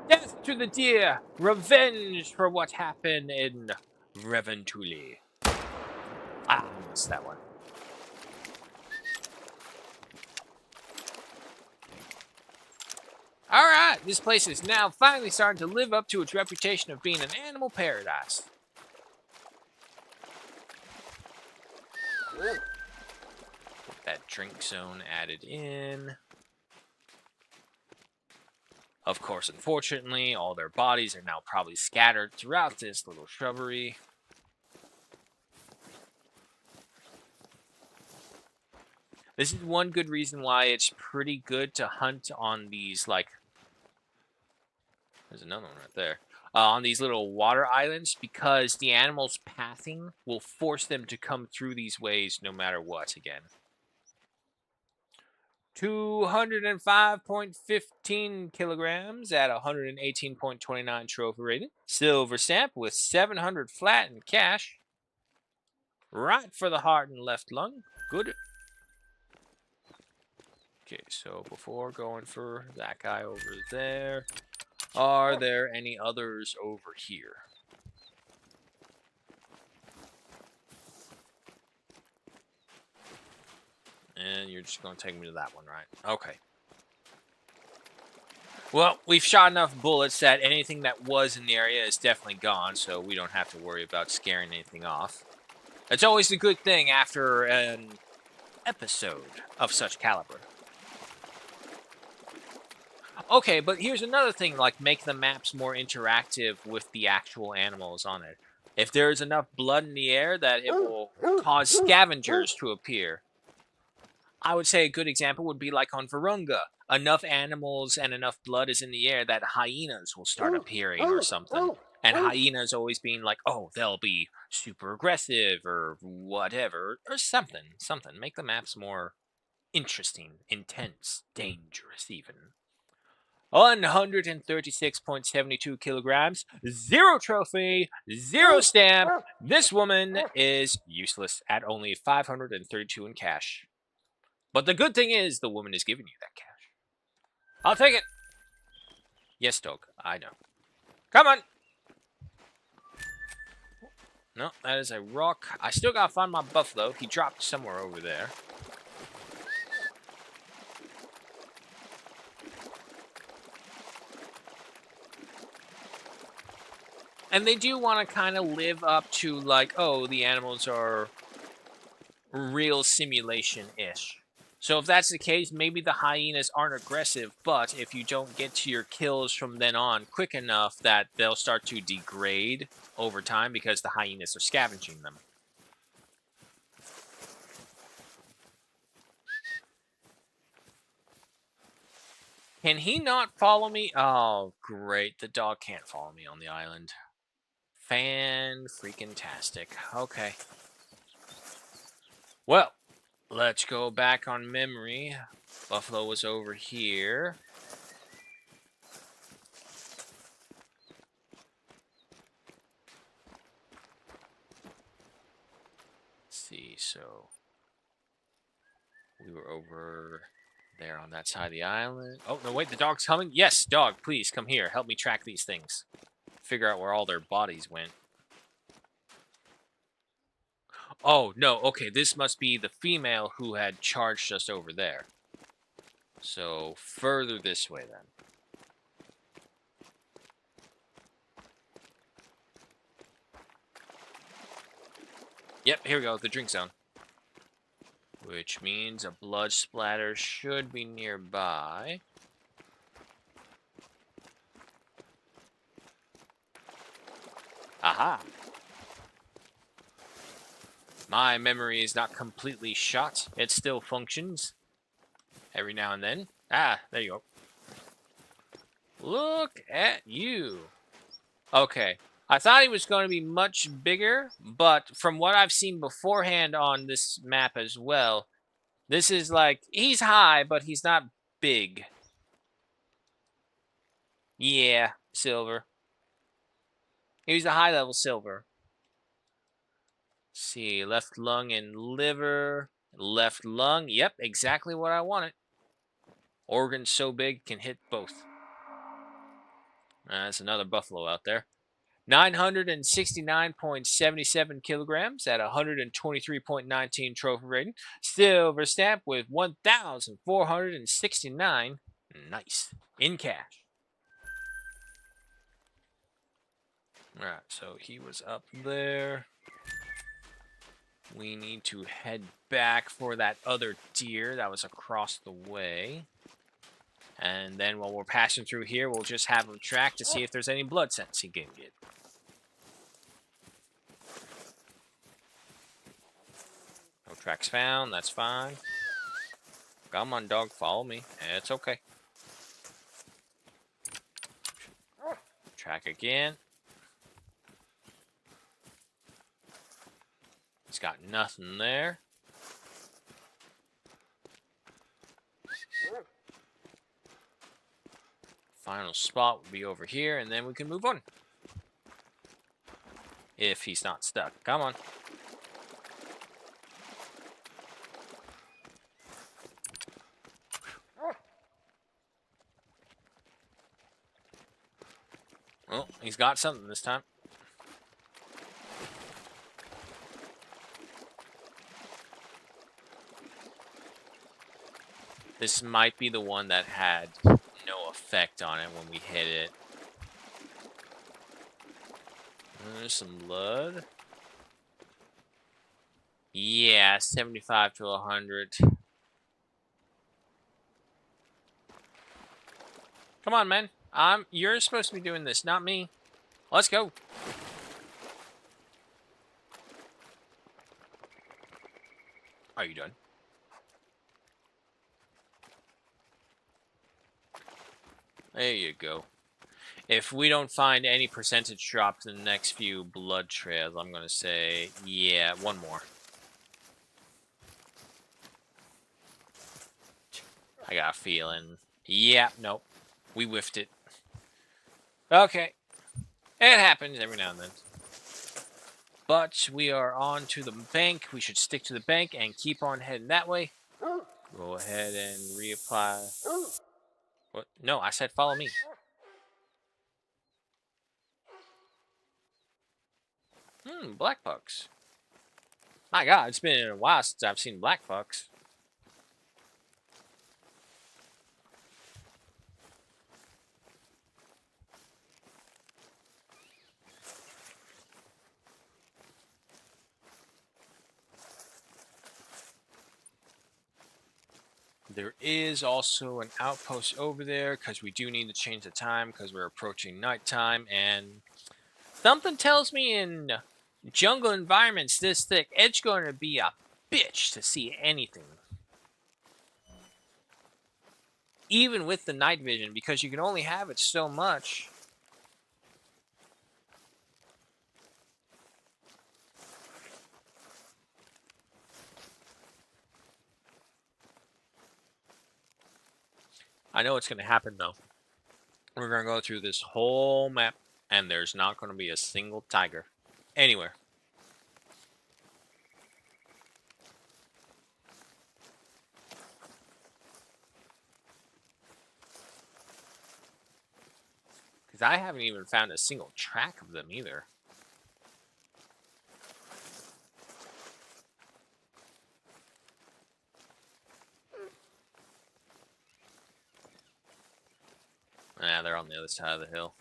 Speaker 1: Death to the deer! Revenge for what happened in Reventuli. Ah, I missed that one. Alright, this place is now finally starting to live up to its reputation of being an animal paradise. Get that drink zone added in. Of course, unfortunately, all their bodies are now probably scattered throughout this little shrubbery. This is one good reason why it's pretty good to hunt on these, like... There's another one right there. On these little water islands, because the animals' pathing will force them to come through these ways no matter what again. 205.15 kilograms at 118.29 trophy rating. Silver stamp with 700 flat in cash. Right for the heart and left lung. Good. Okay, so before going for that guy over there, are there any others over here? And you're just going to take me to that one, right? Okay. Well, we've shot enough bullets that anything that was in the area is definitely gone, so we don't have to worry about scaring anything off. It's always a good thing after an episode of such caliber. Okay, but here's another thing, like make the maps more interactive with the actual animals on it. If there's enough blood in the air that it will cause scavengers to appear. I would say a good example would be like on Virunga. Enough animals and enough blood is in the air that hyenas will start appearing or something. And hyenas always being like, oh, they'll be super aggressive or whatever. Or something. Something. Make the maps more interesting, intense, dangerous even. 136.72 kilograms, 0 trophy, 0 stamp. This woman is useless at only 532 in cash. But the good thing is the woman is giving you that cash. I'll take it. Yes, dog. I know. Come on. No, that is a rock. I still gotta find my buffalo. He dropped somewhere over there. And they do want to kind of live up to, like, oh, the animals are real simulation-ish. So if that's the case, maybe the hyenas aren't aggressive, but if you don't get to your kills from then on quick enough that they'll start to degrade over time because the hyenas are scavenging them. Can he not follow me? Oh, great. The dog can't follow me on the island. Fan-freaking-tastic. Okay. Well, let's go back on memory. Buffalo was over here. Let's see, so we were over there on that side of the island. Oh, no, wait, the dog's coming? Yes, dog, please come here. Help me track these things. figure out where all their bodies went. Oh, no. Okay, this must be the female who had charged us over there. So, further this way, then. Yep, here we go, the drink zone. Which means a blood splatter should be nearby. Aha! My memory is not completely shot. It still functions. Every now and then. Ah, there you go. Look at you. Okay. I thought he was going to be much bigger, but from what I've seen beforehand on this map as well, this is like, he's high, but he's not big. Yeah, silver. He's a high-level silver. Let's see, left lung and liver. Left lung, yep, exactly what I wanted. Organ so big, can hit both. That's another buffalo out there. 969.77 kilograms at 123.19 trophy rating. Silver stamp with 1,469. Nice. In cash. Alright, so he was up there. We need to head back for that other deer that was across the way. And then while we're passing through here, we'll just have him track to see if there's any blood scents he can get. No tracks found, that's fine. Come on, dog, follow me. It's okay. Track again. He's got nothing there. Final spot will be over here, and then we can move on. If he's not stuck. Come on. Well, he's got something this time. This might be the one that had no effect on it when we hit it. There's some blood. Yeah, 75 to 100. Come on, man. You're supposed to be doing this, not me. Let's go. Are you done? There you go. If we don't find any percentage drops in the next few blood trails, I'm going to say, yeah, one more. I got a feeling. Yeah, nope. We whiffed it. Okay. It happens every now and then. But we are on to the bank. We should stick to the bank and keep on heading that way. Go ahead and reapply. What? No, I said follow me. Black bucks. My God, it's been a while since I've seen black bucks. There is also an outpost over there because we do need to change the time because we're approaching nighttime, and something tells me in jungle environments this thick, it's going to be a bitch to see anything. Even with the night vision, because you can only have it so much. I know what's going to happen, though. We're going to go through this whole map, and there's not going to be a single tiger anywhere. Because I haven't even found a single track of them either. Ah, they're on the other side of the hill.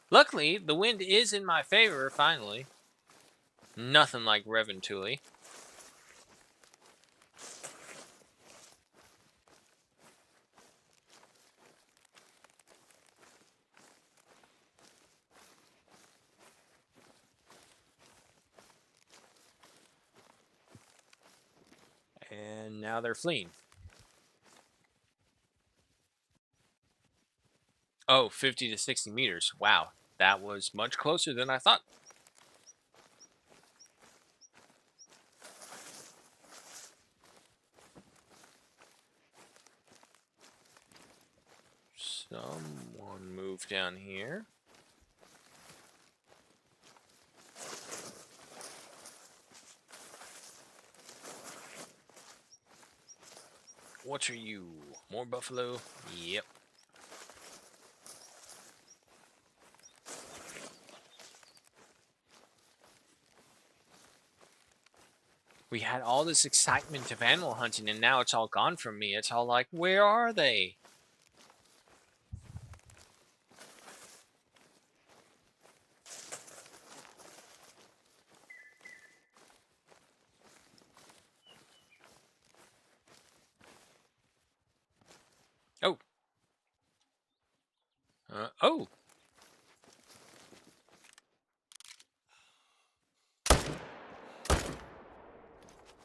Speaker 1: Luckily, the wind is in my favor, finally. Nothing like Reventuli. And now they're fleeing. Oh, 50 to 60 meters. Wow, that was much closer than I thought. Someone moved down here. What are you? More buffalo? Yep. We had all this excitement of animal hunting, and now it's all gone from me. It's all like, where are they? Oh. Oh.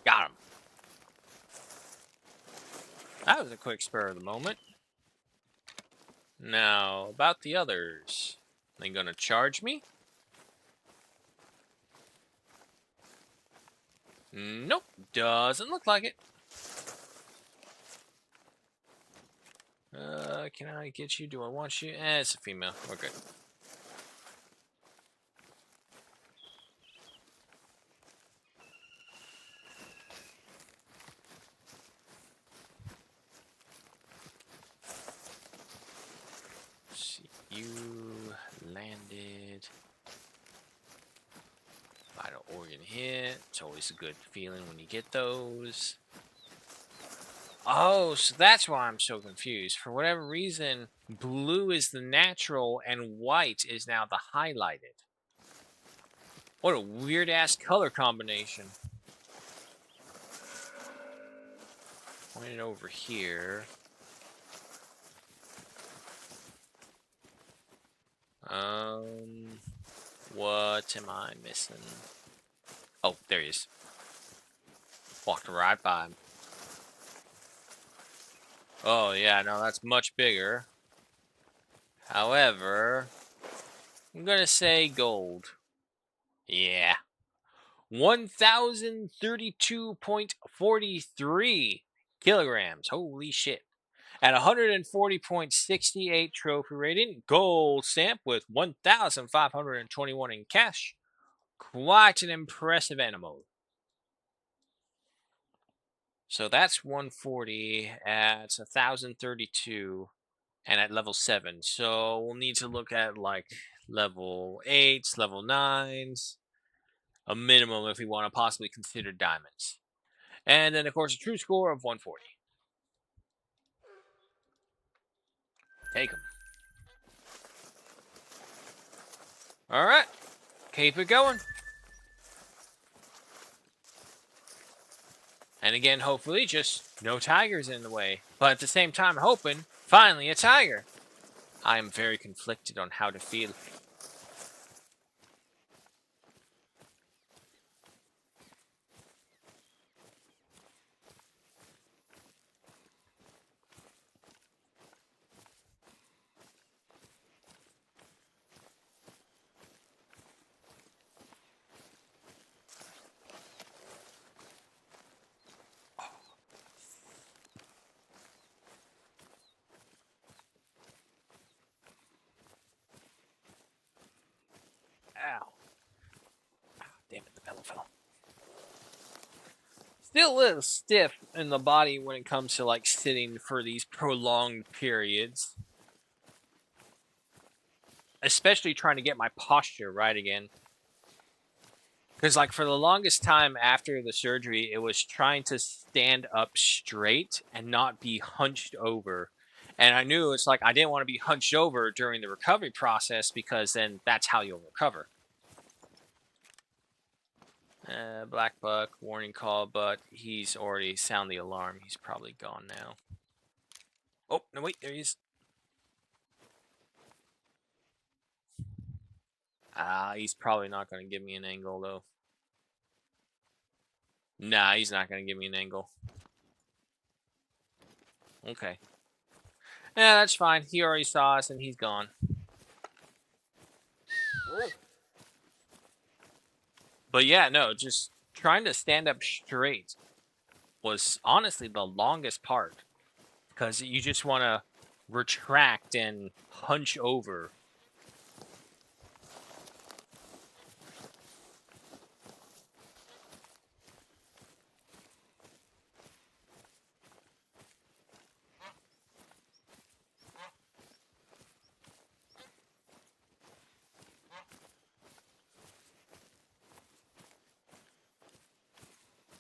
Speaker 1: Got him. That was a quick spur of the moment. Now, about the others. They gonna charge me? Nope. Doesn't look like it. Can I get you? Do I want you? It's a female. We're good. See, you landed. Vital organ hit. It's always a good feeling when you get those. Oh, so that's why I'm so confused. For whatever reason, blue is the natural and white is now the highlighted. What a weird ass color combination. Point it over here. What am I missing? Oh, there he is. Walked right by him. Oh, yeah, no, that's much bigger. However, I'm gonna say gold. Yeah. 1,032.43 kilograms. Holy shit. At 140.68 trophy rating, gold stamp with 1,521 in cash. Quite an impressive animal. So that's 140 at 1,032 and at level 7. So we'll need to look at like level 8s, level 9s, a minimum if we want to possibly consider diamonds. And then, of course, a true score of 140. Take them. All right. Keep it going. And again, hopefully, just no tigers in the way. But at the same time, hoping, finally, a tiger. I am very conflicted on how to feel. Ow. Damn it, the pillow fell. Still a little stiff in the body when it comes to like sitting for these prolonged periods. especially trying to get my posture right again. Because, like, for the longest time after the surgery, it was trying to stand up straight and not be hunched over. And I knew it's like I didn't want to be hunched over during the recovery process because then that's how you'll recover. Black buck, warning call, but he's already sound the alarm. He's probably gone now. Oh, no, wait, there he is. He's probably not going to give me an angle, though. Nah, he's not going to give me an angle. Okay. Yeah, that's fine. He already saw us and he's gone. But yeah, no, just trying to stand up straight was honestly the longest part. Because you just want to retract and hunch over.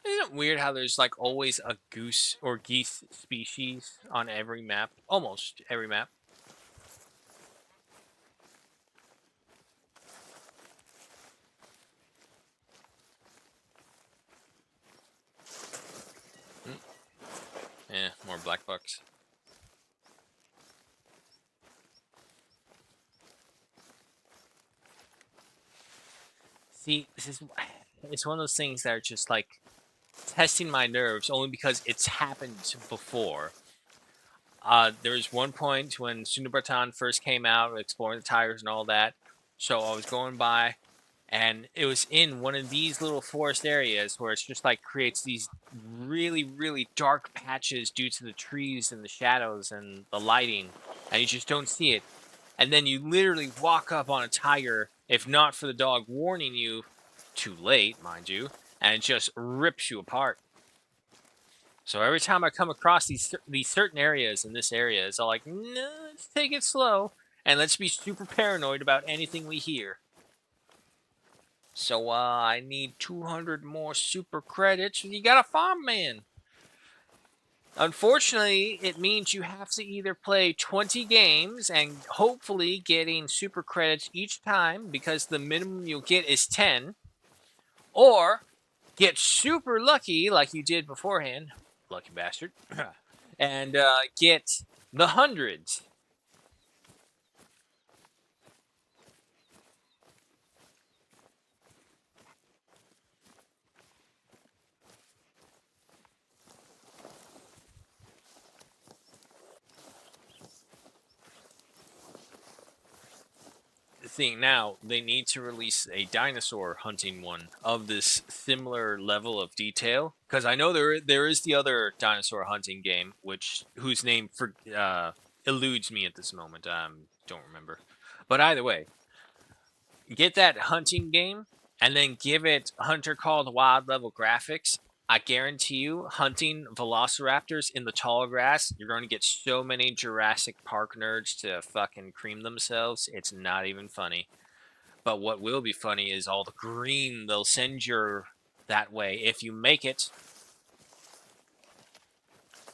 Speaker 1: Isn't it weird how there's like always a goose or geese species on every map? Almost every map. More black bucks. See, it's one of those things that are just like testing my nerves only because it's happened before. There was one point when Sundabartan first came out, exploring the tigers and all that. So I was going by, and it was in one of these little forest areas where it's just like creates these really, really dark patches due to the trees and the shadows and the lighting, and you just don't see it. And then you literally walk up on a tiger, if not for the dog warning you, too late, mind you, and it just rips you apart. So every time I come across these certain areas in this area, it's all like, no, let's take it slow, and let's be super paranoid about anything we hear. So I need 200 more super credits. You got a farm man. Unfortunately, it means you have to either play 20 games and hopefully getting super credits each time because the minimum you'll get is 10, or get super lucky like you did beforehand, lucky bastard, and get the hundreds. The thing now, they need to release a dinosaur hunting one of this similar level of detail because I know there is the other dinosaur hunting game whose name eludes me at this moment. Don't remember, but either way, get that hunting game and then give it Hunter Called Wild level graphics. I guarantee you, hunting velociraptors in the tall grass, you're going to get so many Jurassic Park nerds to fucking cream themselves. It's not even funny. But what will be funny is all the green they'll send you that way if you make it.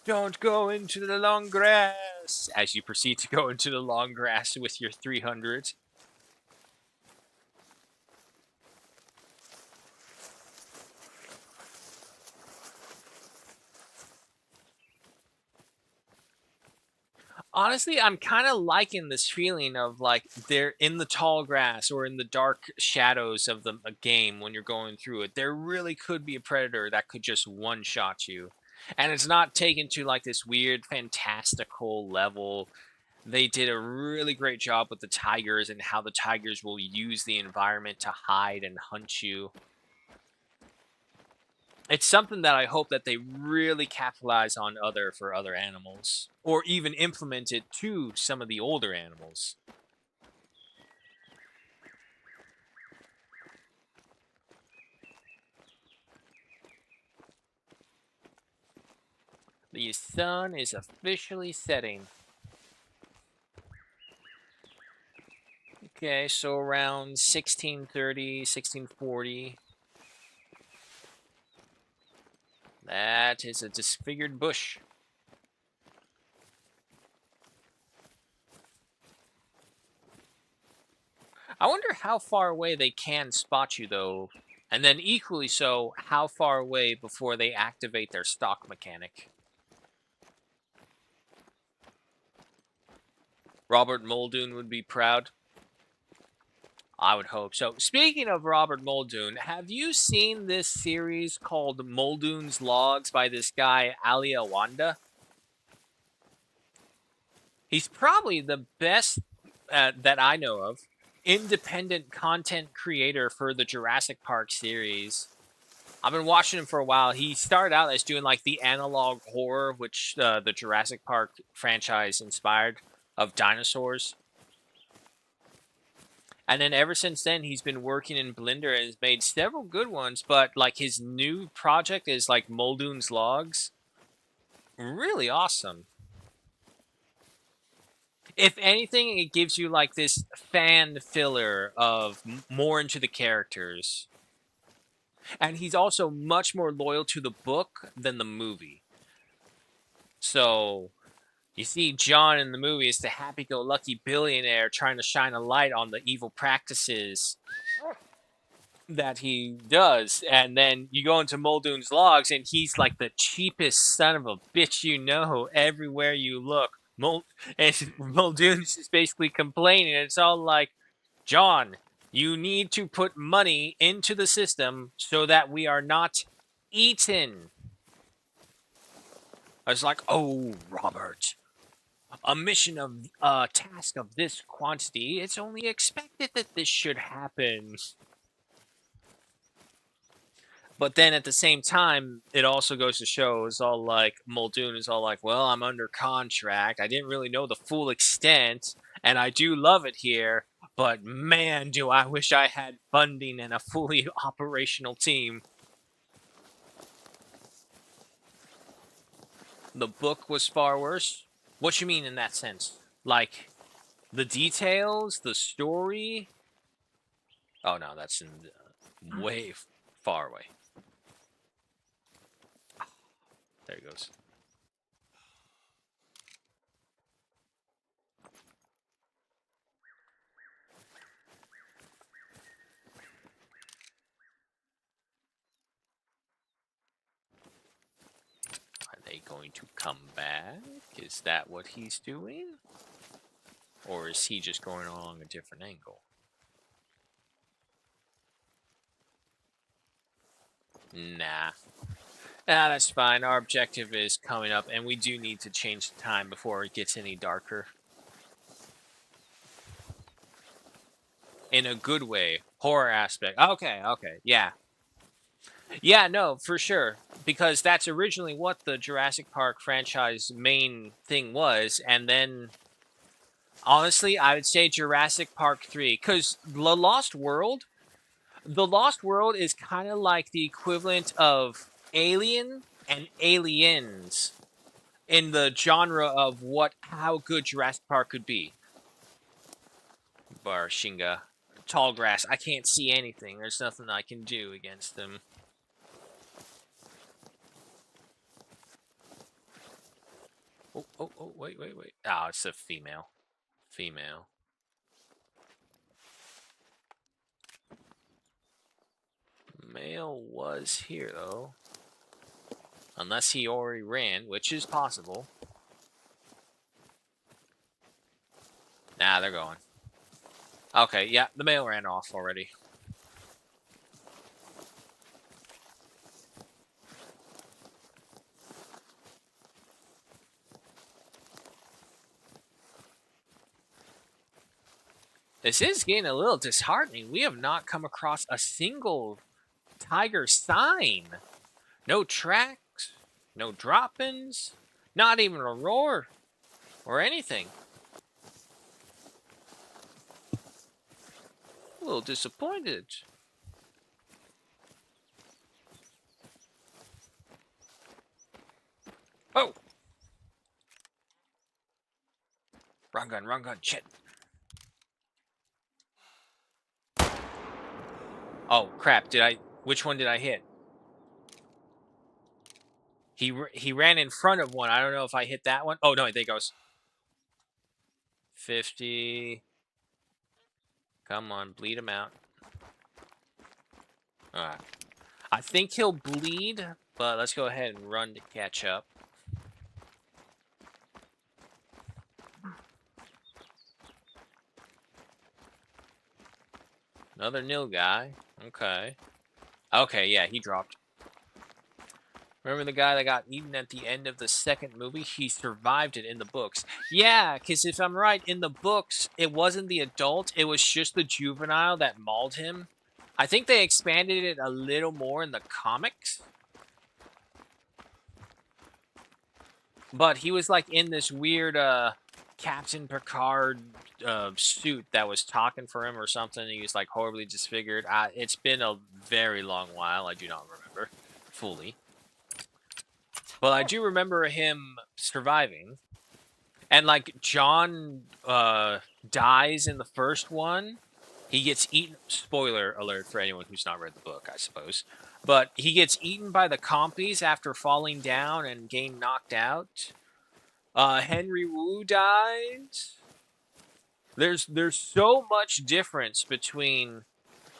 Speaker 1: Don't go into the long grass as you proceed to go into the long grass with your 300. Honestly, I'm kind of liking this feeling of like they're in the tall grass or in the dark shadows of the game when you're going through it. There really could be a predator that could just one shot you. And it's not taken to like this weird, fantastical level. They did a really great job with the tigers and how the tigers will use the environment to hide and hunt you. It's something that I hope that they really capitalize on for other animals, or even implement it to some of the older animals. The sun is officially setting. Okay, so around 1630, 1640. That is a disfigured bush. I wonder how far away they can spot you, though. And then equally so, how far away before they activate their stock mechanic. Robert Muldoon would be proud. I would hope so. Speaking of Robert Muldoon, have you seen this series called Muldoon's Logs by this guy, Ali Awanda? He's probably the best that I know of independent content creator for the Jurassic Park series. I've been watching him for a while. He started out as doing like the analog horror, which the Jurassic Park franchise inspired, of dinosaurs. And then ever since then, he's been working in Blender and has made several good ones. But like his new project is like Muldoon's Logs. Really awesome. If anything, it gives you like this fan filler of more into the characters. And he's also much more loyal to the book than the movie. So you see John in the movie is the happy-go-lucky billionaire trying to shine a light on the evil practices that he does. And then you go into Muldoon's Logs and he's like the cheapest son of a bitch you know everywhere you look. And Muldoon's just basically complaining. It's all like, John, you need to put money into the system so that we are not eaten. I was like, oh, Robert, a mission of a task of this quantity, it's only expected that this should happen. But then at the same time, it also goes to show it's all like Muldoon is all like, well, I'm under contract. I didn't really know the full extent, and I do love it here. But man, do I wish I had funding and a fully operational team. The book was far worse. What you mean in that sense? Like the details, the story? Oh no, that's in way far away. There he goes. Are they going to come back? Is that what he's doing? Or is he just going along a different angle? Nah. Nah, that's fine. Our objective is coming up, and we do need to change the time before it gets any darker. In a good way. Horror aspect. Okay, yeah. Yeah, no, for sure. Because that's originally what the Jurassic Park franchise main thing was, and then honestly, I would say Jurassic Park 3, because The Lost World is kind of like the equivalent of Alien and Aliens in the genre of how good Jurassic Park could be. Barshinga. Tall grass. I can't see anything. There's nothing I can do against them. Oh, wait. Oh, it's a female. Female. Male was here, though. Unless he already ran, which is possible. Nah, they're going. Okay, yeah, the male ran off already. This is getting a little disheartening. We have not come across a single tiger sign. No tracks, no drop-ins, not even a roar or anything. A little disappointed. Oh! Wrong gun, shit. Oh crap! Which one did I hit? He ran in front of one. I don't know if I hit that one. Oh no! There he goes. 50. Come on, bleed him out. All right. I think he'll bleed, but let's go ahead and run to catch up. Another nil guy. Okay. Okay, yeah, he dropped. Remember the guy that got eaten at the end of the second movie? He survived it in the books. Yeah, because if I'm right, in the books, it wasn't the adult. It was just the juvenile that mauled him. I think they expanded it a little more in the comics. But he was like in this weird Captain Picard suit that was talking for him or something. He was like horribly disfigured. It's been a very long while. I do not remember fully. But I do remember him surviving. And like John dies in the first one. He gets eaten. Spoiler alert for anyone who's not read the book, I suppose. But he gets eaten by the compies after falling down and getting knocked out. Henry Wu dies. There's so much difference between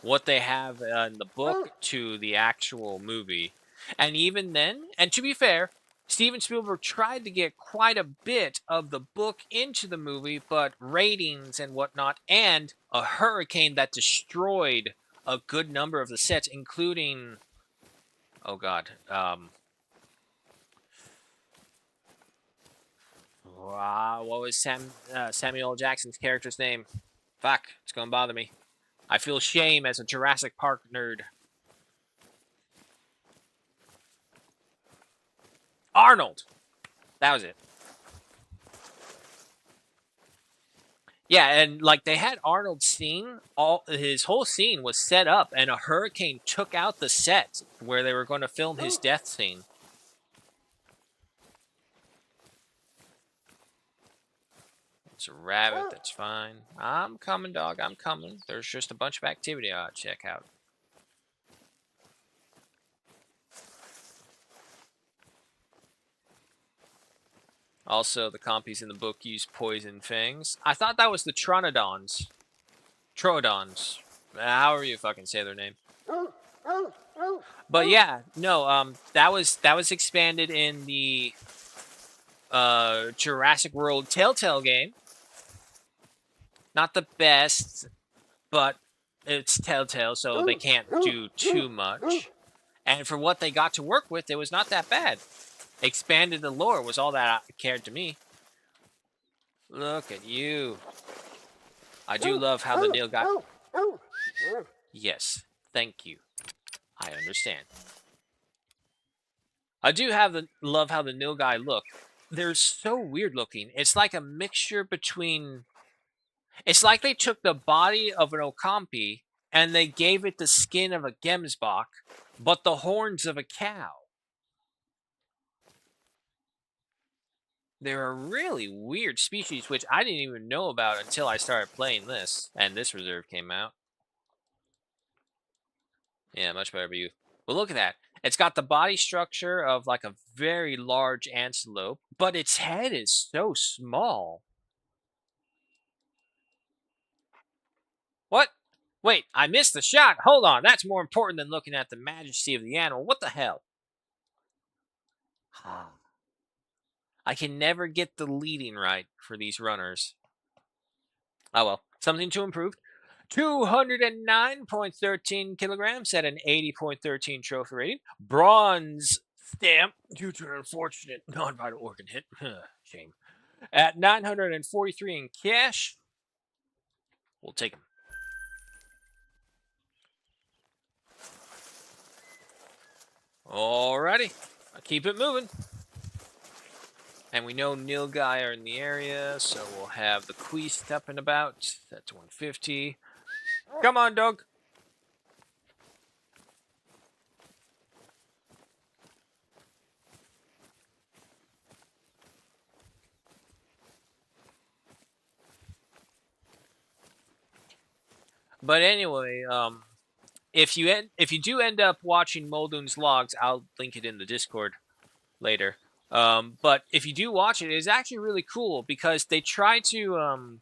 Speaker 1: what they have in the book to the actual movie. And even then, and to be fair, Steven Spielberg tried to get quite a bit of the book into the movie, but ratings and whatnot, and a hurricane that destroyed a good number of the sets, including, oh god, what was Samuel L. Jackson's character's name? Fuck, it's gonna bother me. I feel shame as a Jurassic Park nerd. Arnold! That was it. Yeah, and like they had Arnold's scene, his whole scene was set up, and a hurricane took out the set where they were going to film his death scene. It's a rabbit, that's fine. I'm coming, dog, I'm coming. There's just a bunch of activity I gotta check out. Also, the compies in the book use poison fangs. I thought that was the Troodons. Troodons. However you fucking say their name. But yeah, no, that was expanded in the Jurassic World Telltale game. Not the best, but it's Telltale, so they can't do too much. And for what they got to work with, it was not that bad. Expanded the lore was all that cared to me. Look at you. I do love how the Nil got... Yes, thank you. I understand. I do love how the Nilgai look. They're so weird looking. It's like a mixture between... It's like they took the body of an Okampi and they gave it the skin of a Gemsbok, but the horns of a cow. They're a really weird species, which I didn't even know about until I started playing this, and this reserve came out. Yeah, much better view. But look at that. It's got the body structure of like a very large antelope, but its head is so small. What? Wait, I missed the shot. Hold on. That's more important than looking at the majesty of the animal. What the hell? I can never get the leading right for these runners. Oh well, something to improve. 209.13 kilograms at an 80.13 trophy rating. Bronze stamp due to an unfortunate non-vital organ hit. Shame. At 943 in cash. We'll take them. Alrighty. I'll keep it moving. And we know Nilgai are in the area, so we'll have the Queest up and about. That's 150. Come on, dog. But anyway, if you do end up watching Muldoon's logs, I'll link it in the Discord later. But if you do watch it, it's actually really cool because they try to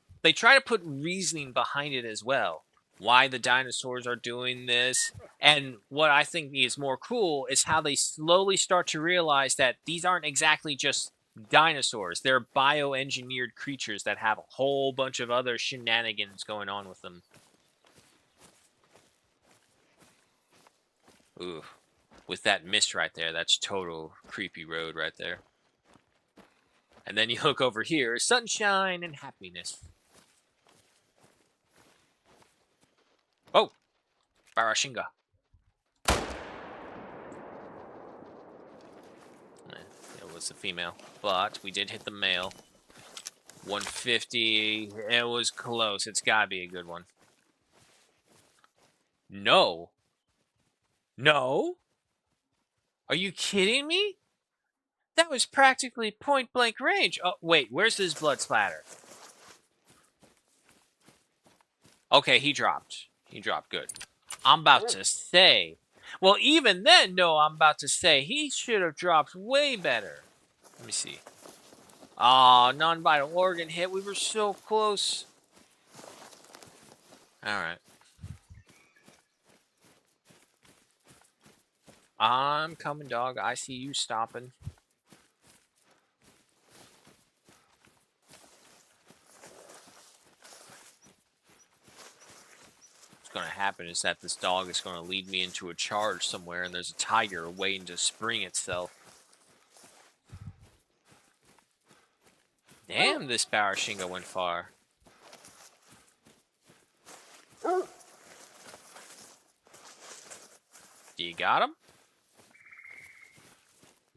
Speaker 1: put reasoning behind it as well. Why the dinosaurs are doing this. And what I think is more cool is how they slowly start to realize that these aren't exactly just dinosaurs. They're bioengineered creatures that have a whole bunch of other shenanigans going on with them. Ooh, with that mist right there, that's total creepy road right there. And then you look over here, sunshine and happiness. Oh, Barashinga. It was the female, but we did hit the male. 150. It was close. It's gotta be a good one. No. No? Are you kidding me? That was practically point blank range. Oh, wait, where's this blood splatter? Okay, he dropped. He dropped. Good. I'm about to say. Well, even then, no, I'm about to say he should have dropped way better. Let me see. Oh, non-vital organ hit. We were so close. All right. I'm coming, dog. I see you stopping. What's going to happen is that this dog is going to lead me into a charge somewhere, and there's a tiger waiting to spring itself. Damn, this Barashinga went far. Do you got him?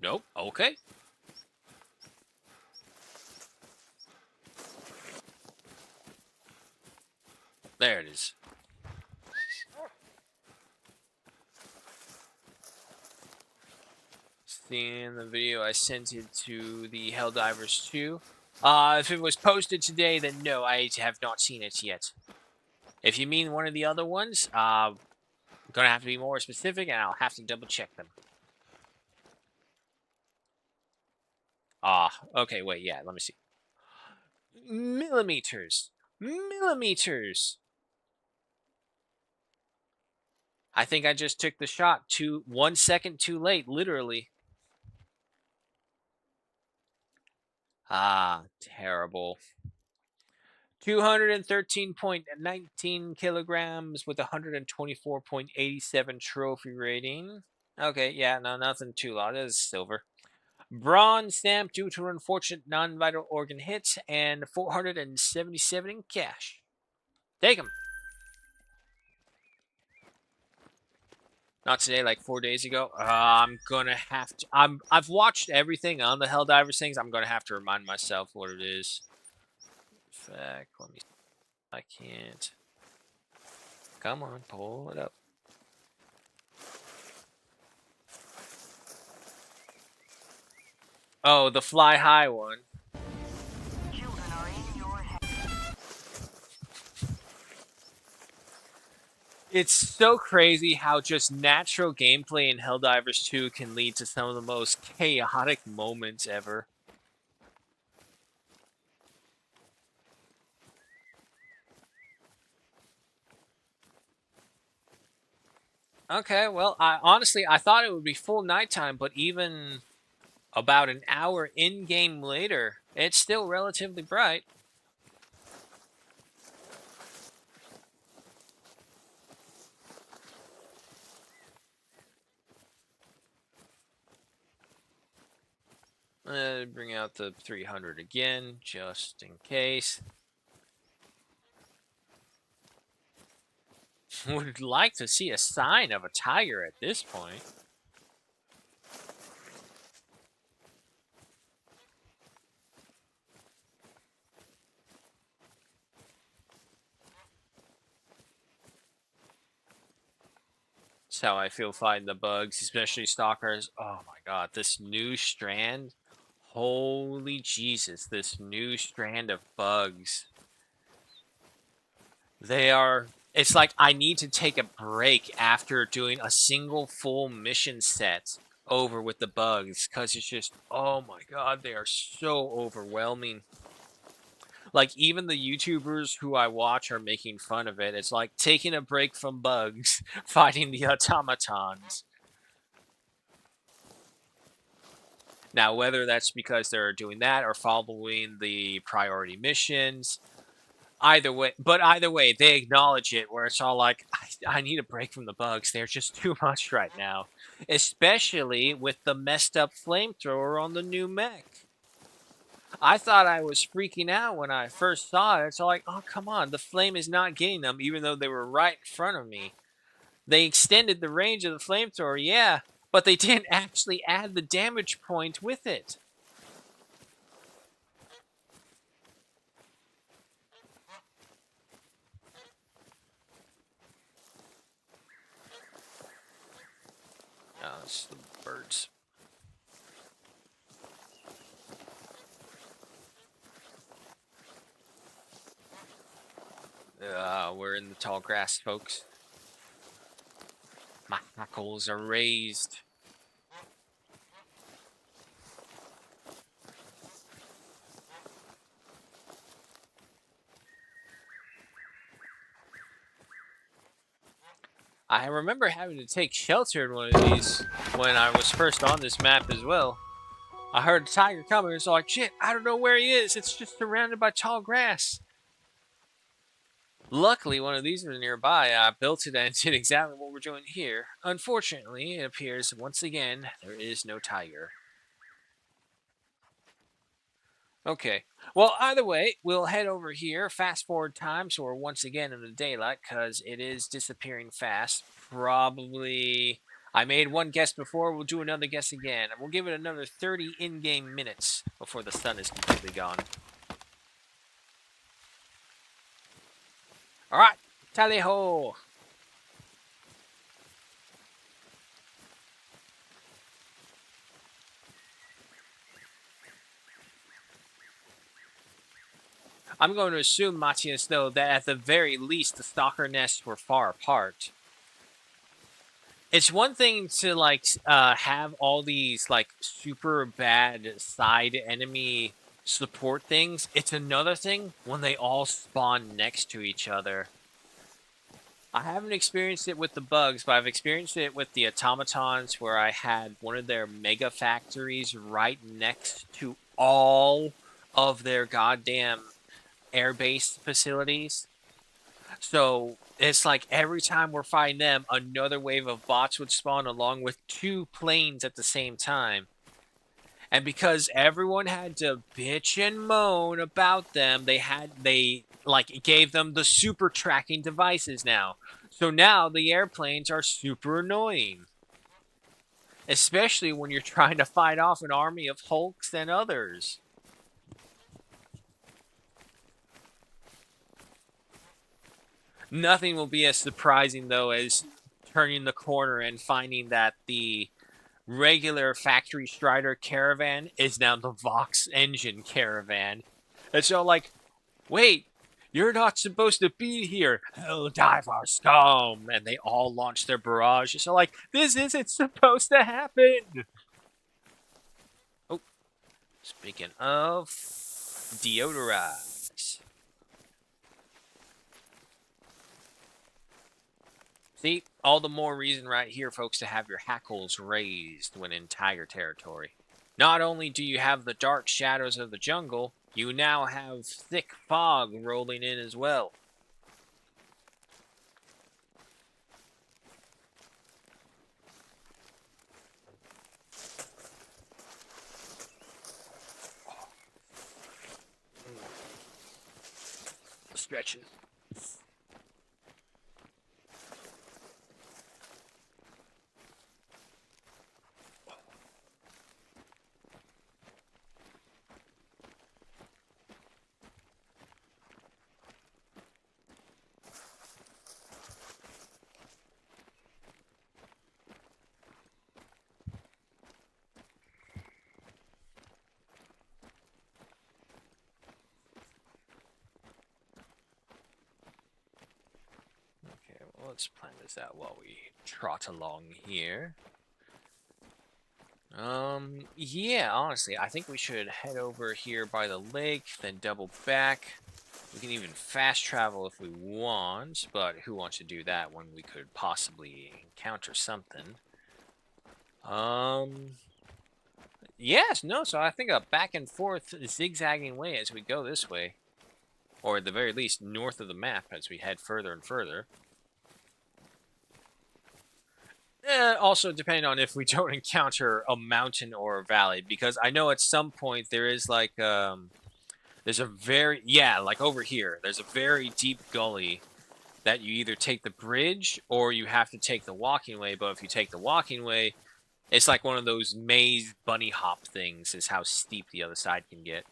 Speaker 1: Nope. Okay. There it is. Seeing the video, I sent it to the Helldivers too. If it was posted today, then no, I have not seen it yet. If you mean one of the other ones, I'm gonna have to be more specific, and I'll have to double check them. Okay, wait, yeah, let me see. Millimeters. Millimeters. I think I just took the shot 1 second too late, literally. Terrible. 213.19 kilograms with 124.87 trophy rating. Okay, yeah, no, nothing too low. That is silver. Bronze stamp due to unfortunate non-vital organ hits and 477 in cash. Take them. Not today, like 4 days ago. I'm gonna have to. I've watched everything on the Helldivers things. I'm gonna have to remind myself what it is. In fact, let me. I can't. Come on, pull it up. Oh, the fly high one. It's so crazy how just natural gameplay in Helldivers 2 can lead to some of the most chaotic moments ever. Okay, well, honestly, I thought it would be full nighttime, but even about an hour in-game later, it's still relatively bright. Bring out the 300 again, just in case. Would like to see a sign of a tiger at this point. That's how I feel fighting the bugs, especially stalkers. Oh my god, this new strand. Holy Jesus, this new strand of bugs. They are It's like I need to take a break after doing a single full mission set over with the bugs because it's just, oh my god, they are so overwhelming. Like, even the YouTubers who I watch are making fun of it. It's like taking a break from bugs, fighting the automatons. Now, whether that's because they're doing that or following the priority missions, either way, they acknowledge it where it's all like, I need a break from the bugs. They're just too much right now. Especially with the messed up flamethrower on the new mech. I thought I was freaking out when I first saw it. It's all like, oh, come on. The flame is not getting them, even though they were right in front of me. They extended the range of the flamethrower, yeah, but they didn't actually add the damage point with it. Oh, it's the birds. We're in the tall grass, folks. My hackles are raised. I remember having to take shelter in one of these when I was first on this map as well. I heard a tiger coming, and so like, shit, I don't know where he is. It's just surrounded by tall grass. Luckily, one of these was nearby. I built it and did exactly what we're doing here. Unfortunately, it appears once again there is no tiger. Okay. Well, either way, we'll head over here. Fast forward time, so we're once again in the daylight because it is disappearing fast. Probably. I made one guess before. We'll do another guess again. And we'll give it another 30 in-game minutes before the sun is completely gone. All right. Tally ho. I'm going to assume, Matthias, though, that at the very least the stalker nests were far apart. It's one thing to like have all these like super bad side enemy support things. It's another thing when they all spawn next to each other. I haven't experienced it with the bugs, but I've experienced it with the automatons where I had one of their mega factories right next to all of their goddamn airbase facilities. So it's like every time we're fighting them, another wave of bots would spawn along with two planes at the same time. And because everyone had to bitch and moan about them, they like gave them the super tracking devices now. So now the airplanes are super annoying. Especially when you're trying to fight off an army of Hulks and others. Nothing will be as surprising though as turning the corner and finding that the regular factory Strider caravan is now the Vox engine caravan. And so like, wait, you're not supposed to be here. Hell dive our scum. And they all launch their barrages. So like, this isn't supposed to happen. Oh, speaking of deodorize. See, all the more reason right here, folks, to have your hackles raised when in tiger territory. Not only do you have the dark shadows of the jungle, you now have thick fog rolling in as well. Stretches. let's plan this out while we trot along here. Yeah, honestly, I think we should head over here by the lake, then double back. We can even fast travel if we want, but who wants to do that when we could possibly encounter something? Yes, no, so I think a back and forth zigzagging way as we go this way. Or at the very least, north of the map as we head further and further. Also, depending on if we don't encounter a mountain or a valley, because I know at some point there is like, there's a very, yeah, like over here, there's a very deep gully that you either take the bridge or you have to take the walking way, but if you take the walking way, it's like one of those maze bunny hop things is how steep the other side can get.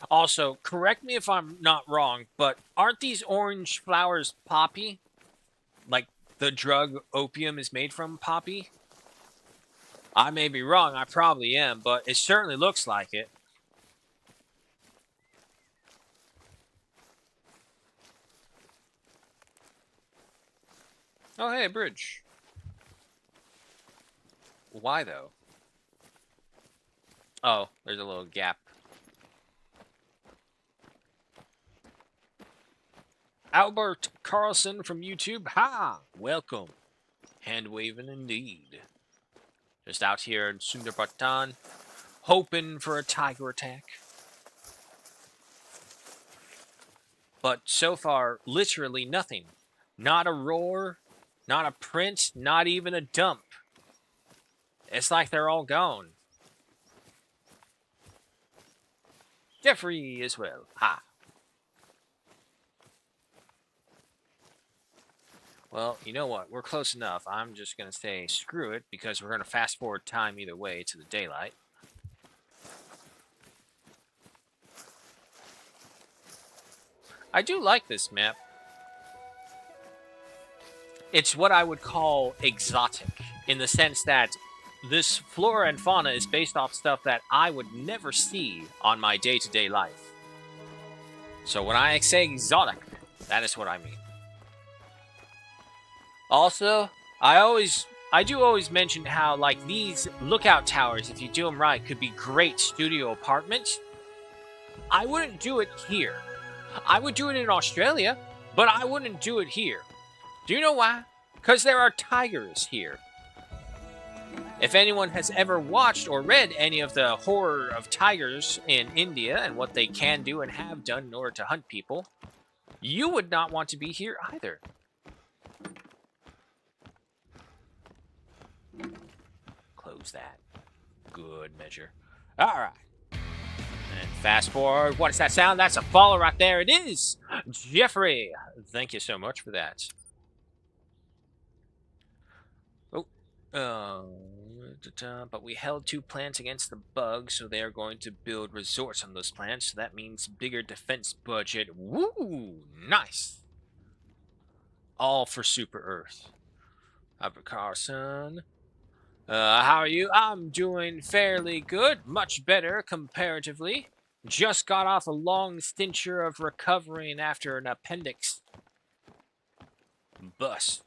Speaker 1: Also, correct me if I'm not wrong, but aren't these orange flowers poppy? Like the drug opium is made from poppy? I may be wrong, I probably am, but it certainly looks like it. Oh, hey, a bridge. Why, though? Oh, there's a little gap. Albert Carlson from YouTube. Ha! Welcome. Hand waving indeed. Just out here in Sundarbatan, hoping for a tiger attack. But so far, literally nothing. Not a roar, not a print, not even a dump. It's like they're all gone. Jeffrey as well. Ha! Well, you know what? We're close enough. I'm just going to say screw it because we're going to fast forward time either way to the daylight. I do like this map. It's what I would call exotic in the sense that this flora and fauna is based off stuff that I would never see on my day-to-day life. So when I say exotic, that is what I mean. Also, I do always mention how, like, these lookout towers, if you do them right, could be great studio apartments. I wouldn't do it here. I would do it in Australia, but I wouldn't do it here. Do you know why? Because there are tigers here. If anyone has ever watched or read any of the horror of tigers in India and what they can do and have done in order to hunt people, you would not want to be here either. Close that. Good measure. All right. And fast forward. What is that sound? That's a follow right there. It is Jeffrey. Thank you so much for that. Oh, but we held 2 plants against the bugs, so they are going to build resorts on those plants. So that means bigger defense budget. Woo! Nice. All for Super Earth. Albert Carson. How are you? I'm doing fairly good. Much better, comparatively. Just got off a long stencher of recovering after an appendix bust.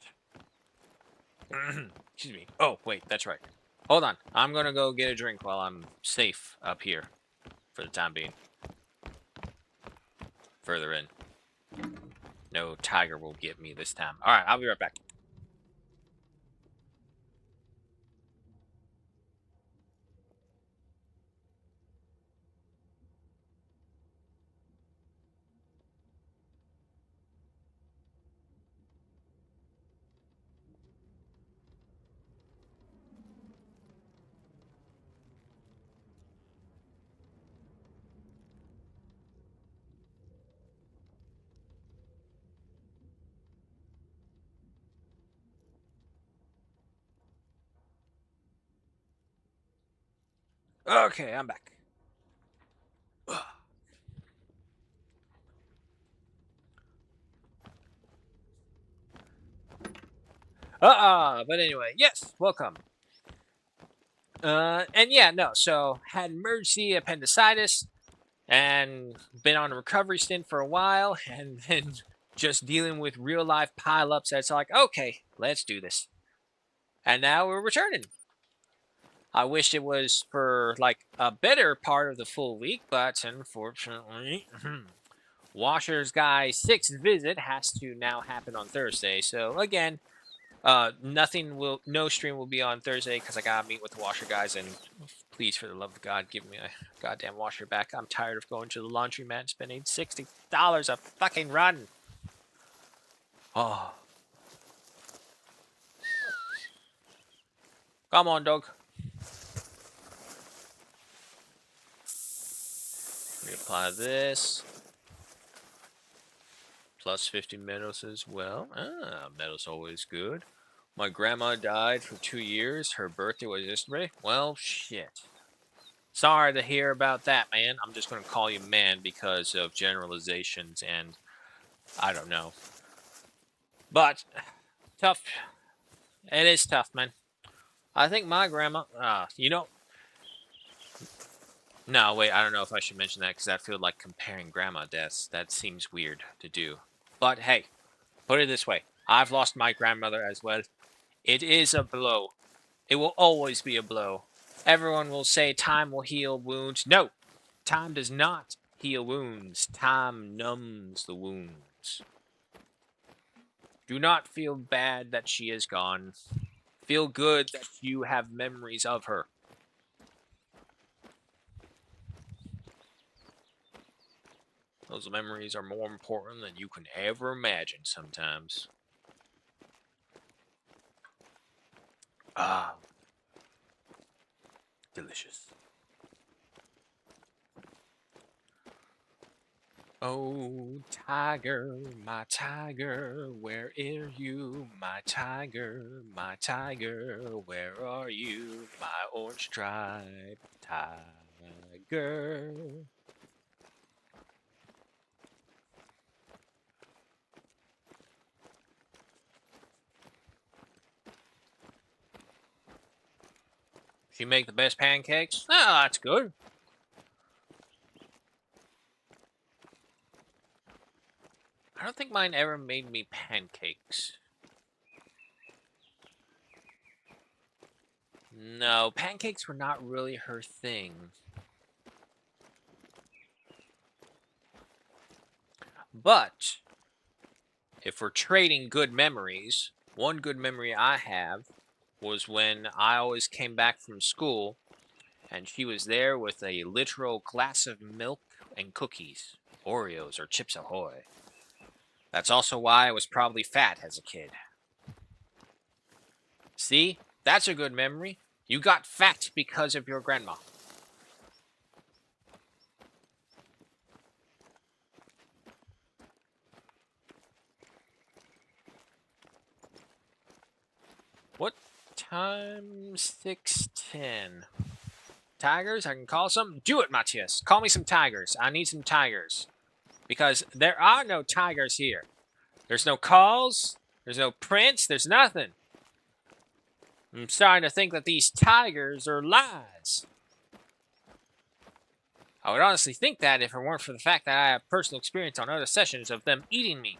Speaker 1: Excuse me. Oh, wait, that's right. Hold on. I'm gonna go get a drink while I'm safe up here. For the time being. Further in. No tiger will get me this time. Alright, I'll be right back. Okay, I'm back. But anyway, yes, welcome. And yeah, no, so had emergency appendicitis, and been on a recovery stint for a while, and then just dealing with real life pileups. That's like, okay, let's do this. And now we're returning. I wished it was for like a better part of the full week, but unfortunately, Washer's Guy's sixth visit has to now happen on Thursday. So again, no stream will be on Thursday because I gotta meet with the Washer guys. And please, for the love of God, give me a goddamn washer back. I'm tired of going to the laundromat and spending $60 a fucking run. Oh, come on, dog. Reapply this. Plus 50 medals as well. Medals always good. My grandma died for 2 years. Her birthday was yesterday. Well, shit. Sorry to hear about that, man. I'm just going to call you man because of generalizations and I don't know. But, tough. It is tough, man. I think my grandma, no, wait, I don't know if I should mention that because I feel like comparing grandma deaths. That seems weird to do. But hey, put it this way. I've lost my grandmother as well. It is a blow. It will always be a blow. Everyone will say time will heal wounds. No, time does not heal wounds. Time numbs the wounds. Do not feel bad that she is gone. Feel good that you have memories of her. Those memories are more important than you can ever imagine sometimes. Ah, delicious. Oh, tiger, my tiger, where are you? My tiger, where are you? My orange striped tiger. She make the best pancakes? Oh, that's good. I don't think mine ever made me pancakes. No, pancakes were not really her thing. But, if we're trading good memories, one good memory I have was when I always came back from school and she was there with a literal glass of milk and cookies, Oreos or Chips Ahoy. That's also why I was probably fat as a kid. See? That's a good memory. You got fat because of your grandma. What time? 6:10. Tigers? I can call some? Do it, Matthias. Call me some tigers. I need some tigers. Because there are no tigers here. There's no calls. There's no prints. There's nothing. I'm starting to think that these tigers are lies. I would honestly think that if it weren't for the fact that I have personal experience on other sessions of them eating me.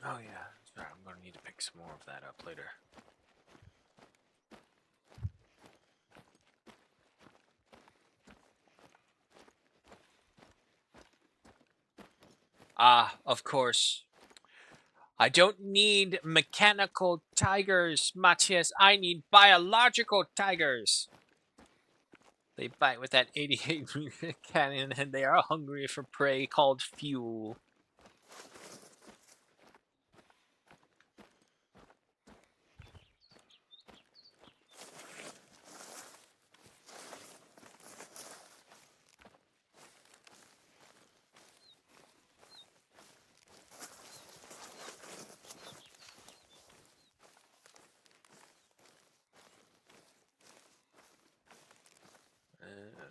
Speaker 1: Oh yeah, sorry, I'm going to need to pick some more of that up later. Ah, of course. I don't need mechanical tigers, Matthias. I need biological tigers. They bite with that 88 cannon and they are hungry for prey called fuel.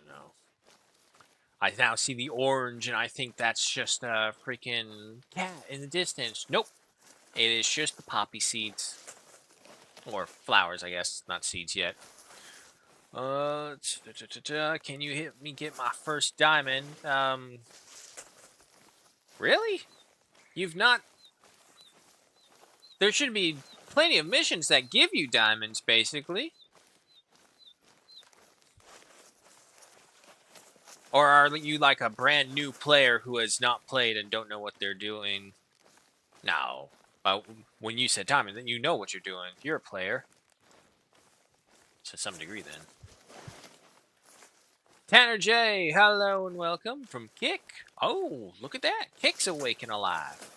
Speaker 1: no. I now see the orange, and I think that's just a freaking cat in the distance. Nope. It is just the poppy seeds. Or flowers, I guess. Not seeds yet. Can you help me get my first diamond? Really? You've not... There should be plenty of missions that give you diamonds, basically. Or are you like a brand new player who has not played and don't know what they're doing? No. When you said diamond, then you know what you're doing. You're a player. To some degree, then. Tanner J, hello and welcome from Kick. Oh, look at that. Kick's awake and alive.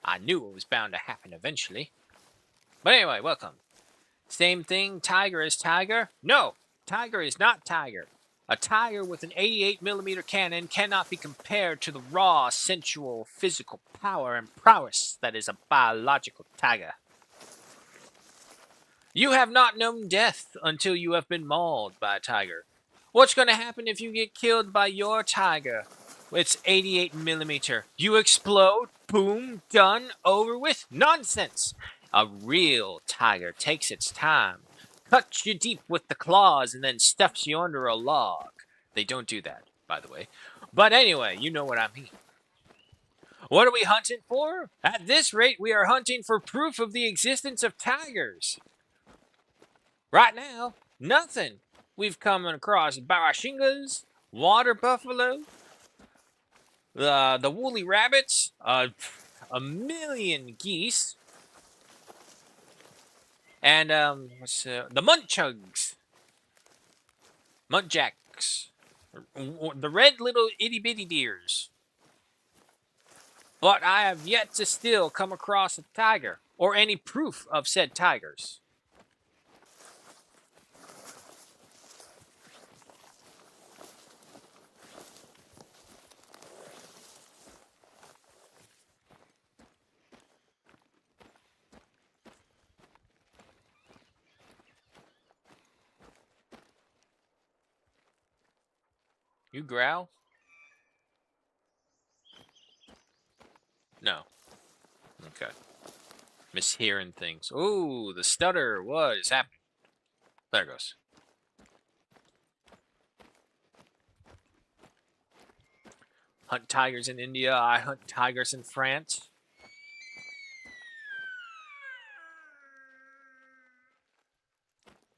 Speaker 1: I knew it was bound to happen eventually. But anyway, welcome. Same thing, tiger is tiger? No, tiger is not tiger. A tiger with an 88mm cannon cannot be compared to the raw, sensual, physical power and prowess that is a biological tiger. You have not known death until you have been mauled by a tiger. What's going to happen if you get killed by your tiger? It's 88mm. You explode, boom, done, over with. Nonsense! A real tiger takes its time, cuts you deep with the claws, and then stuffs you under a log. They don't do that, by the way. But anyway, you know what I mean. What are we hunting for? At this rate, we are hunting for proof of the existence of tigers. Right now, nothing. We've come across barashingas, water buffalo, the woolly rabbits, a million geese, and the muntjacks, the red little itty bitty deers. But I have yet to still come across a tiger or any proof of said tigers. You growl? No. Okay. Mishearing things. Ooh, the stutter. What is happening? There it goes. Hunt tigers in India. I hunt tigers in France.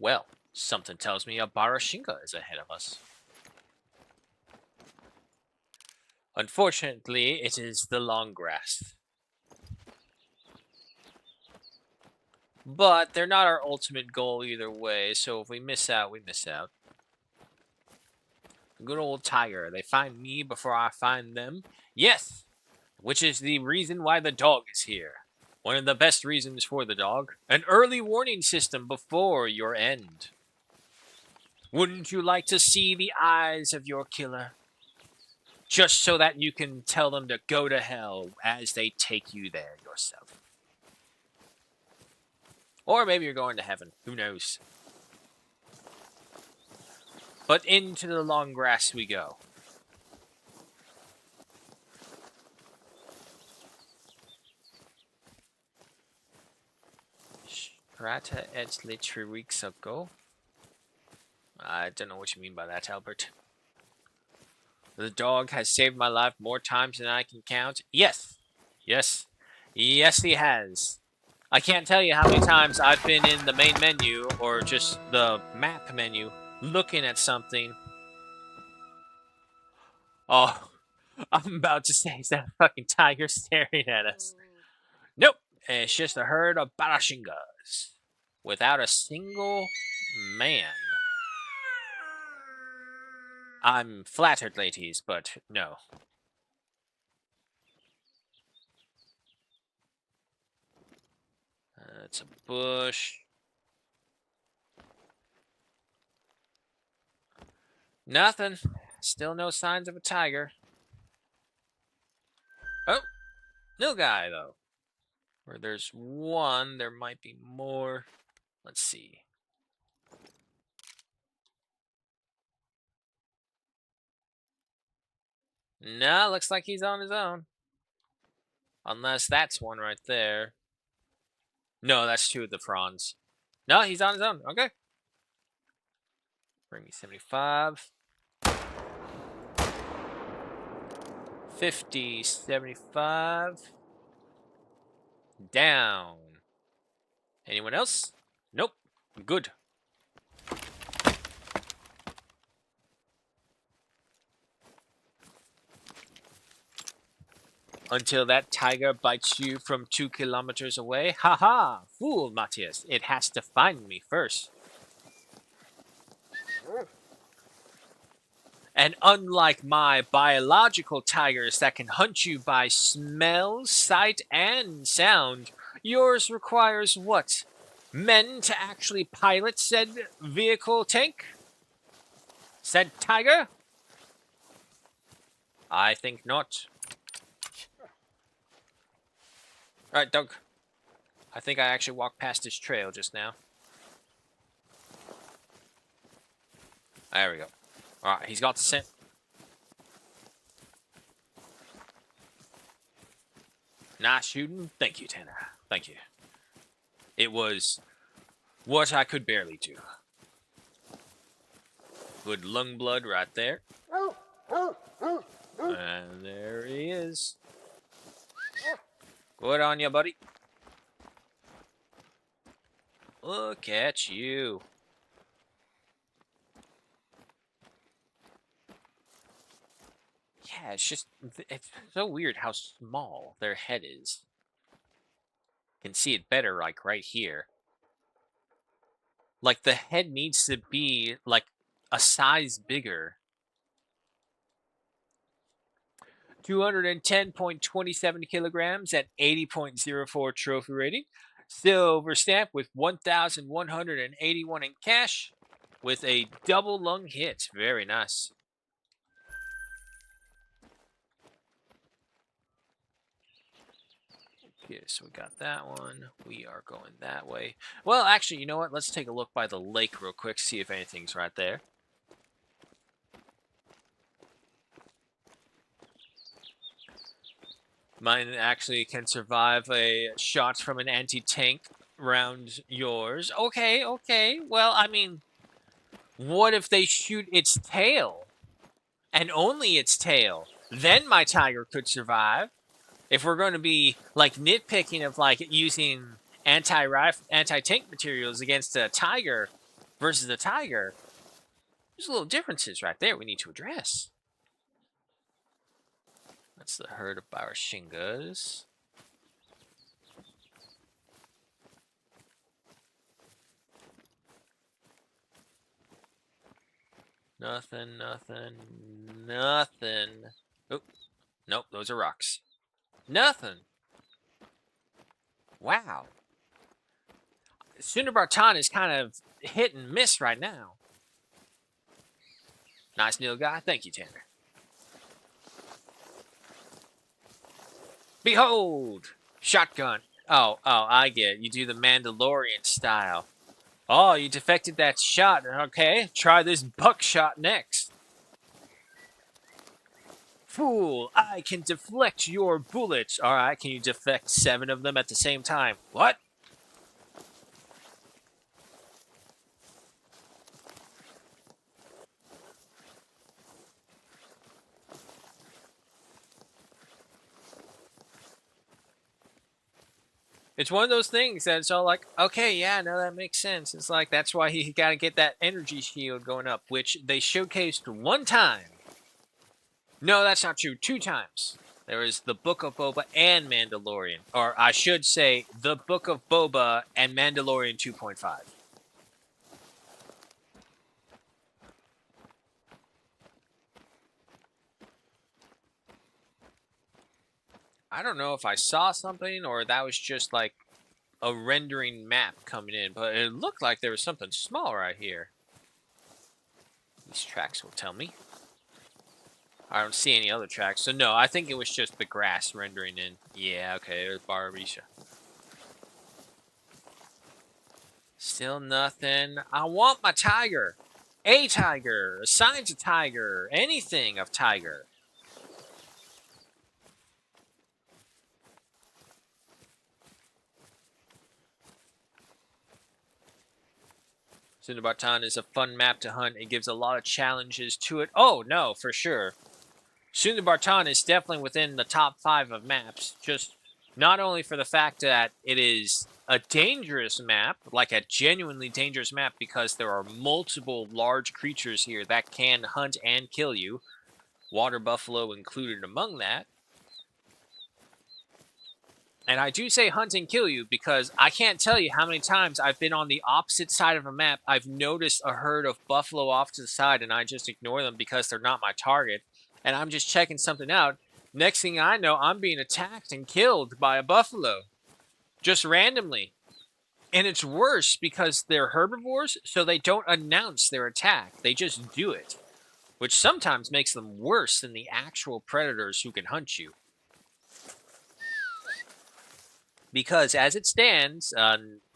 Speaker 1: Well, something tells me a barashinga is ahead of us. Unfortunately, it is the long grass. But they're not our ultimate goal either way, so if we miss out, we miss out. Good old tiger. They find me before I find them. Yes! Which is the reason why the dog is here. One of the best reasons for the dog. An early warning system before your end. Wouldn't you like to see the eyes of your killer? Just so that you can tell them to go to hell as they take you there yourself. Or maybe you're going to heaven. Who knows? But into the long grass we go. Strata Edsley 3 weeks ago. I don't know what you mean by that, Albert. The dog has saved my life more times than I can count. Yes. Yes. Yes, he has. I can't tell you how many times I've been in the main menu or just the map menu looking at something. Oh, I'm about to say, is that a fucking tiger staring at us? Nope. It's just a herd of barashingas without a single man. I'm flattered, ladies, but no. It's a bush. Nothing. Still no signs of a tiger. Oh, new guy, though. Where there's one, there might be more. Let's see. No, looks like he's on his own. Unless that's one right there. No, that's two of the fronds. No, he's on his own. Okay. Bring me 75. 50, 75. Down. Anyone else? Nope. Good. Until that tiger bites you from 2 kilometers away. Haha! Fool, Matthias. It has to find me first. And unlike my biological tigers that can hunt you by smell, sight, and sound, yours requires what? Men to actually pilot said vehicle tank? Said tiger? I think not. Alright, Doug. I think I actually walked past this trail just now. There we go. Alright, he's got the scent. Nice shooting. Thank you, Tanner. Thank you. It was what I could barely do. Good lung blood right there. And there he is. Good on you, buddy. Look at you. Yeah, it's so weird how small their head is. You can see it better, like, right here. Like, the head needs to be, like, a size bigger. 210.27 kilograms at 80.04 trophy rating. Silver stamp with 1,181 in cash with a double lung hit. Very nice. Okay, so we got that one. We are going that way. Well, actually, you know what? Let's take a look by the lake real quick, see if anything's right there. Mine actually can survive a shot from an anti-tank round yours. Okay, okay. Well, I mean, what if they shoot its tail? And only its tail. Then my tiger could survive. If we're going to be, like, nitpicking of, like, using anti-tank materials against a tiger versus a tiger, there's little differences right there we need to address. That's the herd of Barashingas. Nothing, nothing, nothing. Oh, nope, those are rocks. Nothing. Wow. Sundarbartan is kind of hit and miss right now. Nice Neil guy. Thank you, Tanner. Behold! Shotgun. Oh, I get it. You do the Mandalorian style. Oh, you defected that shot. Okay, try this buckshot next. Fool, I can deflect your bullets. Alright, can you deflect 7 of them at the same time? What? It's one of those things that it's all like, okay, yeah, no, that makes sense. It's like, that's why he got to get that energy shield going up, which they showcased one time. No, that's not true. 2 times. There was the Book of Boba and Mandalorian. Or I should say, the Book of Boba and Mandalorian 2.5. I don't know if I saw something or that was just like a rendering map coming in, but it looked like there was something small right here. These tracks will tell me. I don't see any other tracks, so no, I think it was just the grass rendering in. Yeah, okay, there's Barbisha. Still nothing. I want my tiger. A tiger, a sign to tiger, anything of tiger. Sundabartan is a fun map to hunt. It gives a lot of challenges to it. Oh, no, for sure. Sundabartan is definitely within the top 5 of maps. Just not only for the fact that it is a dangerous map, like a genuinely dangerous map, because there are multiple large creatures here that can hunt and kill you. Water buffalo included among that. And I do say hunt and kill you because I can't tell you how many times I've been on the opposite side of a map. I've noticed a herd of buffalo off to the side and I just ignore them because they're not my target. And I'm just checking something out. Next thing I know, I'm being attacked and killed by a buffalo. Just randomly. And it's worse because they're herbivores, so they don't announce their attack. They just do it. Which sometimes makes them worse than the actual predators who can hunt you. Because as it stands,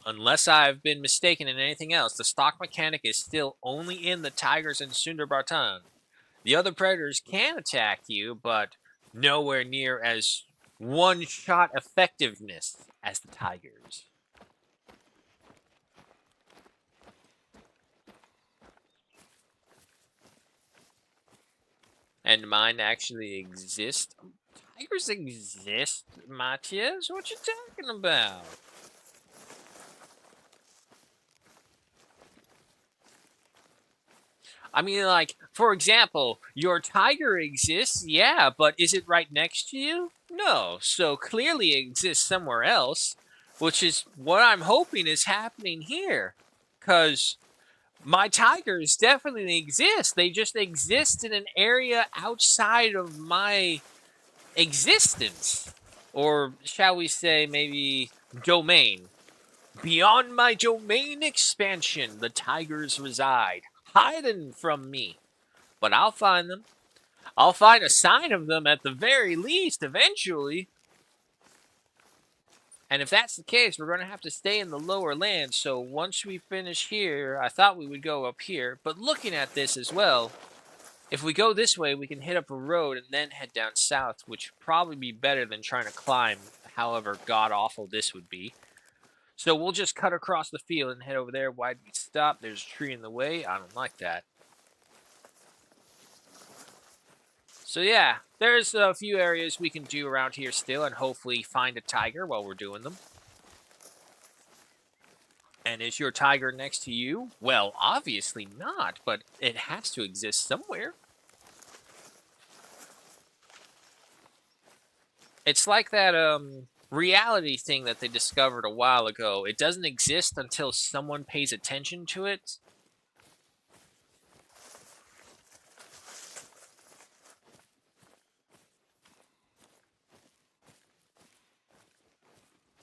Speaker 1: unless I've been mistaken in anything else, the stock mechanic is still only in the tigers and Sundabartan. The other predators can attack you, but nowhere near as one-shot effectiveness as the tigers. And mine actually exist. Tigers exist, Matthias? What you talking about? I mean, like, for example, your tiger exists, yeah, but is it right next to you? No, so clearly it exists somewhere else, which is what I'm hoping is happening here. Because my tigers definitely exist. They just exist in an area outside of my existence. Or shall we say, maybe domain. Beyond my domain expansion, the tigers reside, hiding from me. But I'll find them. I'll find a sign of them at the very least eventually. And if that's the case, we're going to have to stay in the lower land. So once we finish here, I thought we would go up here. But looking at this as well, if we go this way, we can hit up a road and then head down south, which would probably be better than trying to climb, however god-awful this would be. So we'll just cut across the field and head over there. Why'd we stop? There's a tree in the way. I don't like that. So yeah, there's a few areas we can do around here still and hopefully find a tiger while we're doing them. And is your tiger next to you? Well, obviously not, but it has to exist somewhere. It's like that reality thing that they discovered a while ago. It doesn't exist until someone pays attention to it.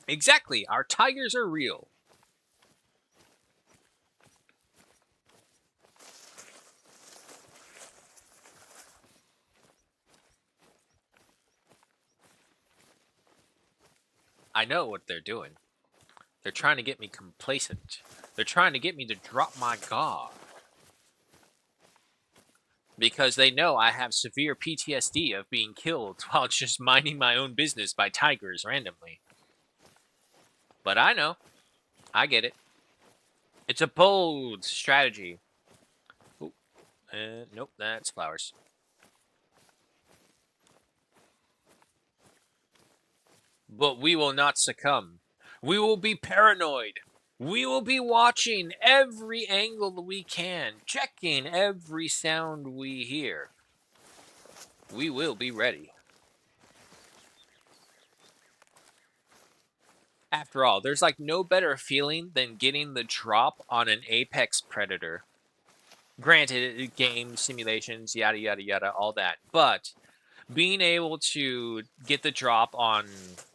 Speaker 1: Exactly, our tigers are real. I know what they're doing. They're trying to get me complacent. They're trying to get me to drop my guard. Because they know I have severe PTSD of being killed while just minding my own business by tigers randomly. But I know. I get it. It's a bold strategy. Ooh. Nope, that's flowers. But we will not succumb. We will be paranoid. We will be watching every angle we can, checking every sound we hear. We will be ready. After all, there's like no better feeling than getting the drop on an apex predator. Granted, games, simulations, yada yada yada, all that. But being able to get the drop on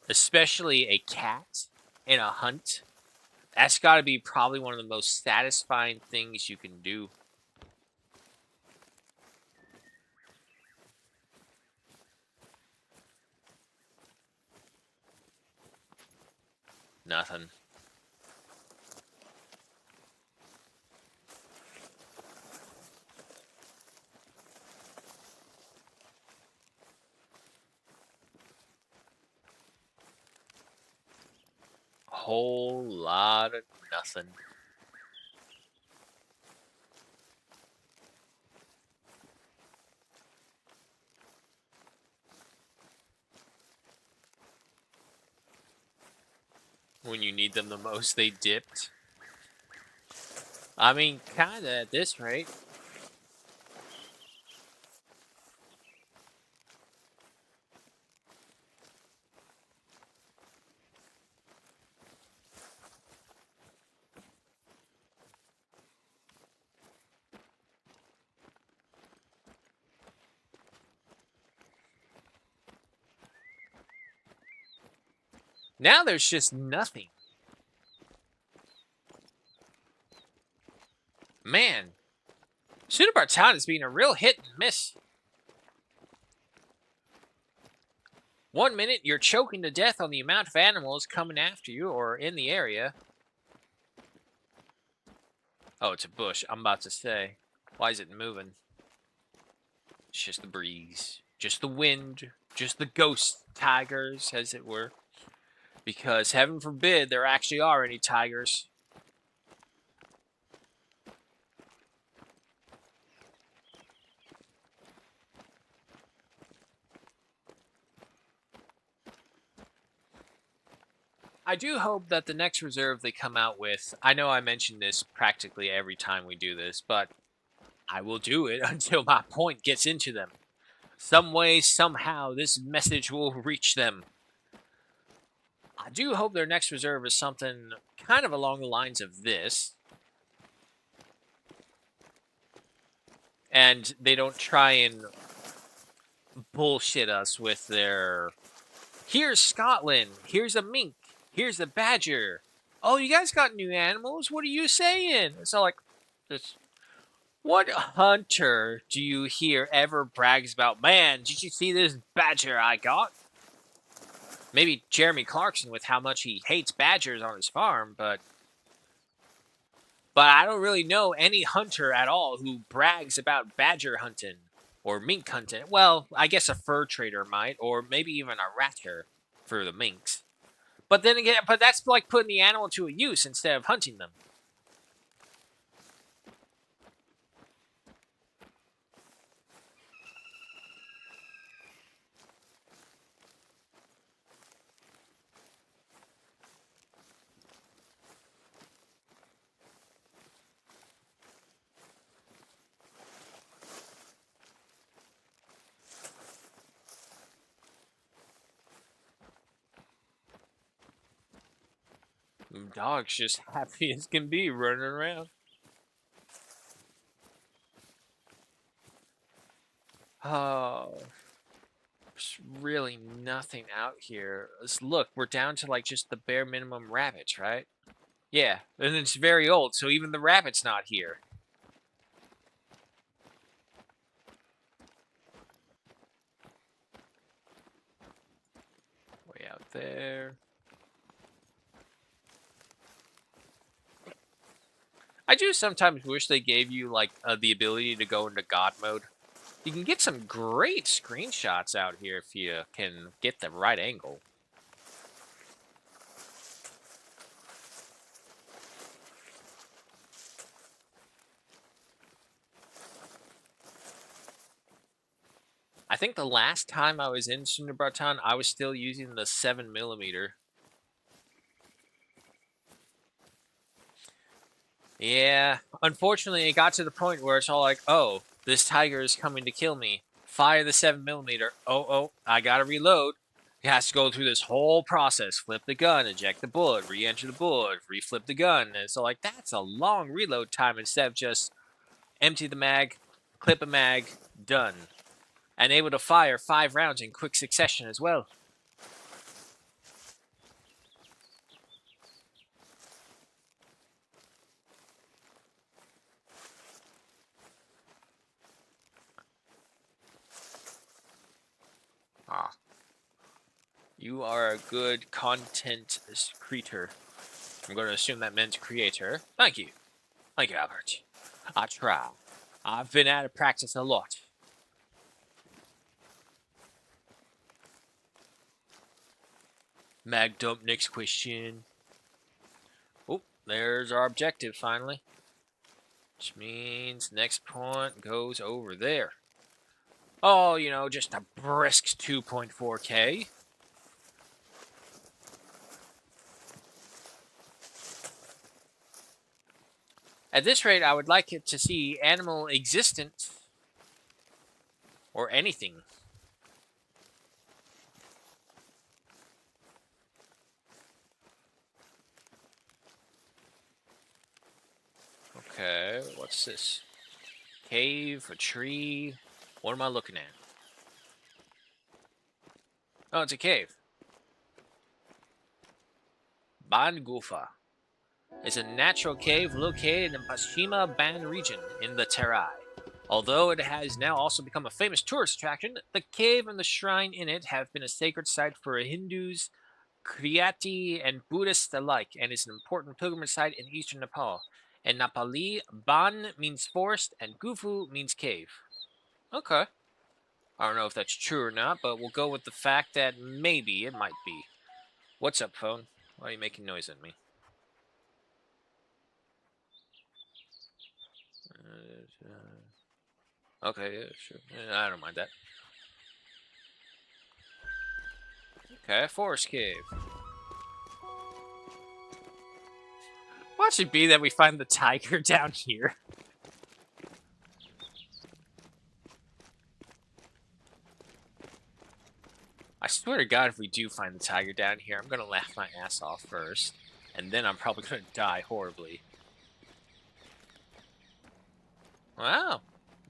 Speaker 1: especially a cat in a hunt, that's got to be probably one of the most satisfying things you can do. Nothing. Whole lot of nothing. When you need them the most, they dipped. I mean, kinda at this rate. Now there's just nothing. Man, Sudabartan is being a real hit and miss. 1 minute, you're choking to death on the amount of animals coming after you or in the area. Oh, it's a bush. I'm about to say. Why is it moving? It's just the breeze. Just the wind. Just the ghost tigers, as it were. Because, heaven forbid, there actually are any tigers. I do hope that the next reserve they come out with, I know I mention this practically every time we do this, but I will do it until my point gets into them. Some way, somehow, this message will reach them. I do hope their next reserve is something kind of along the lines of this. And they don't try and bullshit us with their, here's Scotland, here's a mink, here's a badger. Oh, you guys got new animals? What are you saying? It's all like, this. What hunter do you hear ever brags about, man, did you see this badger I got? Maybe Jeremy Clarkson with how much he hates badgers on his farm, but I don't really know any hunter at all who brags about badger hunting or mink hunting. Well, I guess a fur trader might, or maybe even a ratter for the minks. But then again, that's like putting the animal to a use instead of hunting them. Dog's just happy as can be running around. Oh, there's really nothing out here. Let's look, we're down to like just the bare minimum rabbits, right? Yeah, and it's very old, so even the rabbit's not here. Way out there. I do sometimes wish they gave you like the ability to go into God mode. You can get some great screenshots out here if you can get the right angle. I think the last time I was in Sundarbartan, I was still using the 7mm. Yeah, unfortunately, it got to the point where it's all like, oh, this tiger is coming to kill me. Fire the 7mm. Oh, I gotta reload. He has to go through this whole process. Flip the gun, eject the bullet, re-enter the bullet, reflip the gun. And so, like, that's a long reload time instead of just empty the mag, clip a mag, done. And able to fire 5 rounds in quick succession as well. Ah. You are a good content creator. I'm going to assume that meant creator. Thank you. Thank you, Albert. I try. I've been out of practice a lot. Mag dump, next question. Oh, there's our objective finally. Which means next point goes over there. Oh, you know, just a brisk 2.4K. At this rate, I would like it to see animal existence or anything. Okay, what's this? Cave, a tree. What am I looking at? Oh, it's a cave. Bangufa is a natural cave located in Pashima Ban region in the Terai. Although it has now also become a famous tourist attraction, the cave and the shrine in it have been a sacred site for Hindus, Kriyati, and Buddhists alike, and is an important pilgrimage site in eastern Nepal. In Nepali, Ban means forest and Gufu means cave. Okay. I don't know if that's true or not, but we'll go with the fact that maybe it might be. What's up, phone? Why are you making noise at me? Okay, yeah, sure. I don't mind that. Okay, forest cave. Watch it be that we find the tiger down here. I swear to God, if we do find the tiger down here, I'm gonna laugh my ass off first, and then I'm probably gonna die horribly. Wow,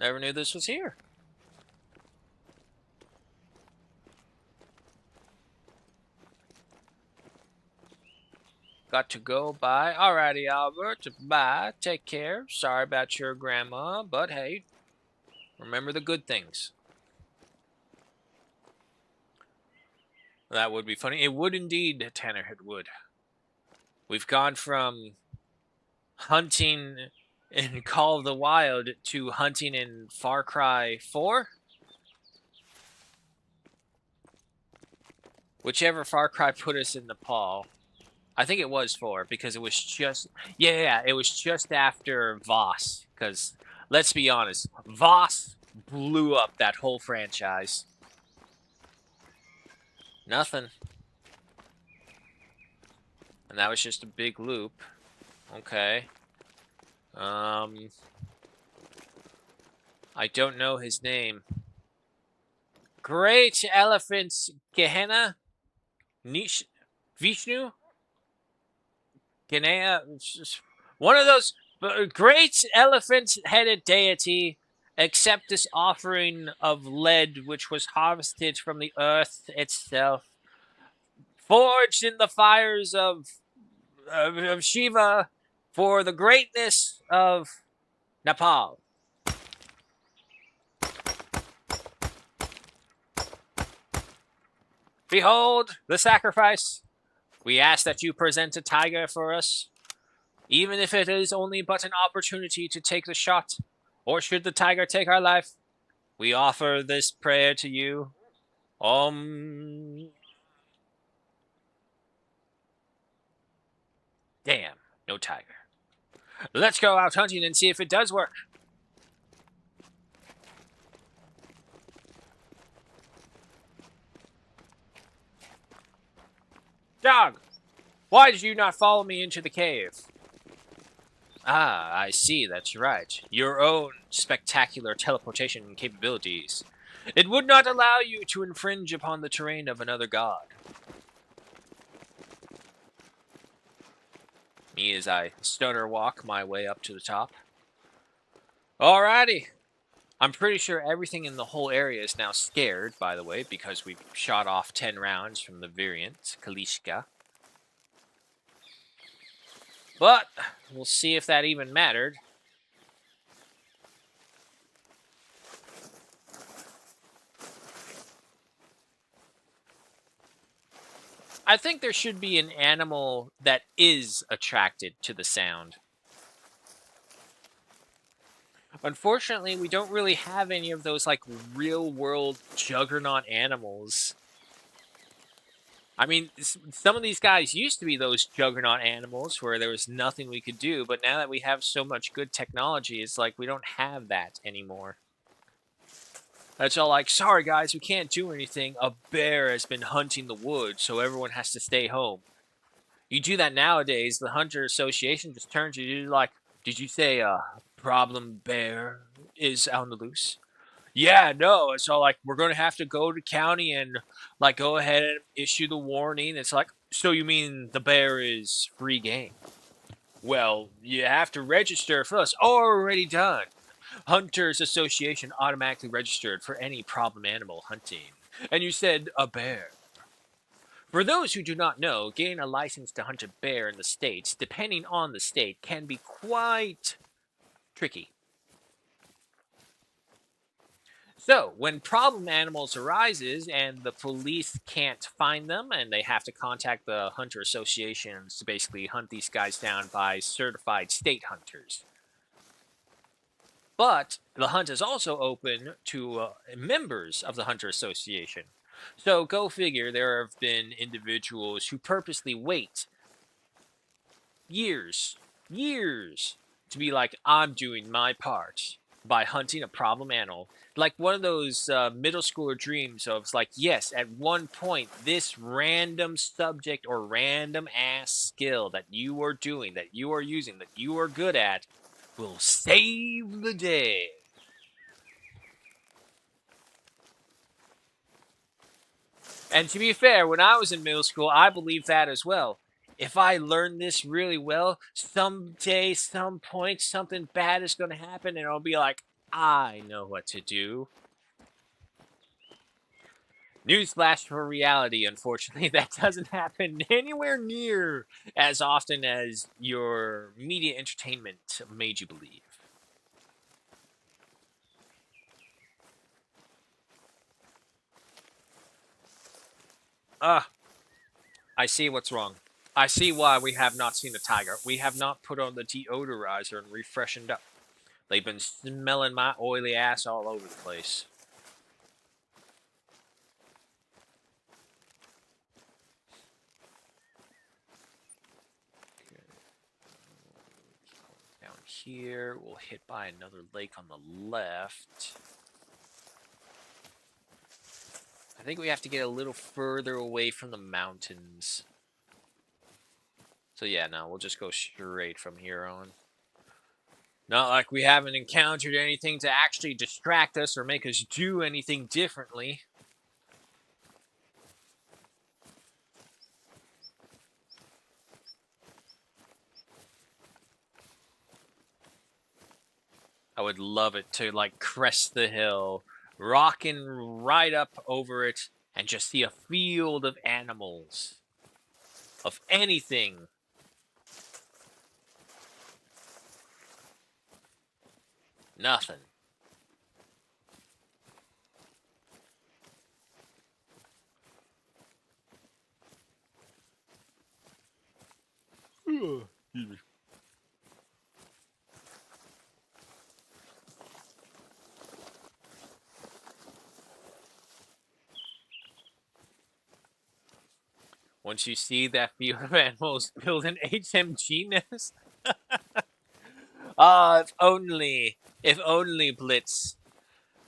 Speaker 1: never knew this was here. Got to go, bye. Alrighty, Albert, bye. Take care. Sorry about your grandma, but hey, remember the good things. That would be funny. It would indeed, Tanner, it would. We've gone from hunting in Call of the Wild to hunting in Far Cry 4? Whichever Far Cry put us in Nepal. I think it was 4 because it was just... Yeah, it was just after Voss. Because, let's be honest, Voss blew up that whole franchise. Nothing. And that was just a big loop. Okay. I don't know his name. Great Elephant Gehenna? Vishnu? Ganea? One of those great elephant-headed deity, accept this offering of lead which was harvested from the earth itself, forged in the fires of Shiva for the greatness of Nepal. Behold the sacrifice. We ask that you present a tiger for us, even if it is only but an opportunity to take the shot, or should the tiger take our life, we offer this prayer to you. Damn, no tiger. Let's go out hunting and see if it does work. Dog, why did you not follow me into the cave? Ah, I see, that's right. Your own spectacular teleportation capabilities. It would not allow you to infringe upon the terrain of another god. Me as I stutter walk my way up to the top. Alrighty. I'm pretty sure everything in the whole area is now scared, by the way, because we've shot off 10 rounds from the variant, Kalishka. But, we'll see if that even mattered. I think there should be an animal that is attracted to the sound. Unfortunately, we don't really have any of those, like, real-world juggernaut animals. I mean, some of these guys used to be those juggernaut animals where there was nothing we could do, but now that we have so much good technology, it's like we don't have that anymore. It's all like, sorry guys, we can't do anything. A bear has been hunting the woods, so everyone has to stay home. You do that nowadays, the Hunter Association just turns to you like, Did you say a problem bear is on the loose? Yeah, no. So like we're gonna have to go to county and like go ahead and issue the warning. It's like, so you mean the bear is free game? Well, you have to register first. Already done. Hunters Association automatically registered for any problem animal hunting. And you said a bear. For those who do not know, getting a license to hunt a bear in the States, depending on the state, can be quite tricky. So, when problem animals arises and the police can't find them and they have to contact the hunter associations to basically hunt these guys down by certified state hunters. But the hunt is also open to members of the hunter association. So go figure, there have been individuals who purposely wait years to be like, I'm doing my part by hunting a problem animal. Like one of those middle schooler dreams of it's like, yes, at one point, this random subject or random ass skill that you are doing, that you are using, that you are good at, will save the day. And to be fair, when I was in middle school, I believed that as well. If I learn this really well, someday, some point, something bad is going to happen, and I'll be like, I know what to do. Newsflash for reality, unfortunately, that doesn't happen anywhere near as often as your media entertainment made you believe. Ah, I see what's wrong. I see why we have not seen a tiger. We have not put on the deodorizer and refreshened up. They've been smelling my oily ass all over the place. Okay. Down here, we'll hit by another lake on the left. I think we have to get a little further away from the mountains. So yeah, no, we'll just go straight from here on. Not like we haven't encountered anything to actually distract us or make us do anything differently. I would love it to like crest the hill, rocking right up over it, and just see a field of animals. Of anything. Nothing. Once you see that field of animals, build an HMG nest. Ah, if only Blitz.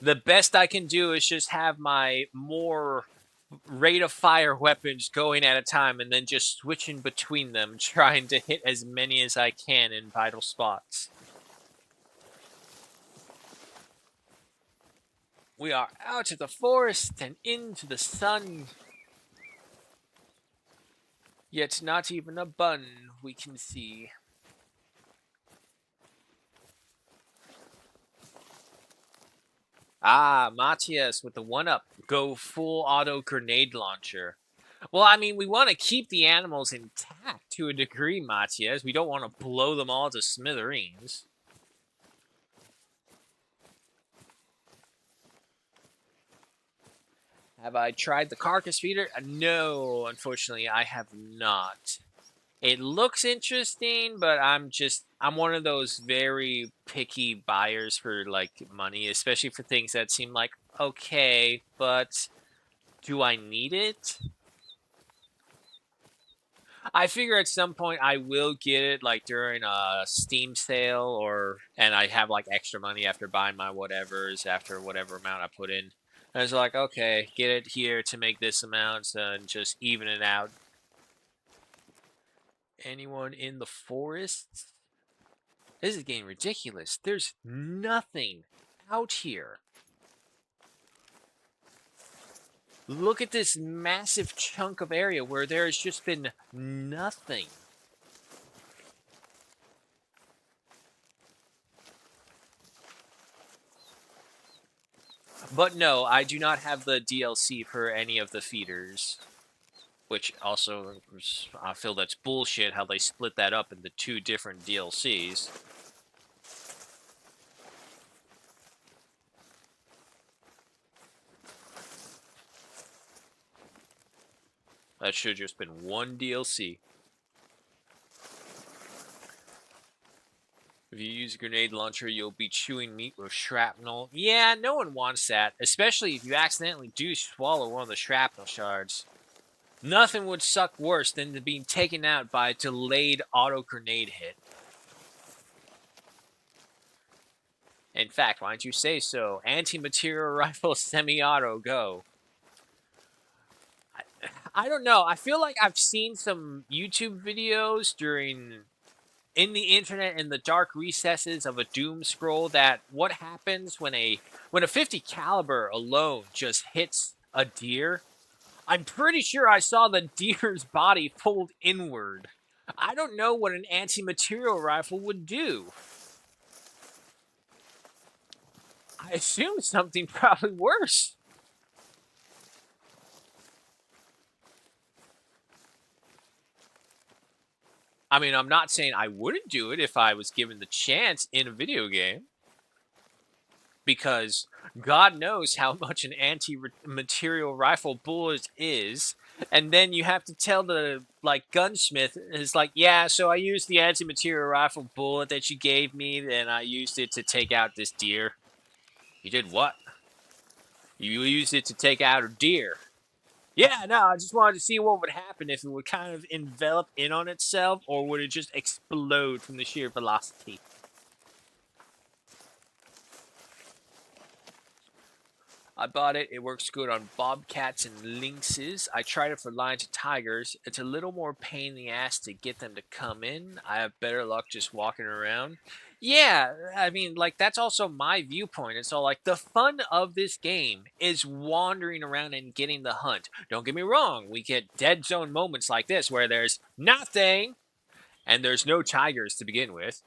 Speaker 1: The best I can do is just have my more rate of fire weapons going at a time and then just switching between them, trying to hit as many as I can in vital spots. We are out of the forest and into the sun. Yet not even a bun we can see. Ah, Matthias with the one-up. Go full auto grenade launcher. Well, I mean, we want to keep the animals intact to a degree, Matthias. We don't want to blow them all to smithereens. Have I tried the carcass feeder? No, unfortunately, I have not. It looks interesting, but I'm one of those very picky buyers for like money, especially for things that seem like okay, but do I need it? I figure at some point I will get it like during a Steam sale and I have like extra money after buying my whatevers after whatever amount I put in. And it's like, okay, get it here to make this amount and just even it out. Anyone in the forest? This is getting ridiculous. There's nothing out here. Look at this massive chunk of area where there has just been nothing. But no, I do not have the DLC for any of the feeders. Which also, I feel that's bullshit how they split that up into 2 different DLCs. That should have just been 1 DLC. If you use a grenade launcher, you'll be chewing meat with shrapnel. Yeah, no one wants that, especially if you accidentally do swallow one of the shrapnel shards. Nothing would suck worse than being taken out by a delayed auto grenade hit. In fact, why don't you say so? Anti-material rifle semi-auto, go. I don't know. I feel like I've seen some YouTube videos in the internet in the dark recesses of a doom scroll that what happens when a 50 caliber alone just hits a deer. I'm pretty sure I saw the deer's body fold inward. I don't know what an anti-material rifle would do. I assume something probably worse. I mean, I'm not saying I wouldn't do it if I was given the chance in a video game. Because God knows how much an anti-material rifle bullet is. And then you have to tell the, gunsmith, is like, yeah, so I used the anti-material rifle bullet that you gave me, and I used it to take out this deer. You did what? You used it to take out a deer. Yeah, no, I just wanted to see what would happen if it would kind of envelop in on itself, or would it just explode from the sheer velocity? I bought it. It works good on bobcats and lynxes. I tried it for lions and tigers. It's a little more pain in the ass to get them to come in. I have better luck just walking around. Yeah, I mean, that's also my viewpoint. It's all like the fun of this game is wandering around and getting the hunt. Don't get me wrong. We get dead zone moments like this where there's nothing and there's no tigers to begin with.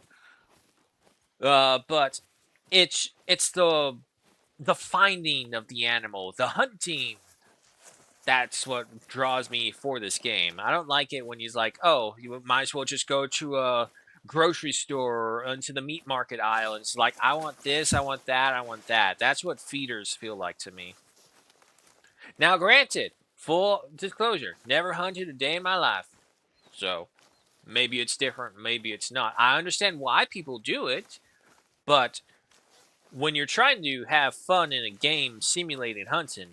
Speaker 1: But it's the finding of the animal, the hunting. That's what draws me for this game. I don't like it when he's like, oh, you might as well just go to a grocery store or into the meat market aisle. And it's like, I want this, I want that, I want that. That's what feeders feel like to me. Now, granted, full disclosure, never hunted a day in my life. So, maybe it's different, maybe it's not. I understand why people do it, but when you're trying to have fun in a game simulating hunting,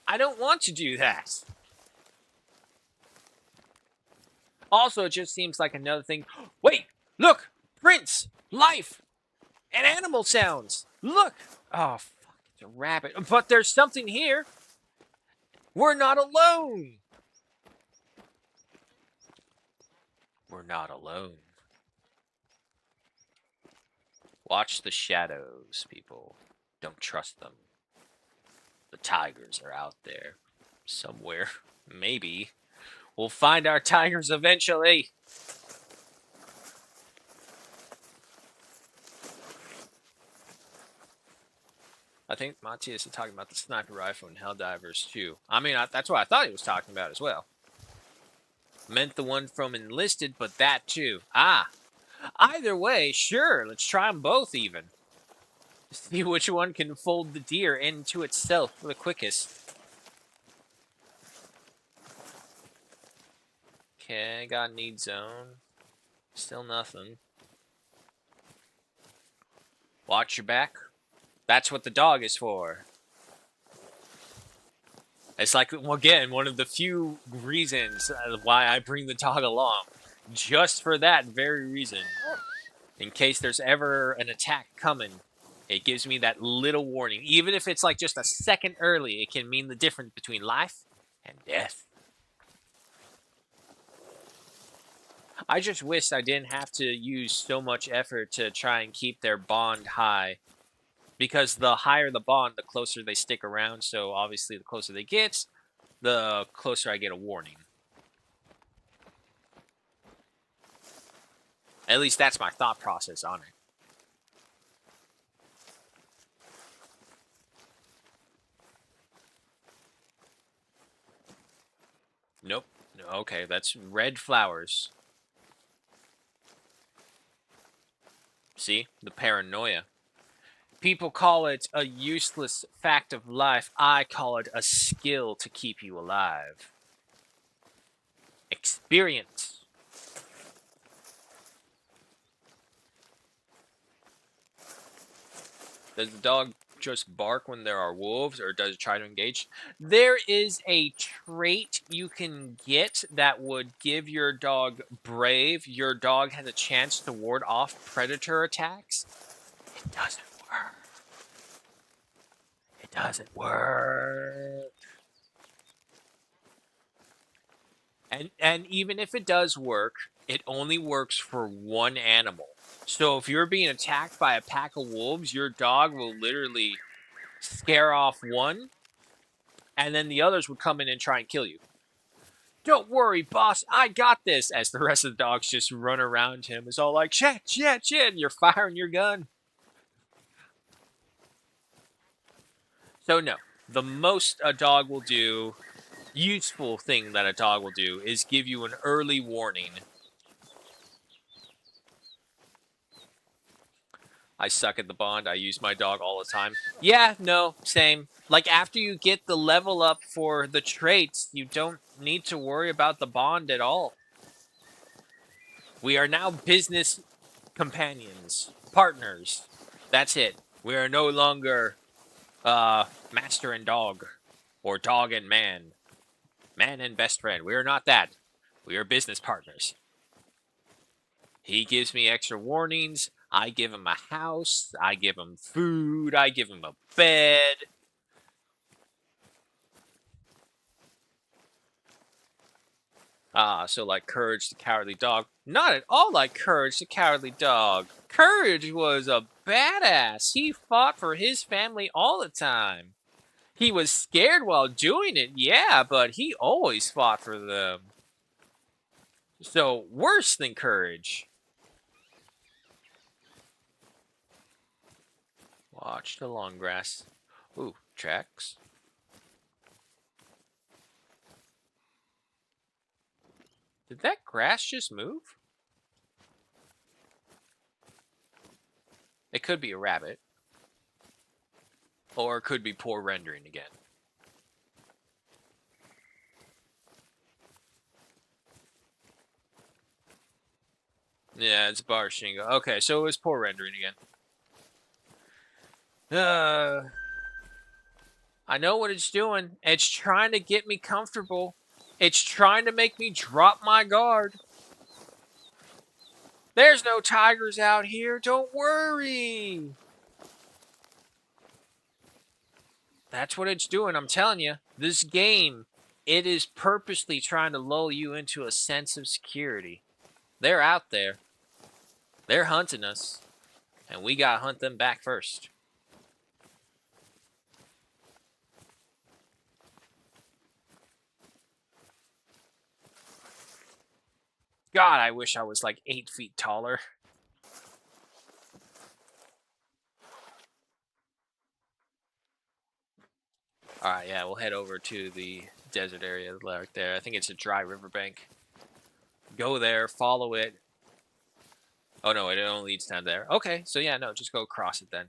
Speaker 1: I don't want to do that. Also, it just seems like another thing. Wait, look, prints, life, and animal sounds. Look. Oh, fuck, it's a rabbit. But there's something here. We're not alone. We're not alone. Watch the shadows, people. Don't trust them. The tigers are out there. Somewhere. Maybe. We'll find our tigers eventually. I think Matthias is talking about the sniper rifle and Helldivers too. I mean, that's what I thought he was talking about as well. Meant the one from Enlisted, but that too. Ah. Either way, sure. Let's try them both even. See which one can fold the deer into itself the quickest. Okay, got need zone. Still nothing. Watch your back. That's what the dog is for. It's like, again, one of the few reasons why I bring the dog along. Just for that very reason. In case there's ever an attack coming, it gives me that little warning. Even if it's like just a second early, it can mean the difference between life and death. I just wish I didn't have to use so much effort to try and keep their bond high. Because the higher the bond, the closer they stick around. So obviously, the closer they get, the closer I get a warning. At least that's my thought process on it. Nope. No, okay, that's red flowers. See? The paranoia. People call it a useless fact of life. I call it a skill to keep you alive. Experience. Does the dog just bark when there are wolves, or does it try to engage? There is a trait you can get that would give your dog brave. Your dog has a chance to ward off predator attacks. It doesn't work. It doesn't work. And even if it does work, it only works for one animal. So if you're being attacked by a pack of wolves, your dog will literally scare off one, and then the others would come in and try and kill you. Don't worry, boss, I got this, as the rest of the dogs just run around him. It's all like, shit, shit, shit, and you're firing your gun. So no, the most a dog will do, useful thing that a dog will do, is give you an early warning. I suck at the bond. I use my dog all the time. Yeah, no, same. Like, after you get the level up for the traits, you don't need to worry about the bond at all. We are now business companions, partners. That's it. We are no longer master and dog, or dog and man and best friend. We are not that. We are business partners. He gives me extra warnings. I give him a house. I give him food. I give him a bed. So like Courage the Cowardly Dog. Not at all like Courage the Cowardly Dog. Courage was a badass. He fought for his family all the time. He was scared while doing it, yeah, but he always fought for them. So, worse than Courage. Watch the long grass. Ooh, tracks. Did that grass just move? It could be a rabbit. Or it could be poor rendering again. Yeah, it's Bar Shingo. Okay, so it was poor rendering again. I know what it's doing. It's trying to get me comfortable. It's trying to make me drop my guard. There's no tigers out here. Don't worry. That's what it's doing. I'm telling you. This game, it is purposely trying to lull you into a sense of security. They're out there. They're hunting us. And we gotta hunt them back first. God, I wish I was like 8 feet taller. Alright, yeah, we'll head over to the desert area right there. I think it's a dry riverbank. Go there, follow it. Oh no, it only leads down there. Okay, so yeah, no, just go across it then.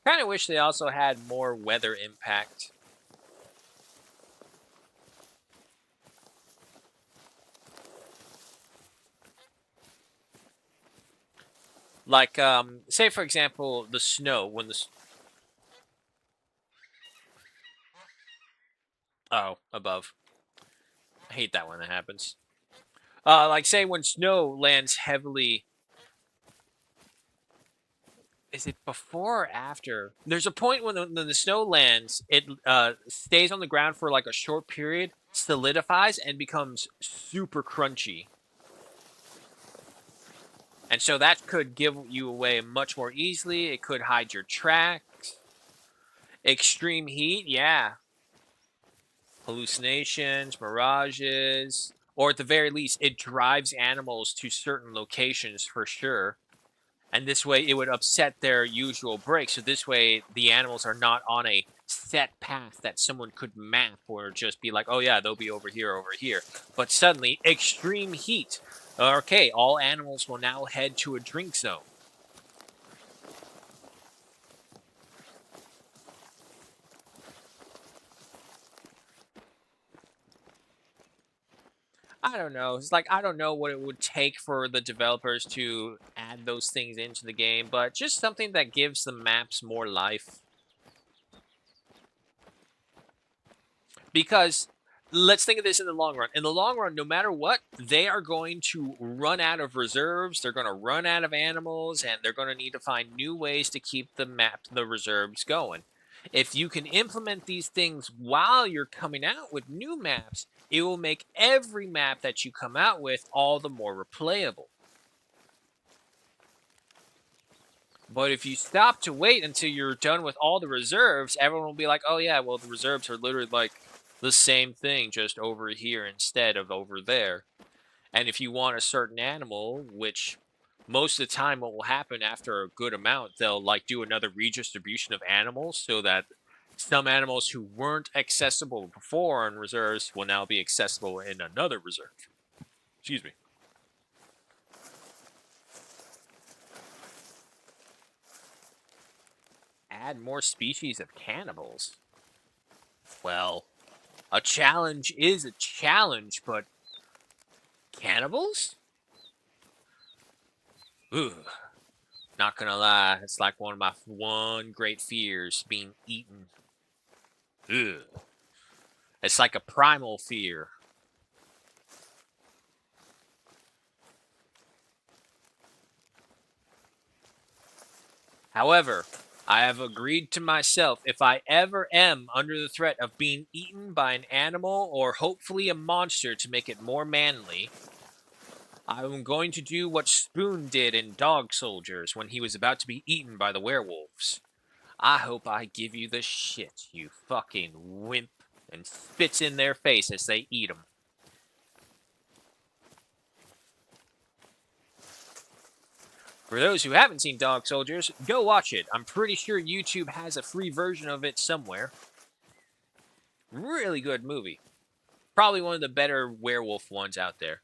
Speaker 1: Kind of wish they also had more weather impact. Like, say for example, the snow when the. Oh, above. I hate that when that happens. Like say when snow lands heavily. Is it before or after? There's a point when the snow lands, it stays on the ground for like a short period, solidifies, and becomes super crunchy. And so that could give you away much more easily. It could hide your tracks. Extreme heat, yeah. Hallucinations, mirages, or at the very least, it drives animals to certain locations for sure. And this way, it would upset their usual break. So this way, the animals are not on a set path that someone could map or just be like, oh yeah, they'll be over here, over here. But suddenly, extreme heat. Okay, all animals will now head to a drink zone. I don't know. It's like I don't know what it would take for the developers to add those things into the game, but just something that gives the maps more life. Because let's think of this in the long run. In the long run, no matter what, they are going to run out of reserves, they're going to run out of animals, and they're going to need to find new ways to keep the reserves going. If you can implement these things while you're coming out with new maps, it will make every map that you come out with all the more replayable. But if you stop to wait until you're done with all the reserves, everyone will be like, oh yeah, well, the reserves are literally like the same thing, just over here instead of over there. And if you want a certain animal, which most of the time what will happen after a good amount, they'll like do another redistribution of animals so that some animals who weren't accessible before in reserves will now be accessible in another reserve. Excuse me. Add more species of cannibals. Well, a challenge is a challenge, but cannibals? Ooh, not gonna lie, it's like one of my one great fears, being eaten. Ugh. It's like a primal fear. However, I have agreed to myself if I ever am under the threat of being eaten by an animal or hopefully a monster to make it more manly, I'm going to do what Spoon did in Dog Soldiers when he was about to be eaten by the werewolves. I hope I give you the shit, you fucking wimp, and spits in their face as they eat them. For those who haven't seen Dog Soldiers, go watch it. I'm pretty sure YouTube has a free version of it somewhere. Really good movie. Probably one of the better werewolf ones out there.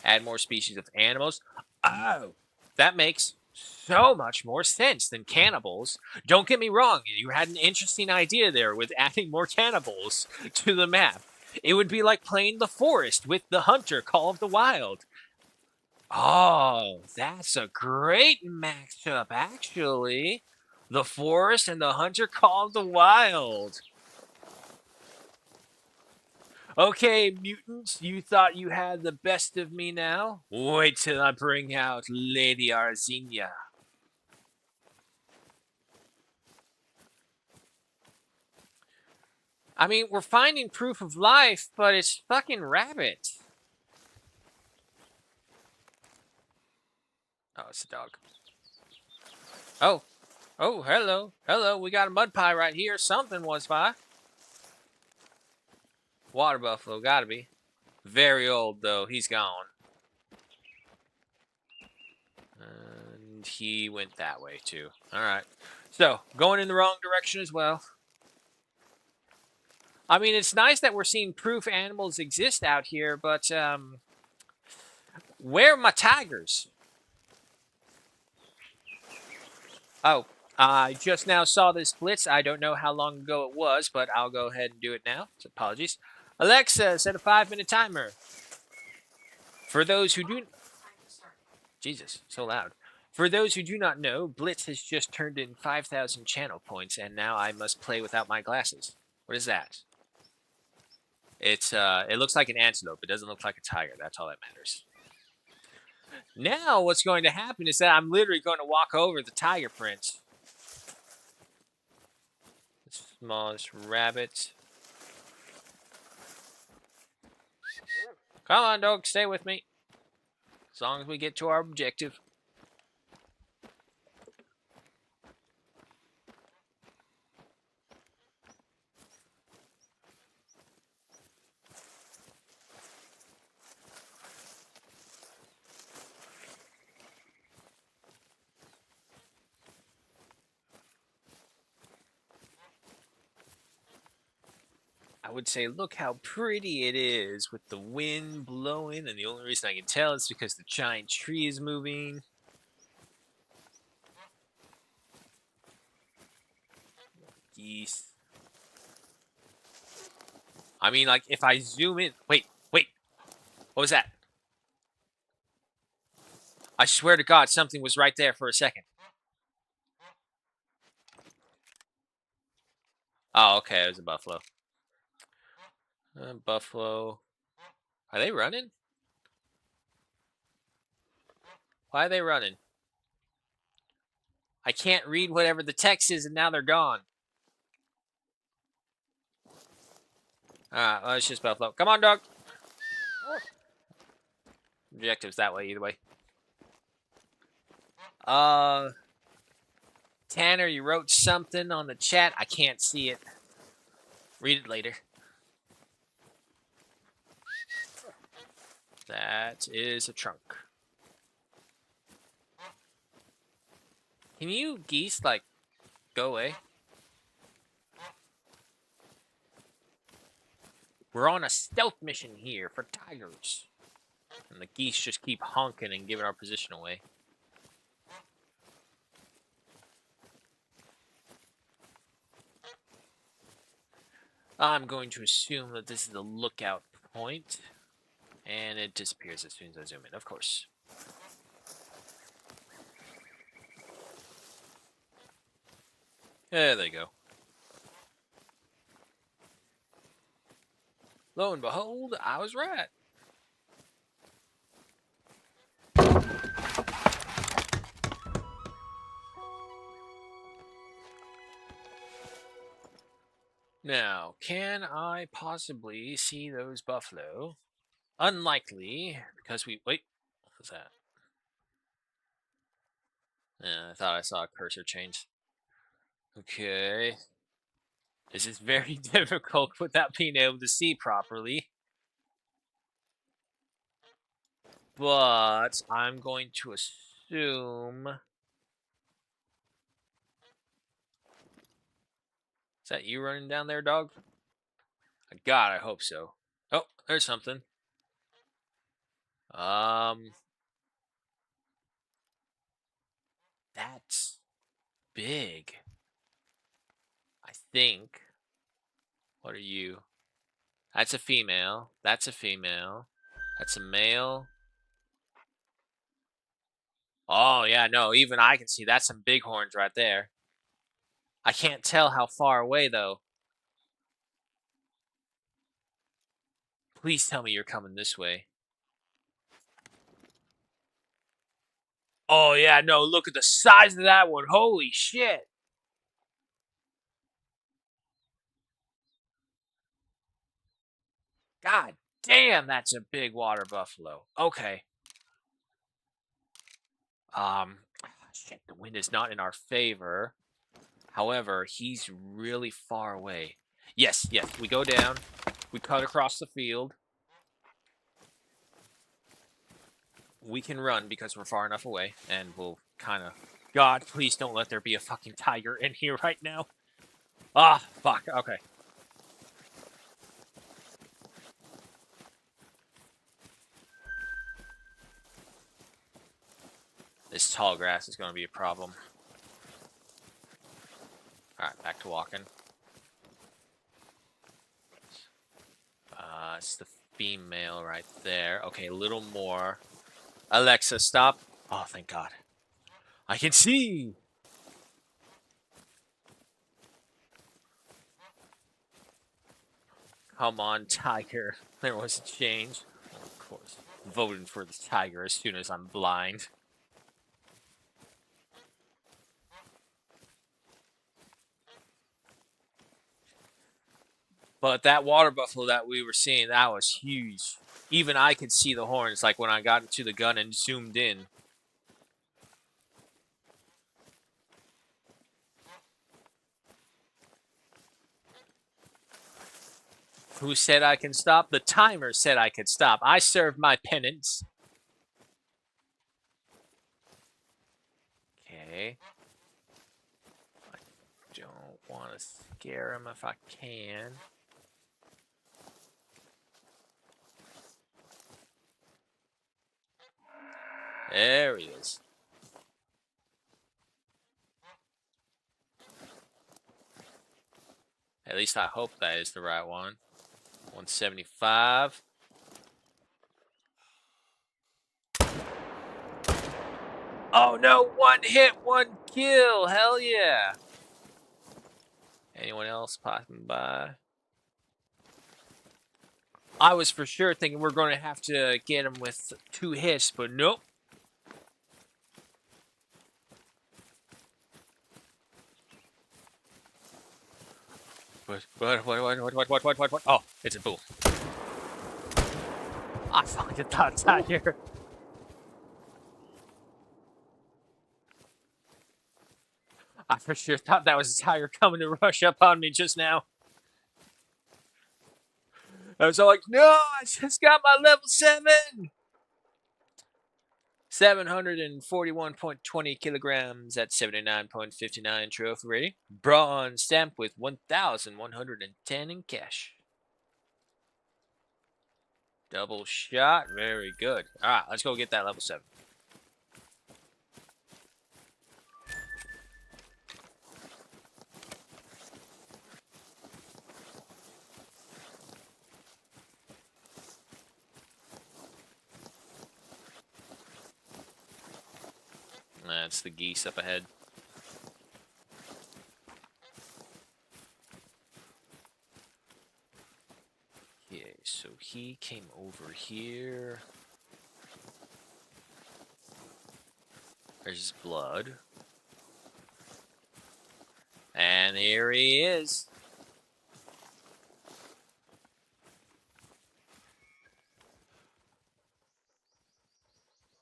Speaker 1: Add more species of animals. Oh, that makes so much more sense than cannibals. Don't get me wrong, you had an interesting idea there with adding more cannibals to the map. It would be like playing the forest with the hunter Call of the Wild. Oh, that's a great matchup, actually. The forest and the hunter Call of the Wild. Okay, mutants, you thought you had the best of me now? Wait till I bring out Lady Arzinia. I mean, we're finding proof of life, but it's fucking rabbits. Oh, it's a dog. Oh. Oh, hello. Hello, we got a mud pie right here. Something was by. Water buffalo, gotta be. Very old, though. He's gone. And he went that way, too. Alright. So, going in the wrong direction as well. I mean, it's nice that we're seeing proof animals exist out here, but, where are my tigers? Oh, I just now saw this blitz. I don't know how long ago it was, but I'll go ahead and do it now. So apologies. Alexa, set a 5-minute timer. For those who do... Jesus, so loud. For those who do not know, Blitz has just turned in 5,000 channel points, and now I must play without my glasses. What is that? It looks like an antelope. It doesn't look like a tiger. That's all that matters. Now what's going to happen is that I'm literally going to walk over the tiger prints. The smallest rabbit. Come on, dog, stay with me. As long as we get to our objective. I would say, look how pretty it is with the wind blowing, and the only reason I can tell is because the giant tree is moving. Geese. I mean, like, if I zoom in... Wait. What was that? I swear to God, something was right there for a second. Oh, okay, it was a buffalo. Buffalo. Are they running? Why are they running? I can't read whatever the text is, and now they're gone. Alright, well, it's just buffalo. Come on, dog. Objective's that way, either way. Tanner, you wrote something on the chat. I can't see it. Read it later. That is a trunk. Can you geese, like, go away? We're on a stealth mission here for tigers. And the geese just keep honking and giving our position away. I'm going to assume that this is the lookout point. And it disappears as soon as I zoom in, of course. Yeah, there you go. Lo and behold, I was right. Now, can I possibly see those buffalo? Unlikely, because we... Wait, what was that? Yeah, I thought I saw a cursor change. Okay. This is very difficult without being able to see properly. But I'm going to assume... Is that you running down there, dog? God, I hope so. Oh, there's something. That's big. I think. What are you? That's a female. That's a female. That's a male. Oh, yeah, no, even I can see that's some bighorns right there. I can't tell how far away, though. Please tell me you're coming this way. Oh, yeah, no, look at the size of that one. Holy shit. God damn, that's a big water buffalo. Okay. Shit, the wind is not in our favor. However, he's really far away. Yes, we go down. We cut across the field. We can run because we're far enough away, and we'll kind of... God, please don't let there be a fucking tiger in here right now. Ah, fuck, okay. This tall grass is going to be a problem. Alright, back to walking. It's the female right there. Okay, a little more. Alexa, stop. Oh, thank God. I can see! Come on, tiger. There was a change. Of course. voting for the tiger as soon as I'm blind. But that water buffalo that we were seeing, that was huge. Even I could see the horns, like when I got into the gun and zoomed in. Who said I can stop? The timer said I could stop. I served my penance. Okay. I don't want to scare him if I can. There he is. At least I hope that is the right one. 175. Oh no, one hit, one kill. Hell yeah. Anyone else popping by? I was for sure thinking we're going to have to get him with 2 hits, but nope. What? Oh, it's a bull. I fucking thought tiger. I for sure thought that was a tiger coming to rush up on me just now. I was all like, no, I just got my level 7. 741.20 kilograms at 79.59 trophy rating. Bronze stamp with 1,110 in cash. Double shot. Very good. All right, let's go get that level 7. That's the geese up ahead. Okay, so he came over here. There's his blood. And here he is.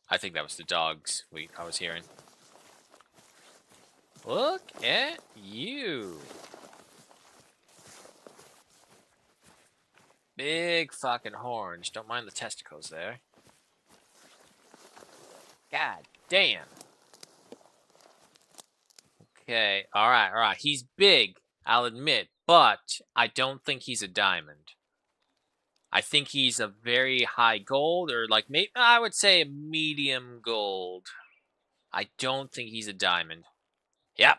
Speaker 1: I think that was the dogs I was hearing. Look at you. Big fucking horns. Don't mind the testicles there. God damn. Okay, alright. He's big, I'll admit, but I don't think he's a diamond. I think he's a very high gold, or like, maybe I would say a medium gold. I don't think he's a diamond. Yep.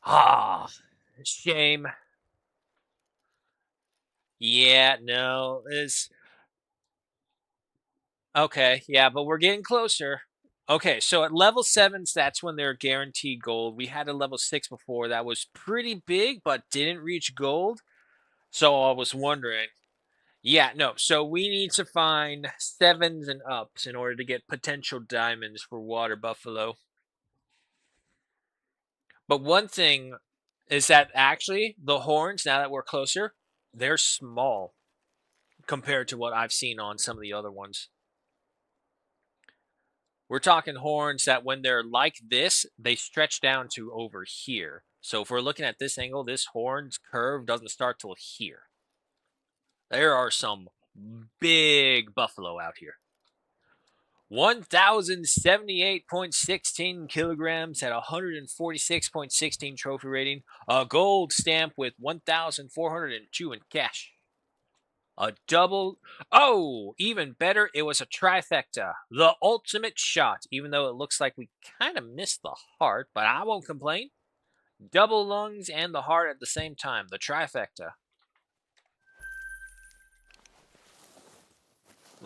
Speaker 1: Ah, shame. Yeah, no, it's... Okay, yeah, but we're getting closer. Okay, so at level 7s, that's when they're guaranteed gold. We had a level 6 before that was pretty big, but didn't reach gold. So I was wondering. Yeah, no, so we need to find 7s and ups in order to get potential diamonds for water buffalo. But one thing is that actually the horns, now that we're closer, they're small compared to what I've seen on some of the other ones. We're talking horns that when they're like this, they stretch down to over here. So if we're looking at this angle, this horn's curve doesn't start till here. There are some big buffalo out here. 1,078.16 kilograms at 146.16 trophy rating. A gold stamp with 1,402 in cash. A double. Oh, even better, it was a trifecta. The ultimate shot, even though it looks like we kind of missed the heart, but I won't complain. Double lungs and the heart at the same time. The trifecta.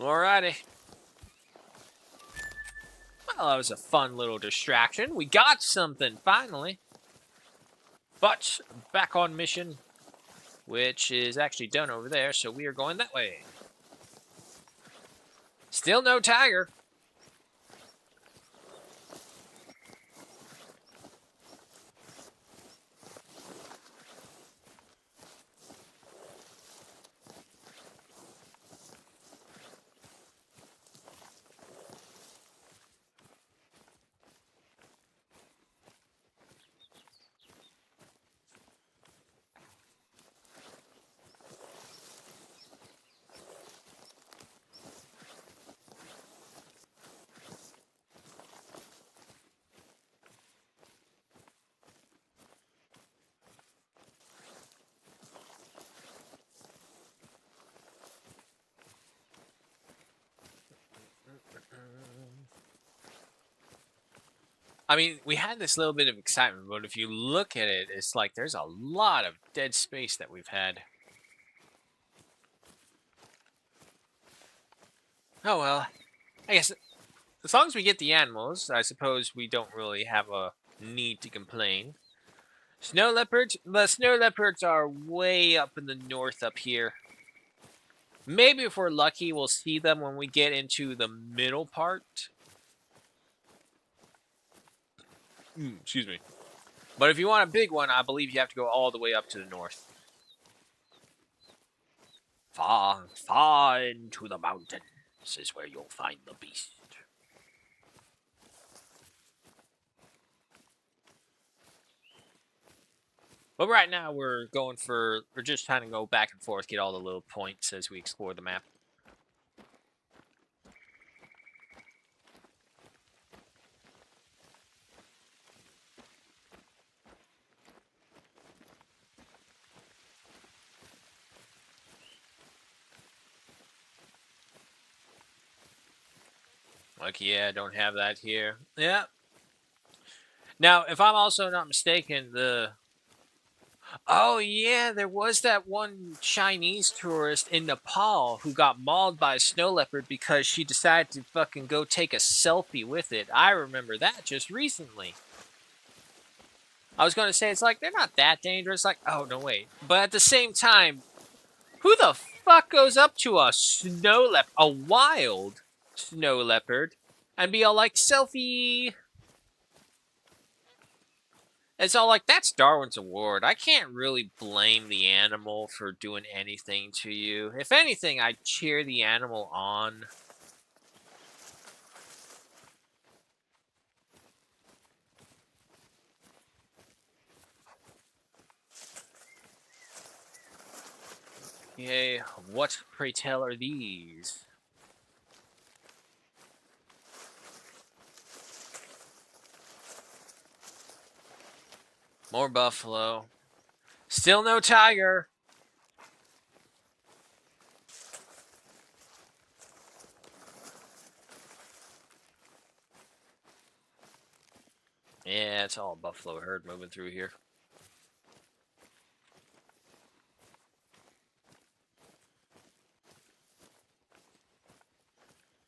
Speaker 1: Alrighty. Well, that was a fun little distraction. We got something, finally. But, back on mission, which is actually done over there, so we are going that way. Still no tiger. I mean, we had this little bit of excitement, but if you look at it, it's like there's a lot of dead space that we've had. Oh well, I guess as long as we get the animals, I suppose we don't really have a need to complain. Snow leopards? The snow leopards are way up in the north up here. Maybe if we're lucky, we'll see them when we get into the middle part. Excuse me. But if you want a big one, I believe you have to go all the way up to the north. Far, far into the mountains is where you'll find the beast. But right now we're just trying to go back and forth, get all the little points as we explore the map. Like, yeah, don't have that here. Yeah. Now, if I'm also not mistaken, oh yeah, there was that one Chinese tourist in Nepal who got mauled by a snow leopard because she decided to fucking go take a selfie with it. I remember that just recently. I was going to say, it's like, they're not that dangerous. Like, oh, no, wait. But at the same time, who the fuck goes up to a wild snow leopard, and be all like, selfie? It's all like, that's Darwin's award. I can't really blame the animal for doing anything to you. If anything, I cheer the animal on. Yay, what, pray tell, are these? More buffalo. Still no tiger. Yeah, it's all buffalo herd moving through here.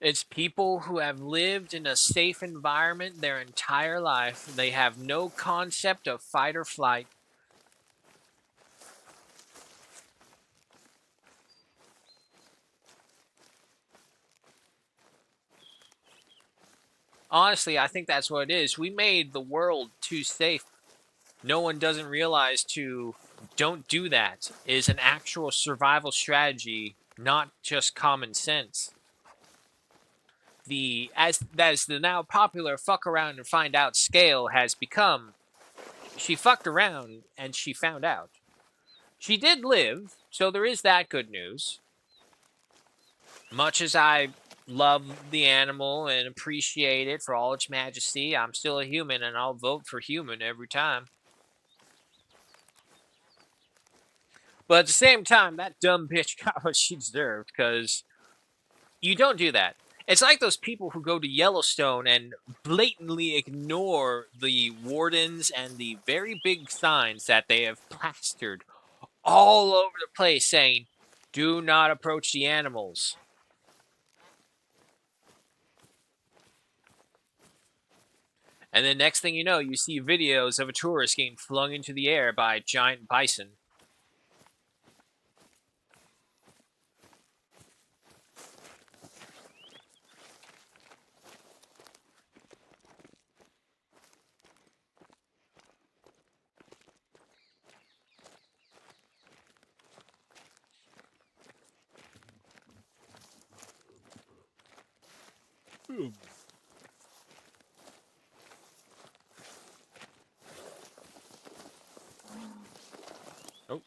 Speaker 1: It's people who have lived in a safe environment their entire life. They have no concept of fight or flight. Honestly, I think that's what it is. We made the world too safe. No one doesn't realize to don't do that is an actual survival strategy, not just common sense. As the now popular fuck around and find out scale has become, she fucked around and she found out. She did live, so there is that good news. Much as I love the animal and appreciate it for all its majesty, I'm still a human and I'll vote for human every time. But at the same time, that dumb bitch got what she deserved, because you don't do that. It's like those people who go to Yellowstone and blatantly ignore the wardens and the very big signs that they have plastered all over the place saying, do not approach the animals. And then next thing you know, you see videos of a tourist getting flung into the air by a giant bison. Oh,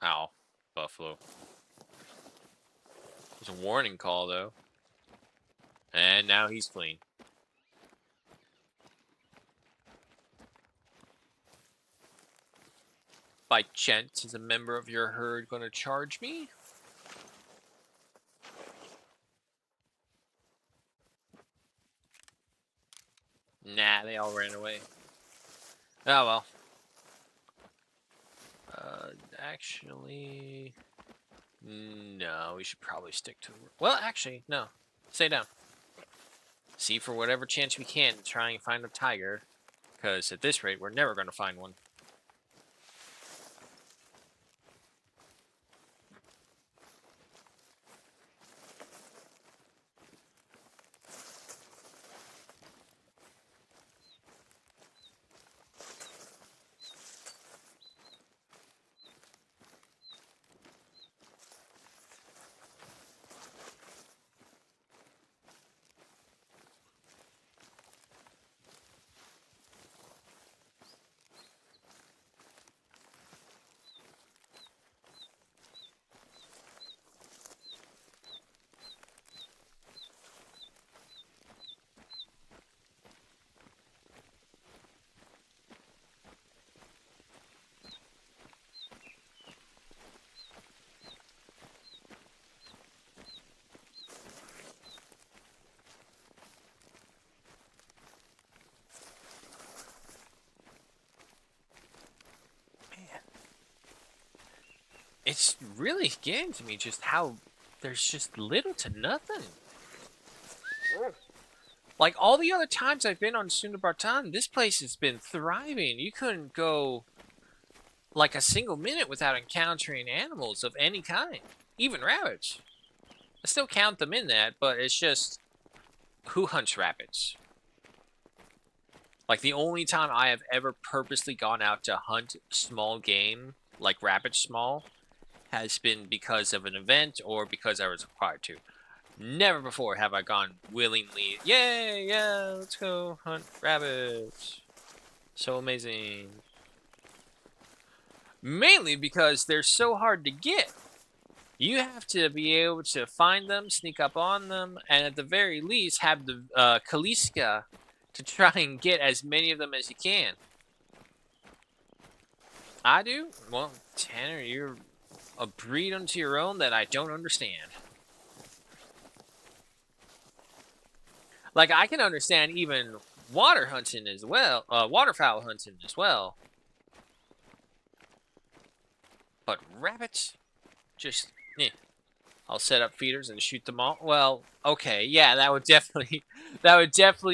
Speaker 1: ow, buffalo. It's a warning call though, and now he's fleeing. By chance, is a member of your herd going to charge me? Nah, they all ran away. Oh well. Actually, no, we should probably stick to. Well, actually, no. Stay down. See for whatever chance we can to try and find a tiger, because at this rate, we're never going to find one. It's really getting to me just how there's just little to nothing. Like all the other times I've been on Sundabartan, this place has been thriving. You couldn't go like a single minute without encountering animals of any kind, even rabbits. I still count them in that, but it's just who hunts rabbits? Like the only time I have ever purposely gone out to hunt small game, like rabbits small, has been because of an event or because I was required to. Never before have I gone willingly, yay, yeah, let's go hunt rabbits. So amazing. Mainly because they're so hard to get. You have to be able to find them, sneak up on them, and at the very least have the Kaliska to try and get as many of them as you can. I do? Well, Tanner, you're a breed unto your own that I don't understand. Like, I can understand even water hunting as well, waterfowl hunting as well. But rabbits, just, I'll set up feeders and shoot them all. Well, okay, yeah, that would definitely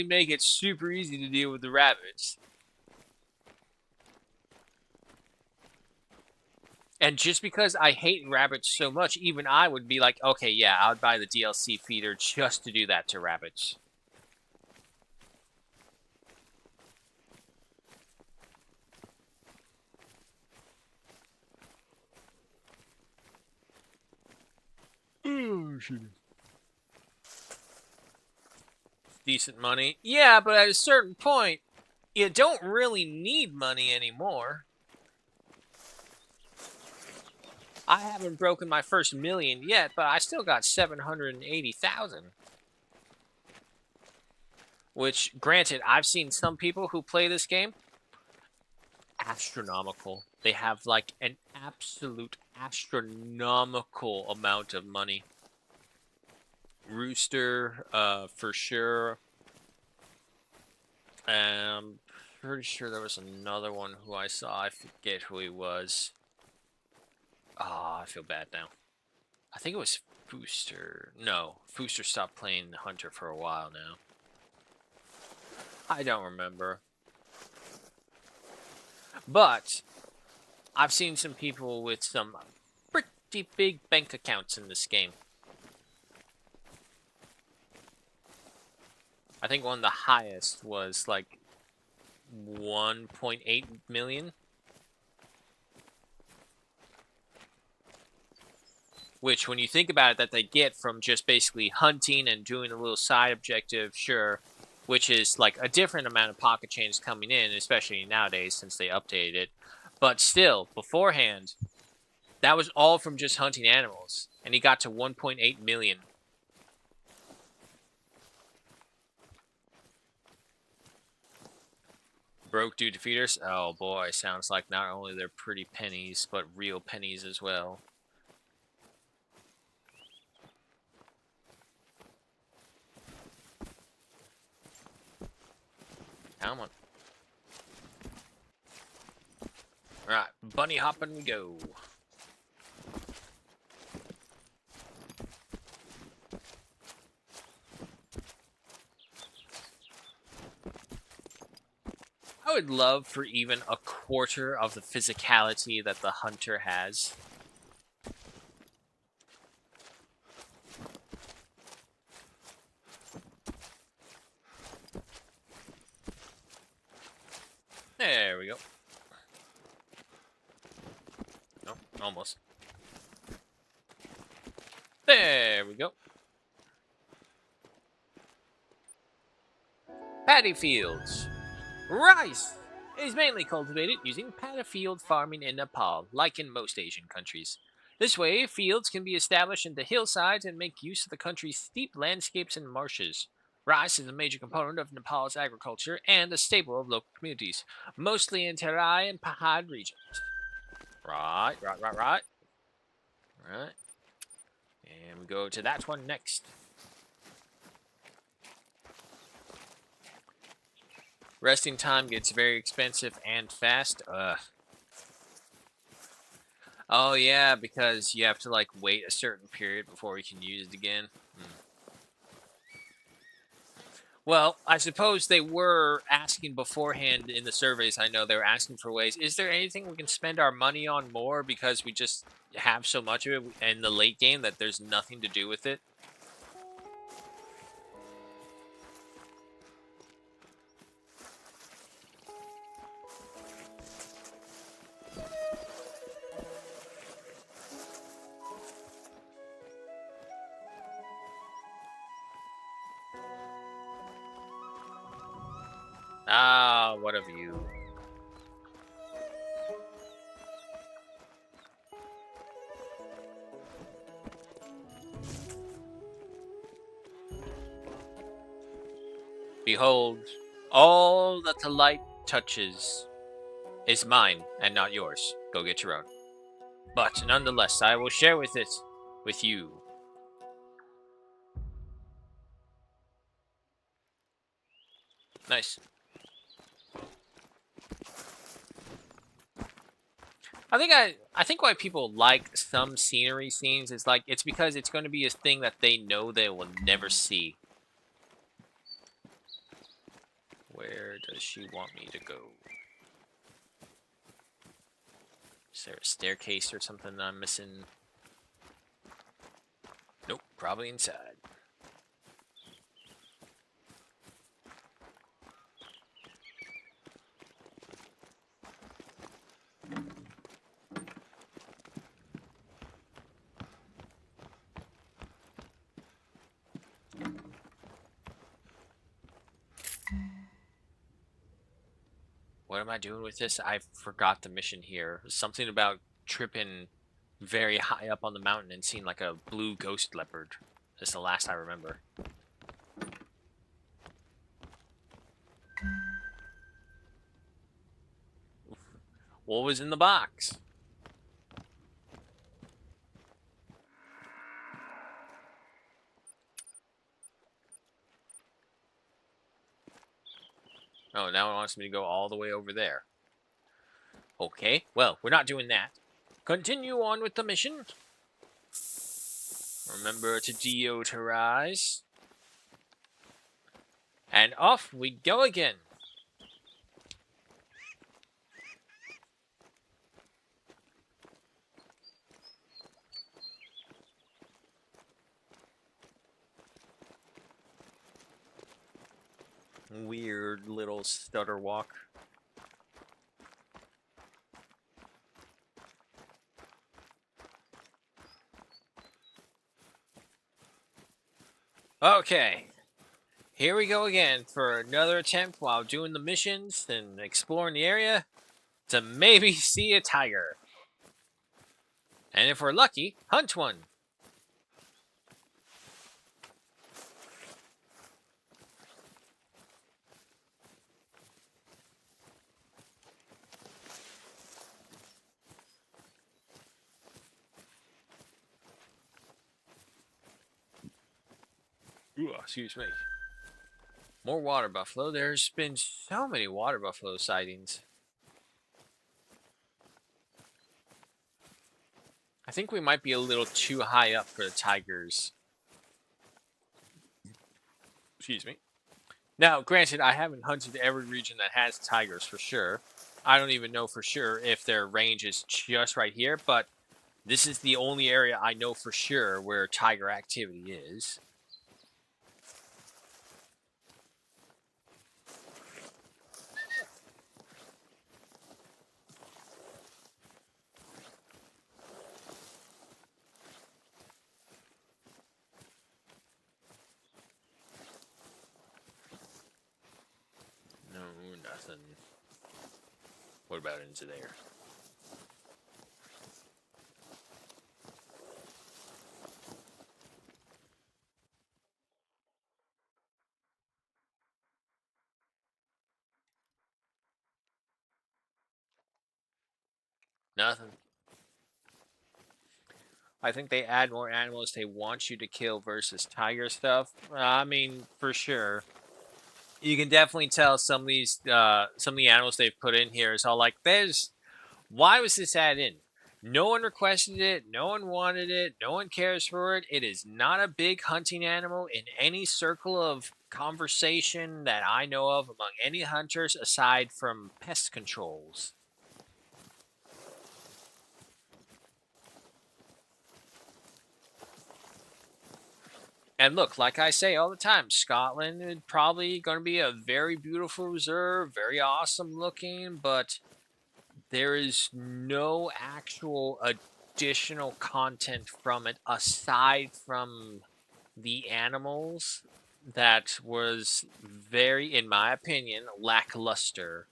Speaker 1: make it super easy to deal with the rabbits. And just because I hate rabbits so much, even I would be like, okay, yeah, I would buy the DLC feeder just to do that to rabbits. Oh, shit. Decent money. Yeah, but at a certain point, you don't really need money anymore. I haven't broken my first million yet, but I still got 780,000. Which, granted, I've seen some people who play this game astronomical. They have like an absolute astronomical amount of money. Rooster, for sure. I'm pretty sure there was another one who I saw. I forget who he was. Oh, I feel bad now. I think it was Fooster. No, Fooster stopped playing the Hunter for a while now. I don't remember. But I've seen some people with some pretty big bank accounts in this game. I think one of the highest was like 1.8 million. which when you think about it, that they get from just basically hunting and doing a little side objective, sure, which is like a different amount of pocket change coming in, especially nowadays since they updated it. But still, beforehand, that was all from just hunting animals, and he got to 1.8 million. Broke due to feeders? Oh boy, sounds like not only they're pretty pennies, but real pennies as well. Come on. Alright, bunny hopping we go. I would love for even a quarter of the physicality that the hunter has. There we go. No, almost. There we go. Paddy fields. Rice is mainly cultivated using paddy field farming in Nepal, like in most Asian countries. This way, fields can be established into hillsides and make use of the country's steep landscapes and marshes. Rice is a major component of Nepal's agriculture and a staple of local communities, mostly in Terai and Pahad regions. Right. And we go to that one next. Resting time gets very expensive and fast. Oh yeah, because you have to like wait a certain period before you can use it again. Well, I suppose they were asking beforehand in the surveys. I know they were asking for ways. Is there anything we can spend our money on more because we just have so much of it in the late game that there's nothing to do with it? Ah, what of you? Behold, all that the light touches is mine and not yours. Go get your own. But nonetheless, I will share with it with you. Nice. I think why people like some scenery scenes is like it's because it's going to be a thing that they know they will never see. Where does she want me to go? Is there a staircase or something that I'm missing? Nope, probably inside. What am I doing with this? I forgot the mission here. Something about tripping very high up on the mountain and seeing like a blue ghost leopard. That's the last I remember. What was in the box? Oh, now it wants me to go all the way over there. Okay, well, we're not doing that. Continue on with the mission. Remember to deodorize. And off we go again. Weird little stutter walk. Okay, here we go again for another attempt while doing the missions and exploring the area to maybe see a tiger. And if we're lucky, hunt one. Ooh, excuse me. More water buffalo. There's been so many water buffalo sightings. I think we might be a little too high up for the tigers. Excuse me. Now, granted, I haven't hunted every region that has tigers for sure. I don't even know for sure if their range is just right here, but this is the only area I know for sure where tiger activity is. No, nothing. What about into there? Nothing. I think they add more animals they want you to kill versus tiger stuff. I mean, for sure. You can definitely tell some of the animals they've put in here is all like, there's why was this added in? No one requested it, no one wanted it, no one cares for it. It is not a big hunting animal in any circle of conversation that I know of among any hunters aside from pest controls. And look, like I say all the time, Scotland is probably going to be a very beautiful reserve, very awesome looking, but there is no actual additional content from it aside from the animals that was very, in my opinion, lackluster.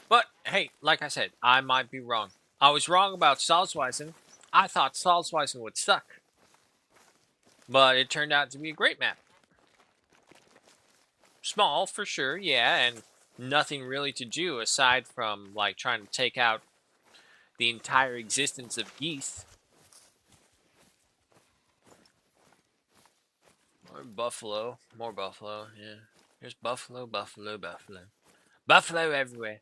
Speaker 1: But hey, like I said, I might be wrong. I was wrong about Salzweisen. I thought Salzweisen would suck, but it turned out to be a great map. Small for sure, yeah, and nothing really to do aside from like trying to take out the entire existence of geese. Or buffalo, more buffalo, yeah. There's buffalo, buffalo, buffalo. Buffalo everywhere.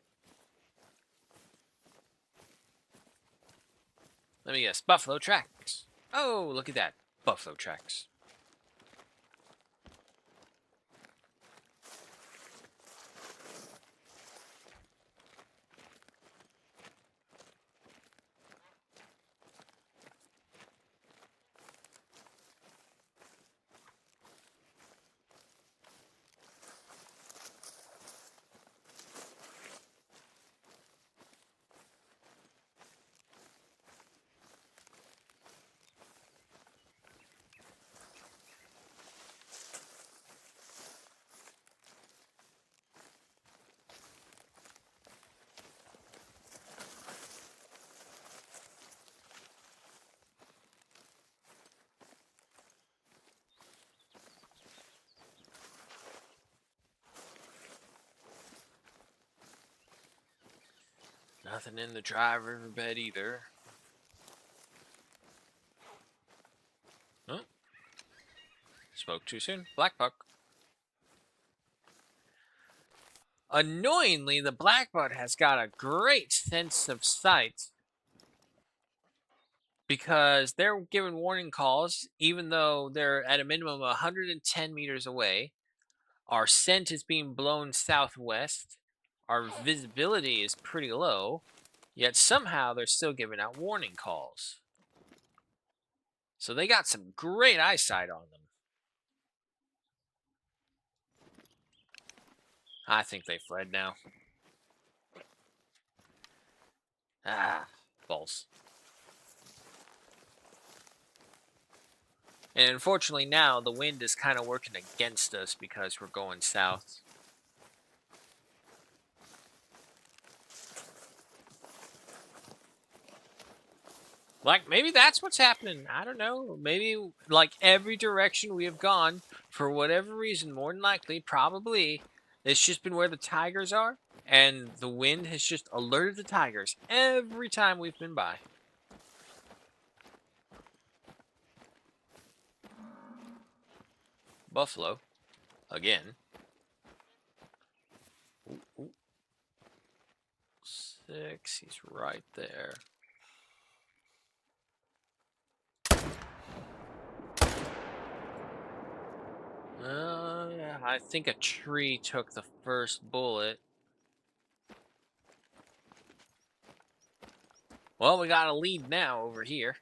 Speaker 1: Let me guess, buffalo tracks. Oh, look at that. Buffalo tracks. Nothing in the dry riverbed either. Oh, spoke too soon. Black buck. Annoyingly, the blackbutt has got a great sense of sight because they're given warning calls even though they're at a minimum of 110 meters away. Our scent is being blown southwest. our visibility is pretty low, yet somehow they're still giving out warning calls. So they got some great eyesight on them. I think they fled now. Ah, balls. And unfortunately now the wind is kind of working against us because we're going south. Like, maybe that's what's happening. I don't know. Maybe, like, every direction we have gone, for whatever reason, more than likely, probably, it's just been where the tigers are, and the wind has just alerted the tigers every time we've been by. Buffalo. Again. Ooh, ooh. 6, he's right there. I think a tree took the first bullet. Well, we got a lead now over here.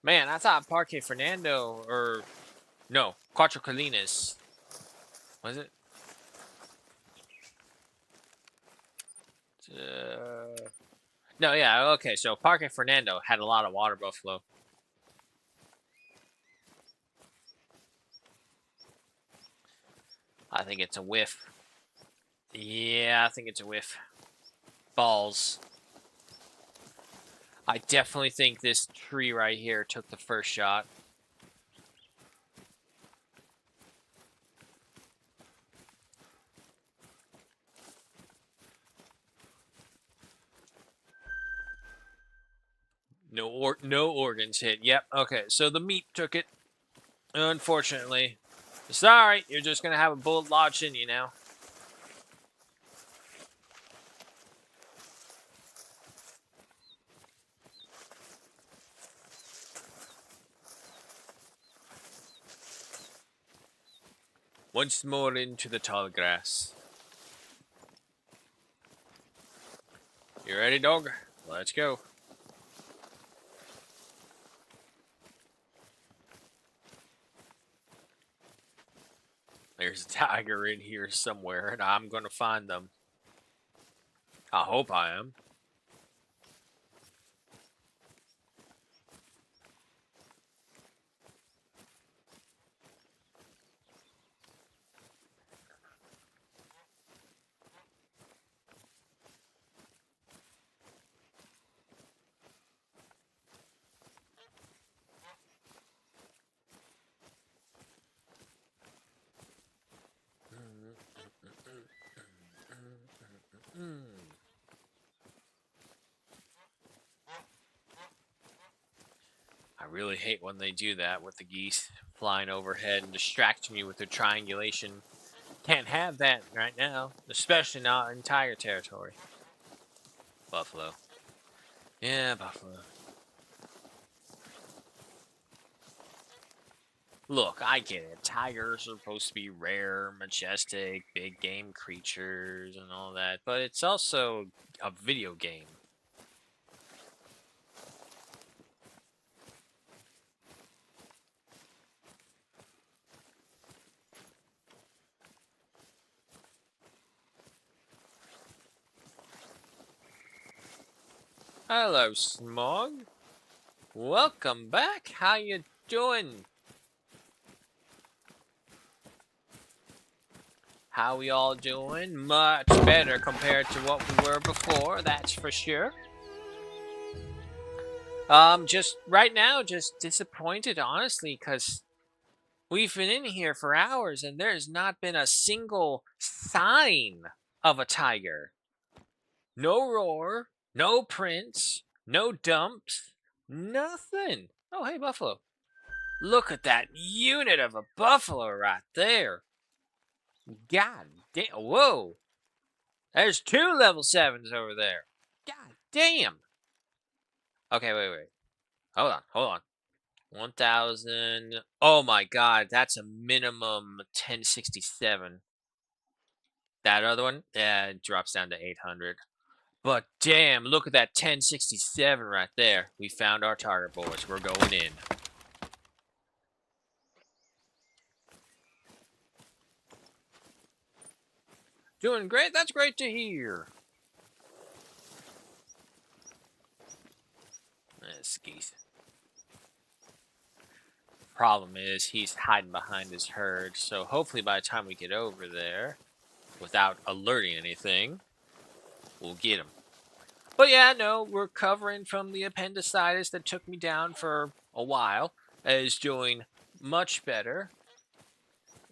Speaker 1: Man, I thought Parque Fernando, or no, Cuatro Colinas. Was it? No, yeah, okay, so Parque Fernando had a lot of water buffalo. I think it's a whiff. Yeah, I think it's a whiff. Balls. I definitely think this tree right here took the first shot. No organs hit. Yep, okay, so the meat took it. Unfortunately. Sorry, you're just gonna have a bullet lodged in you now. Once more into the tall grass. You ready, dog? Let's go. There's a tiger in here somewhere, and I'm gonna find them. I hope I am. I really hate when they do that with the geese flying overhead and distracting me with their triangulation. Can't have that right now, especially not in tiger territory. Buffalo. Yeah, buffalo. Look, I get it. Tigers are supposed to be rare, majestic, big game creatures and all that, but it's also a video game. Hello, Smog. Welcome back. How you doing? How we all doing? Much better compared to what we were before, that's for sure. Just right now, just disappointed, honestly, because we've been in here for hours and there's not been a single sign of a tiger. No roar, no prints, no dumps, nothing. Oh, hey, buffalo. Look at that unit of a buffalo right there. God damn. Whoa. There's 2 level 7s over there. God damn. Okay, wait. Hold on. 1,000. Oh my god, that's a minimum 1067. That other one, yeah, it drops down to 800. But damn, look at that 1067 right there. We found our target, boys. We're going in. Doing great. That's great to hear. Geese. Problem is, he's hiding behind his herd, so hopefully by the time we get over there, without alerting anything, we'll get him. But yeah, no, we're recovering from the appendicitis that took me down for a while. Is doing much better.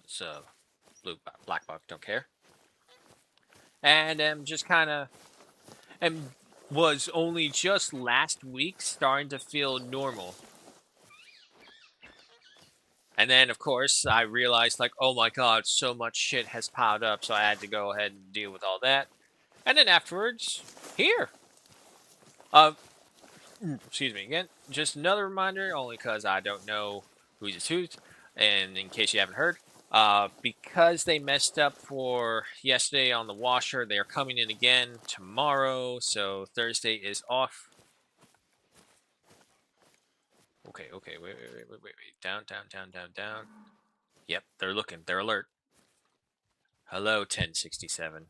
Speaker 1: So, black box, don't care. And just kind of, and was only just last week starting to feel normal. And then, of course, I realized, like, oh my god, so much shit has piled up, so I had to go ahead and deal with all that. And then afterwards, here. Uh, excuse me again. Just another reminder, only because I don't know who's who's, and in case you haven't heard, because they messed up for yesterday on the washer, they are coming in again tomorrow, so Thursday is off. Okay, wait. Down. Yep, they're looking. They're alert. Hello, 1067.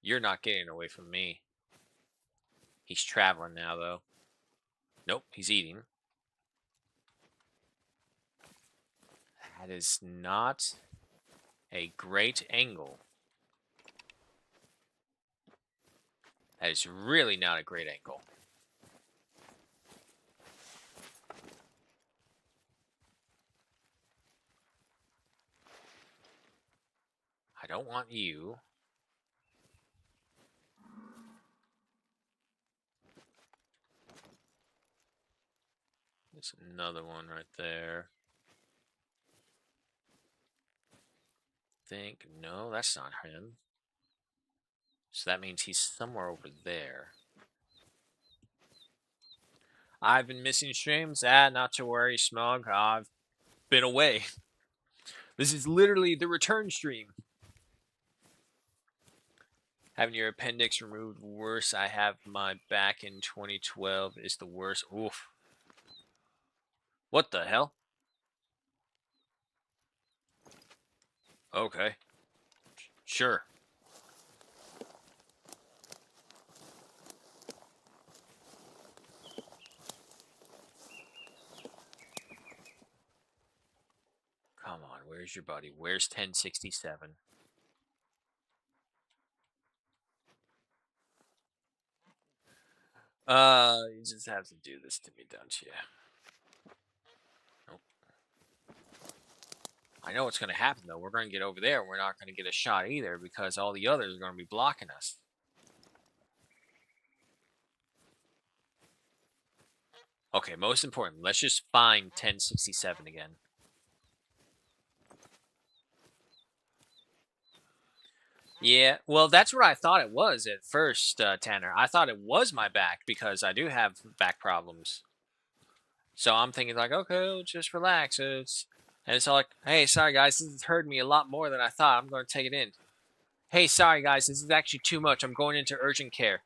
Speaker 1: You're not getting away from me. He's traveling now, though. Nope, he's eating. That is not a great angle. That is really not a great angle. I don't want you. There's another one right there. No, that's not him. So that means he's somewhere over there. I've been missing streams. Not to worry, Smug. I've been away. This is literally the return stream. Having your appendix removed worse. I have my back in 2012 is the worst. Oof. What the hell? Okay. Sure. Come on, where's your buddy? Where's 1067? You just have to do this to me, don't you? Nope. I know what's going to happen, though. We're going to get over there, and we're not going to get a shot either, because all the others are going to be blocking us. Okay, most important, let's just find 1067 again. Yeah, well, that's what I thought it was at first, Tanner. I thought it was my back because I do have back problems. So I'm thinking like, okay, just relax. And it's all like, hey, sorry guys, this has hurt me a lot more than I thought. I'm going to take it in. Hey, sorry guys, this is actually too much. I'm going into urgent care.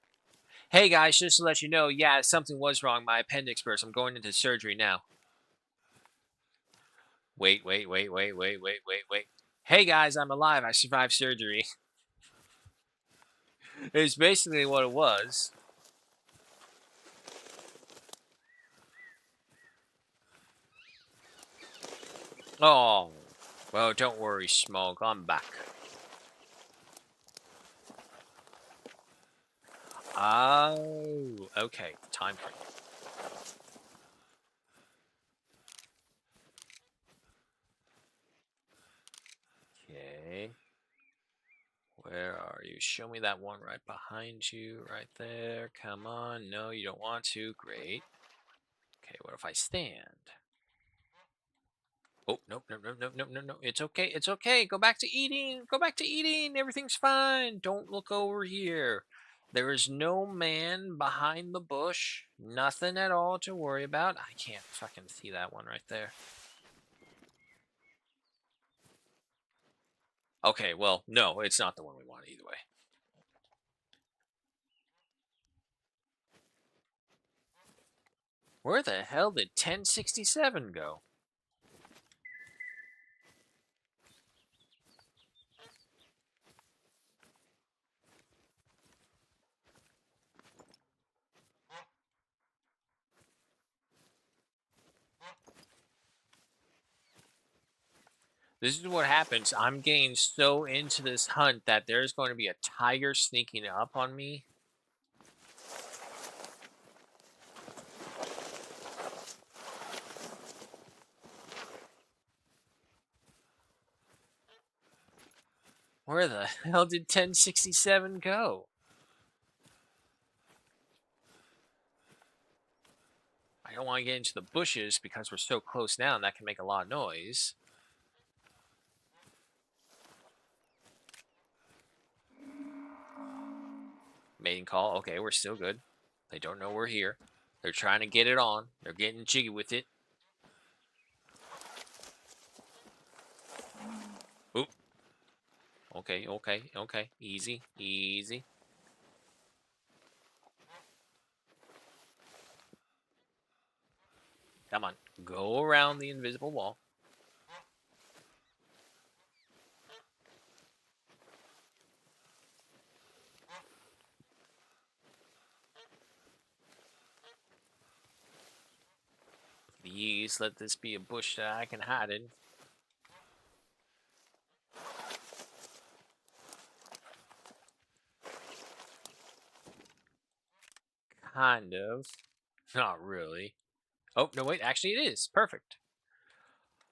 Speaker 1: Hey guys, just to let you know, yeah, something was wrong. My appendix burst. I'm going into surgery now. Wait. Hey guys, I'm alive. I survived surgery. It's basically what it was. Oh, well, don't worry, Smog. I'm back. Oh, okay. Time frame. Okay. Where are you? Show me that one right behind you, right there. Come on. No, you don't want to. Great. Okay, what if I stand? Oh, nope. It's okay. It's okay. Go back to eating. Go back to eating. Everything's fine. Don't look over here. There is no man behind the bush. Nothing at all to worry about. I can't fucking see that one right there. Okay, well, no, it's not the one we want either way. Where the hell did 1067 go? This is what happens. I'm getting so into this hunt that there's going to be a tiger sneaking up on me. Where the hell did 1067 go? I don't want to get into the bushes because we're so close now and that can make a lot of noise. Mating call. Okay, we're still good. They don't know we're here. They're trying to get it on. They're getting jiggy with it. Oop. Okay, okay, okay. Easy, easy. Come on. Go around the invisible wall. Please let this be a bush that I can hide in. Kind of. Not really. Oh, no, wait. Actually, it is. Perfect.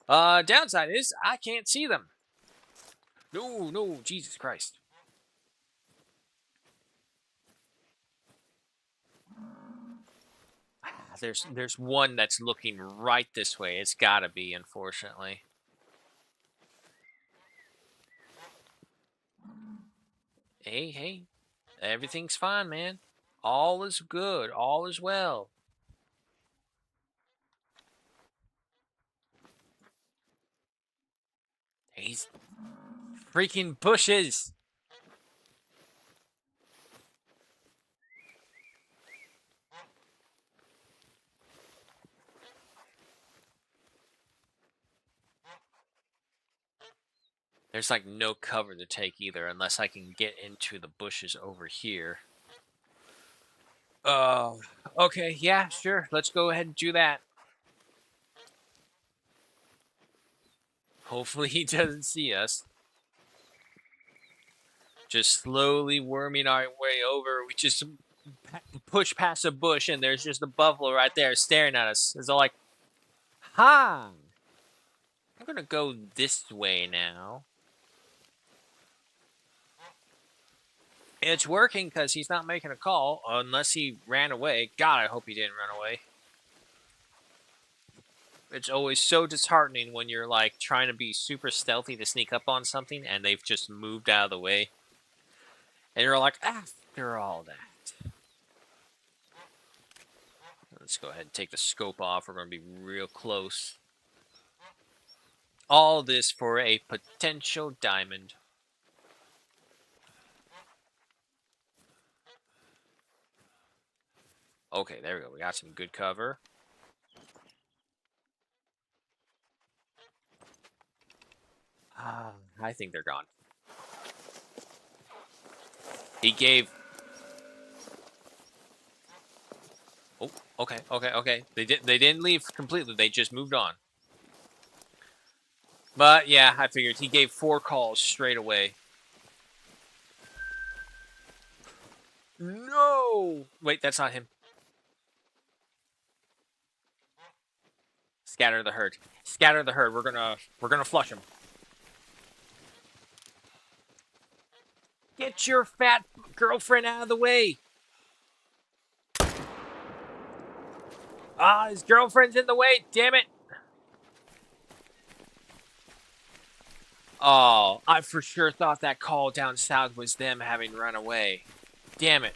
Speaker 1: Downside is I can't see them. No, no. Jesus Christ. There's one that's looking right this way. It's gotta be, unfortunately. Hey, hey. Everything's fine, man. All is good. All is well. He's freaking bushes. There's like no cover to take either unless I can get into the bushes over here. Oh, okay. Yeah, sure. Let's go ahead and do that. Hopefully he doesn't see us. Just slowly worming our way over. We just push past a bush and there's just a buffalo right there staring at us. It's all like, ha! I'm gonna go this way now. It's working because he's not making a call unless he ran away. God, I hope he didn't run away. It's always so disheartening when you're like trying to be super stealthy to sneak up on something and they've just moved out of the way. And you're like, after all that. Let's go ahead and take the scope off. We're going to be real close. All this for a potential diamond. Okay, there we go. We got some good cover. I think they're gone. He gave... Oh, okay, okay, okay. They didn't leave completely. They just moved on. But yeah, I figured he gave 4 calls straight away. No! Wait, that's not him. Scatter the herd. Scatter the herd. We're gonna flush him. Get your fat girlfriend out of the way. His girlfriend's in the way. Damn it. Oh, I for sure thought that call down south was them having run away. Damn it.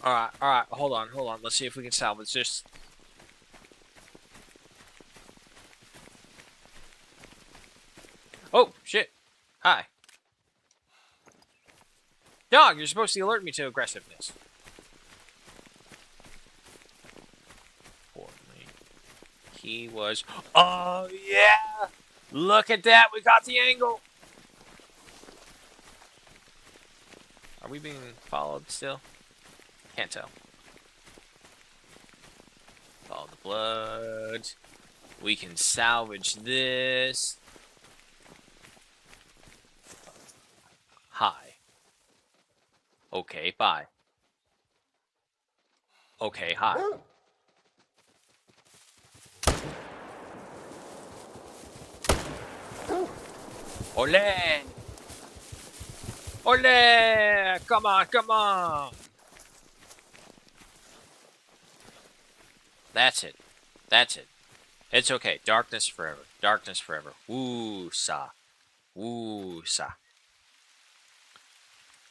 Speaker 1: Alright, hold on. Let's see if we can salvage this. Oh, shit. Hi. Dog, you're supposed to alert me to aggressiveness. He was... Oh, yeah! Look at that! We got the angle! Are we being followed still? Can't tell. Follow the blood. We can salvage this. Hi. Okay, bye. Okay, hi. Ole! Ole! Come on, come on! That's it. That's it. It's okay. Darkness forever. Darkness forever. Woo-sa. Woo-sa.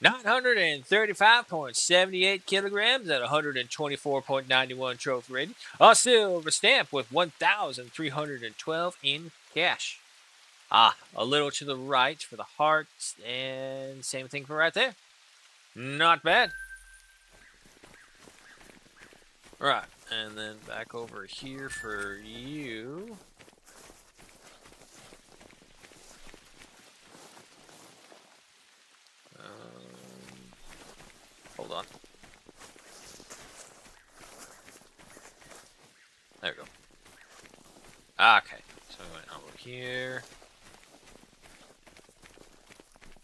Speaker 1: 935.78 kilograms at 124.91 trophy rating. A silver stamp with 1,312 in cash. Ah, a little to the right for the heart, and same thing for right there. Not bad. Right, and then back over here for you. Hold on. There we go. Okay, so we went over here.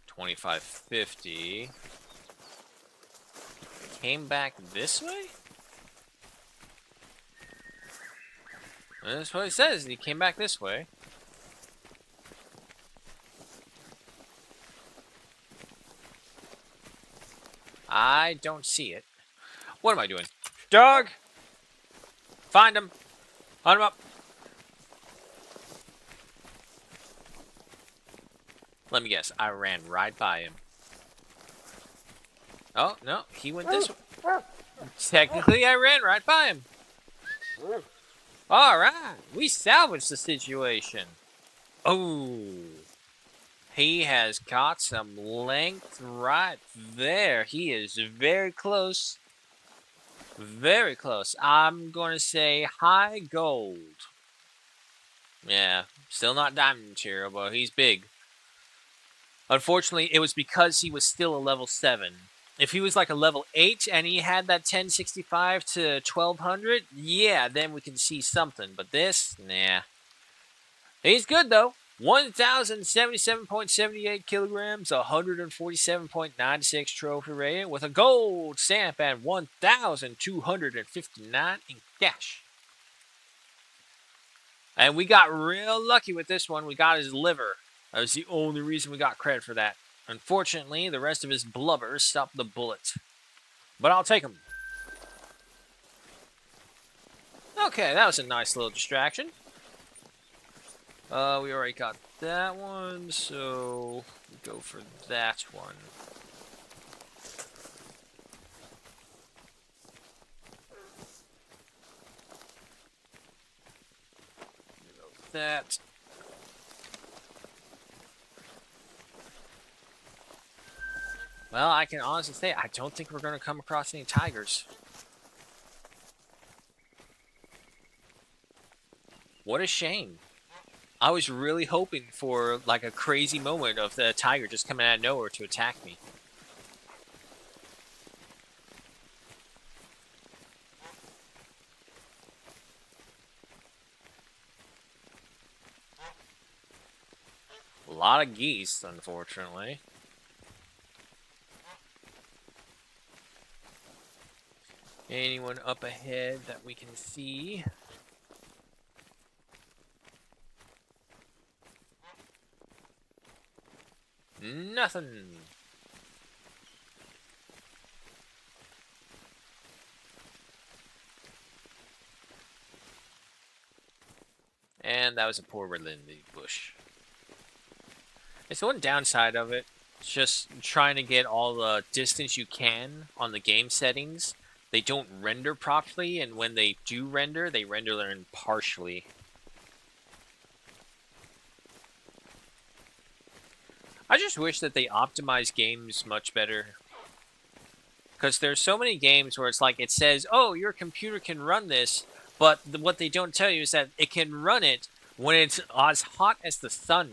Speaker 1: 2550. Came back this way? That's what he says. He came back this way. I don't see it. What am I doing? Dog! Find him! Hunt him up! Let me guess. I ran right by him. Oh, no. He went this way. Technically, I ran right by him. Alright. We salvaged the situation. Oh. He has got some length right there. He is very close. Very close. I'm going to say high gold. Yeah. Still not diamond material, but he's big. Unfortunately, it was because he was still a level 7. If he was like a level 8 and he had that 1065 to 1200, yeah, then we can see something. But this, nah. He's good, though. 1,077.78 kilograms, 147.96 trophy rating, with a gold stamp at 1,259 in cash. And we got real lucky with this one. We got his liver. That was the only reason we got credit for that. Unfortunately, the rest of his blubber stopped the bullet. But I'll take him. Okay, that was a nice little distraction. We already got that one, so we go for that one. That. Well, I can honestly say I don't think we're going to come across any tigers. What a shame. I was really hoping for like a crazy moment of the tiger just coming out of nowhere to attack me. A lot of geese, unfortunately. Anyone up ahead that we can see? Nothing. And that was a poor Lindy bush. It's the one downside of it. It's just trying to get all the distance you can on the game settings they don't render properly, and when they do render, they render them partially. I just wish that they optimize games much better. Because there's so many games where it's like it says, oh, your computer can run this, but what they don't tell you is that it can run it when it's as hot as the sun.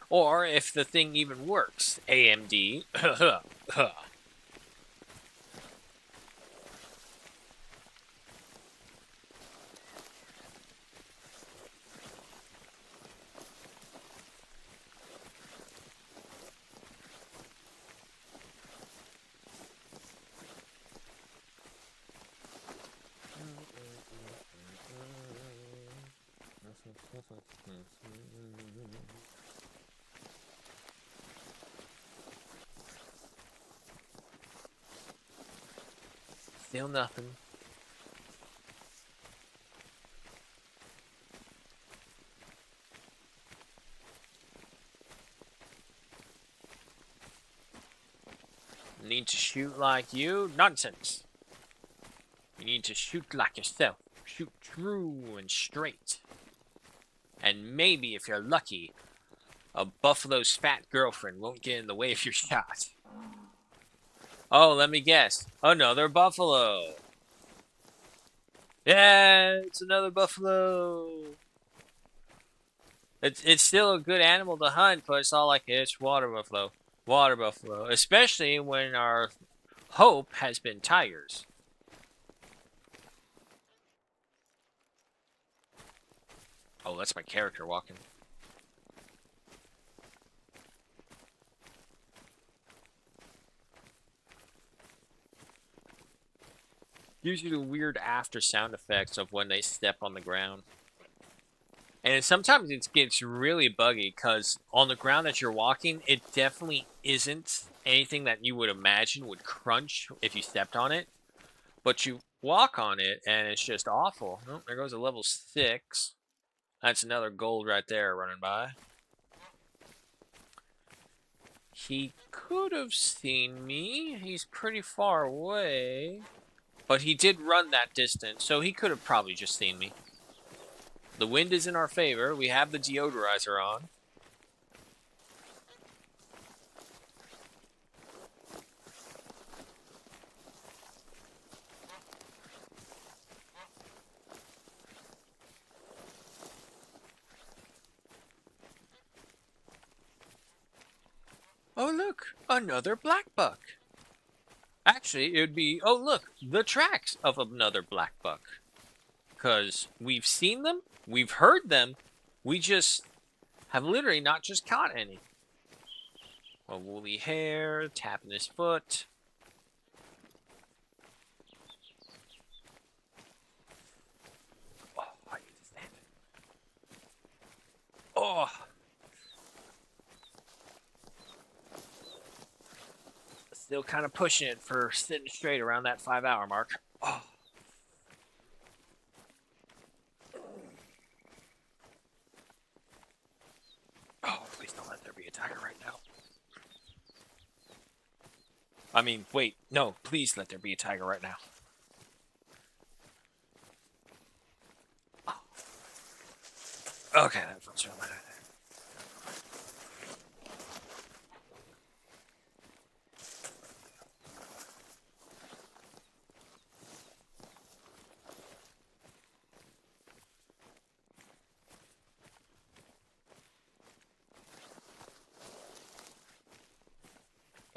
Speaker 1: Or if the thing even works. AMD. Still nothing. Need to shoot like you? Nonsense. You need to shoot like yourself. Shoot true and straight. And maybe, if you're lucky, a buffalo's fat girlfriend won't get in the way of your shot. Oh, let me guess. Another buffalo. Yeah, it's another buffalo. It's still a good animal to hunt, but it's all like, it's water buffalo. Water buffalo. Especially when our hope has been tigers. Oh, that's my character walking. Gives you the weird after sound effects of when they step on the ground. And sometimes it gets really buggy because on the ground that you're walking, it definitely isn't anything that you would imagine would crunch if you stepped on it. But you walk on it and it's just awful. Oh, there goes a level 6. That's another gold right there running by. He could have seen me. He's pretty far away. But he did run that distance, so he could have probably just seen me. The wind is in our favor. We have the deodorizer on. Oh, look, another black buck. Actually, it would be, oh, look, the tracks of another black buck. Because we've seen them, we've heard them, we just have literally not just caught any. A woolly hair, tapping his foot. Oh, I need to stand it. Oh. Still kind of pushing it for sitting straight around that 5-hour mark. Oh. Oh, please don't let there be a tiger right now. I mean, wait, no, please let there be a tiger right now. Oh. Okay, that's what's wrong.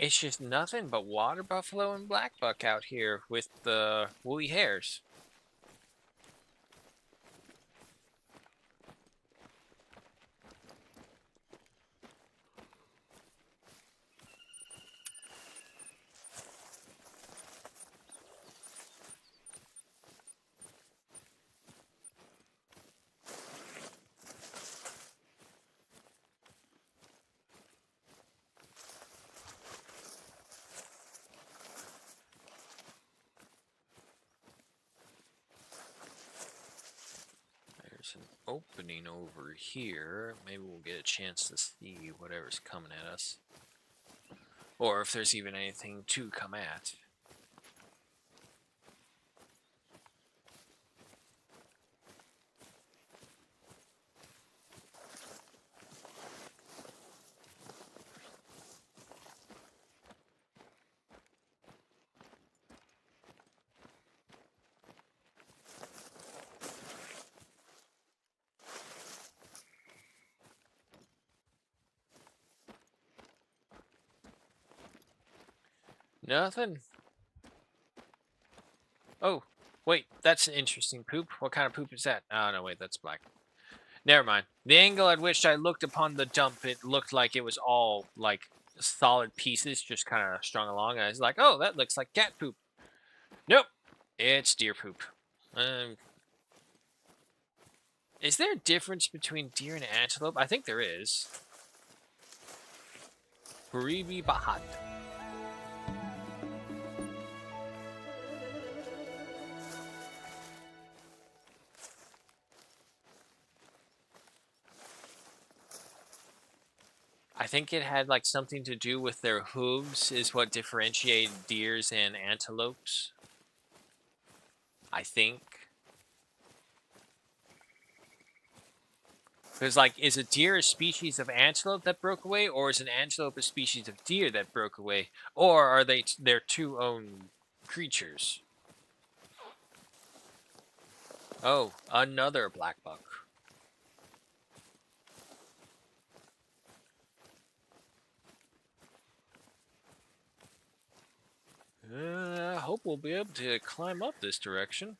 Speaker 1: It's just nothing but water buffalo and black buck out here with the woolly hairs. opening over here. Maybe we'll get a chance to see whatever's coming at us. Or if there's even anything to come at. Nothing. Oh, wait, that's an interesting poop. What kind of poop is that? Oh, no, wait, that's black. Never mind. The angle at which I looked upon the dump, it looked like it was all, like, solid pieces just kind of strung along. And I was like, oh, that looks like cat poop. Nope. It's deer poop. Is there a difference between deer and antelope? I think there is. Buribi Bahad. I think it had like something to do with their hooves is what differentiated deers and antelopes. I think. Because like, is a deer a species of antelope that broke away, or is an antelope a species of deer that broke away? Or are they their two own creatures? Oh, another black buck. I hope we'll be able to climb up this direction.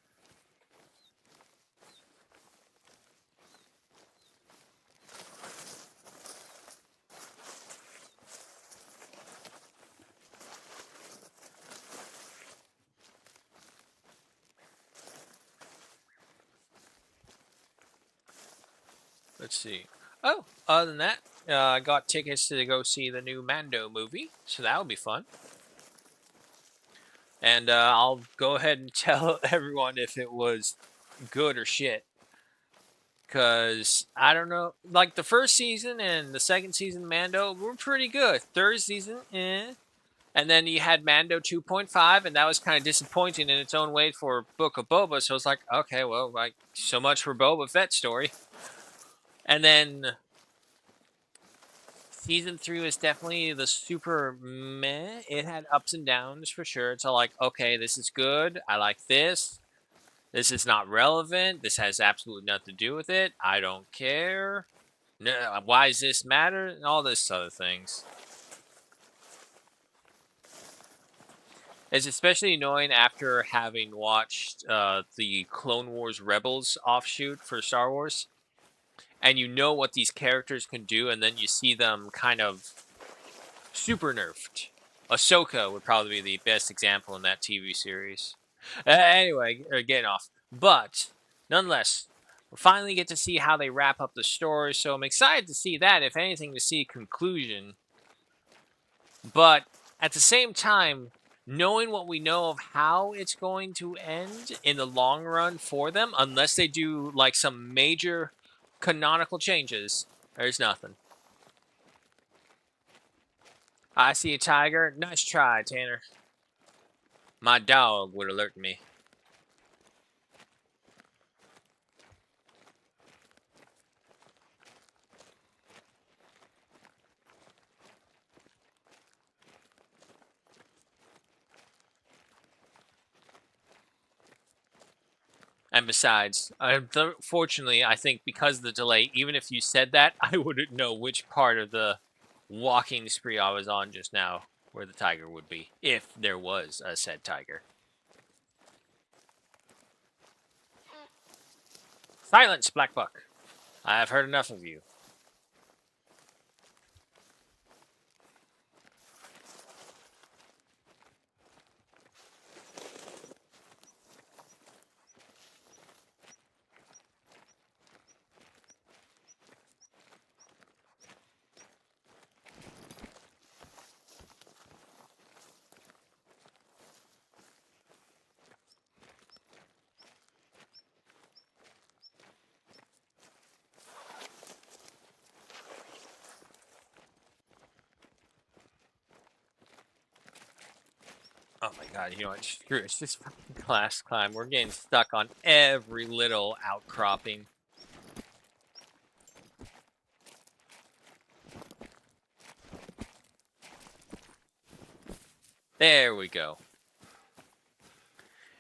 Speaker 1: Let's see. Oh, other than that, I got tickets to go see the new Mando movie, so that'll be fun. And I'll go ahead and tell everyone if it was good or shit. Because, I don't know, like the first season and the second season of Mando were pretty good. Third season, eh. And then you had Mando 2.5, and that was kind of disappointing in its own way for Book of Boba. So it's like, okay, well, like, so much for Boba Fett's story. And then season 3 was definitely the super meh. It had ups and downs for sure. It's all like, okay, this is good. I like this. This is not relevant. This has absolutely nothing to do with it. I don't care. No, why does this matter? And all this other things. It's especially annoying after having watched the Clone Wars Rebels offshoot for Star Wars. And you know what these characters can do, and then you see them kind of super nerfed. Ahsoka would probably be the best example in that TV series. Anyway, getting off. But, nonetheless, we'll finally get to see how they wrap up the story, so I'm excited to see that, if anything, to see a conclusion. But, at the same time, knowing what we know of how it's going to end in the long run for them, unless they do, like, some major canonical changes, there's nothing. I see a tiger. Nice try, Tanner. My dog would alert me. And besides, fortunately, I think because of the delay, even if you said that, I wouldn't know which part of the walking spree I was on just now where the tiger would be, if there was a said tiger. Silence, Black Buck. I have heard enough of you. Oh my god, you know what? Screw it. It's just fucking class climb. We're getting stuck on every little outcropping. There we go.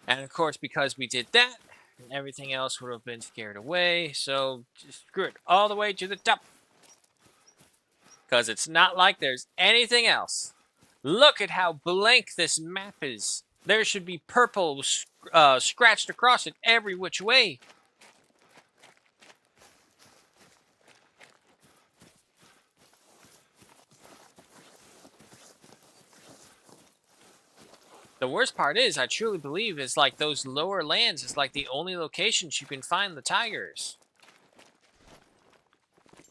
Speaker 1: And of course, because we did that, everything else would have been scared away. So just screw it all the way to the top. Because it's not like there's anything else. Look at how blank this map is. There should be purple scratched across it every which way. The worst part is, I truly believe, is like those lower lands is like the only locations you can find the tigers.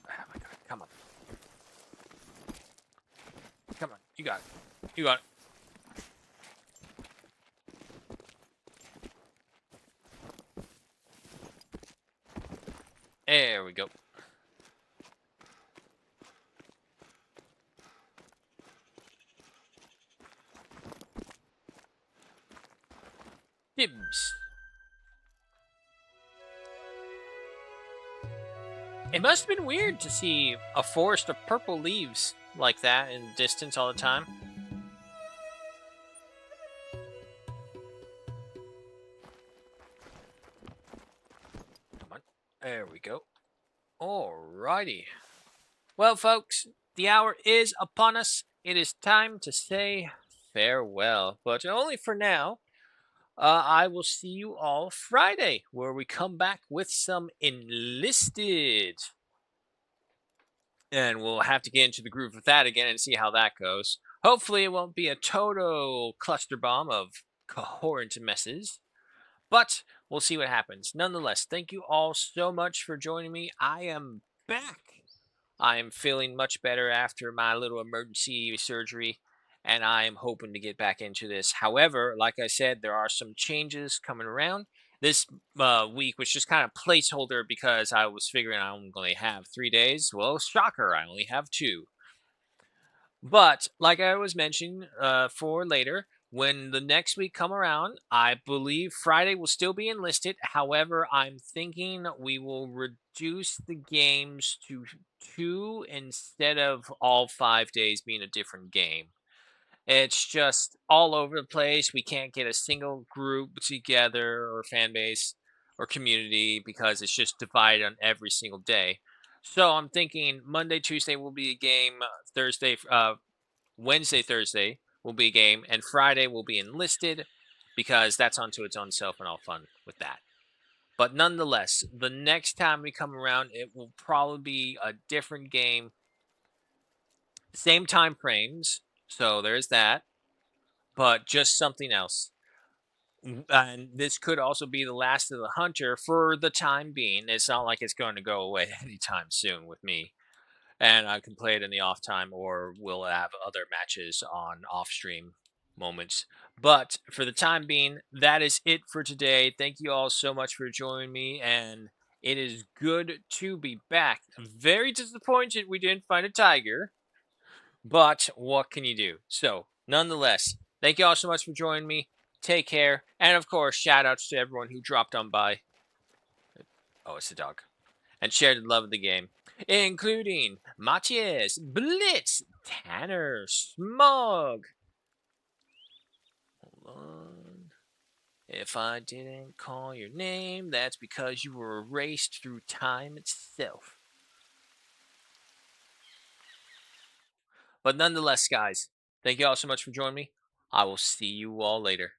Speaker 1: Oh my god, come on. Come on, you got it. You got it. There we go. Dibs. It must have been weird to see a forest of purple leaves like that in the distance all the time. Come on. There we go. Alrighty. Well, folks, the hour is upon us. It is time to say farewell, but only for now. I will see you all Friday, where we come back with some enlisted. And we'll have to get into the groove with that again and see how that goes. Hopefully, it won't be a total cluster bomb of coherent messes, but we'll see what happens. Nonetheless, thank you all so much for joining me. I am back. I am feeling much better after my little emergency surgery, and I am hoping to get back into this. However, like I said, there are some changes coming around. This week was just kind of placeholder because I was figuring I only have 3 days. Well, shocker, I only have two. But like I was mentioning for later, when the next week come around, I believe Friday will still be enlisted. However, I'm thinking we will reduce the games to two instead of all 5 days being a different game. It's just all over the place. We can't get a single group together or fan base or community because it's just divided on every single day. So I'm thinking Monday, Tuesday will be a game. Thursday, Wednesday, Thursday will be a game, and Friday will be enlisted because that's onto its own self and all fun with that. But nonetheless, the next time we come around, it will probably be a different game, same time frames. So there's that, but just something else. And this could also be the last of the Hunter for the time being. It's not like it's going to go away anytime soon with me. And I can play it in the off time, or we'll have other matches on off stream moments. But for the time being, that is it for today. Thank you all so much for joining me, and it is good to be back. Very disappointed we didn't find a tiger, but what can you do? So, nonetheless, thank you all so much for joining me. Take care, and of course, shout outs to everyone who dropped on by. Oh, it's the dog. And shared the love of the game, including Matthias, Blitz, Tanner, Smug. Hold on. If I didn't call your name, that's because you were erased through time itself. But nonetheless, guys, thank you all so much for joining me. I will see you all later.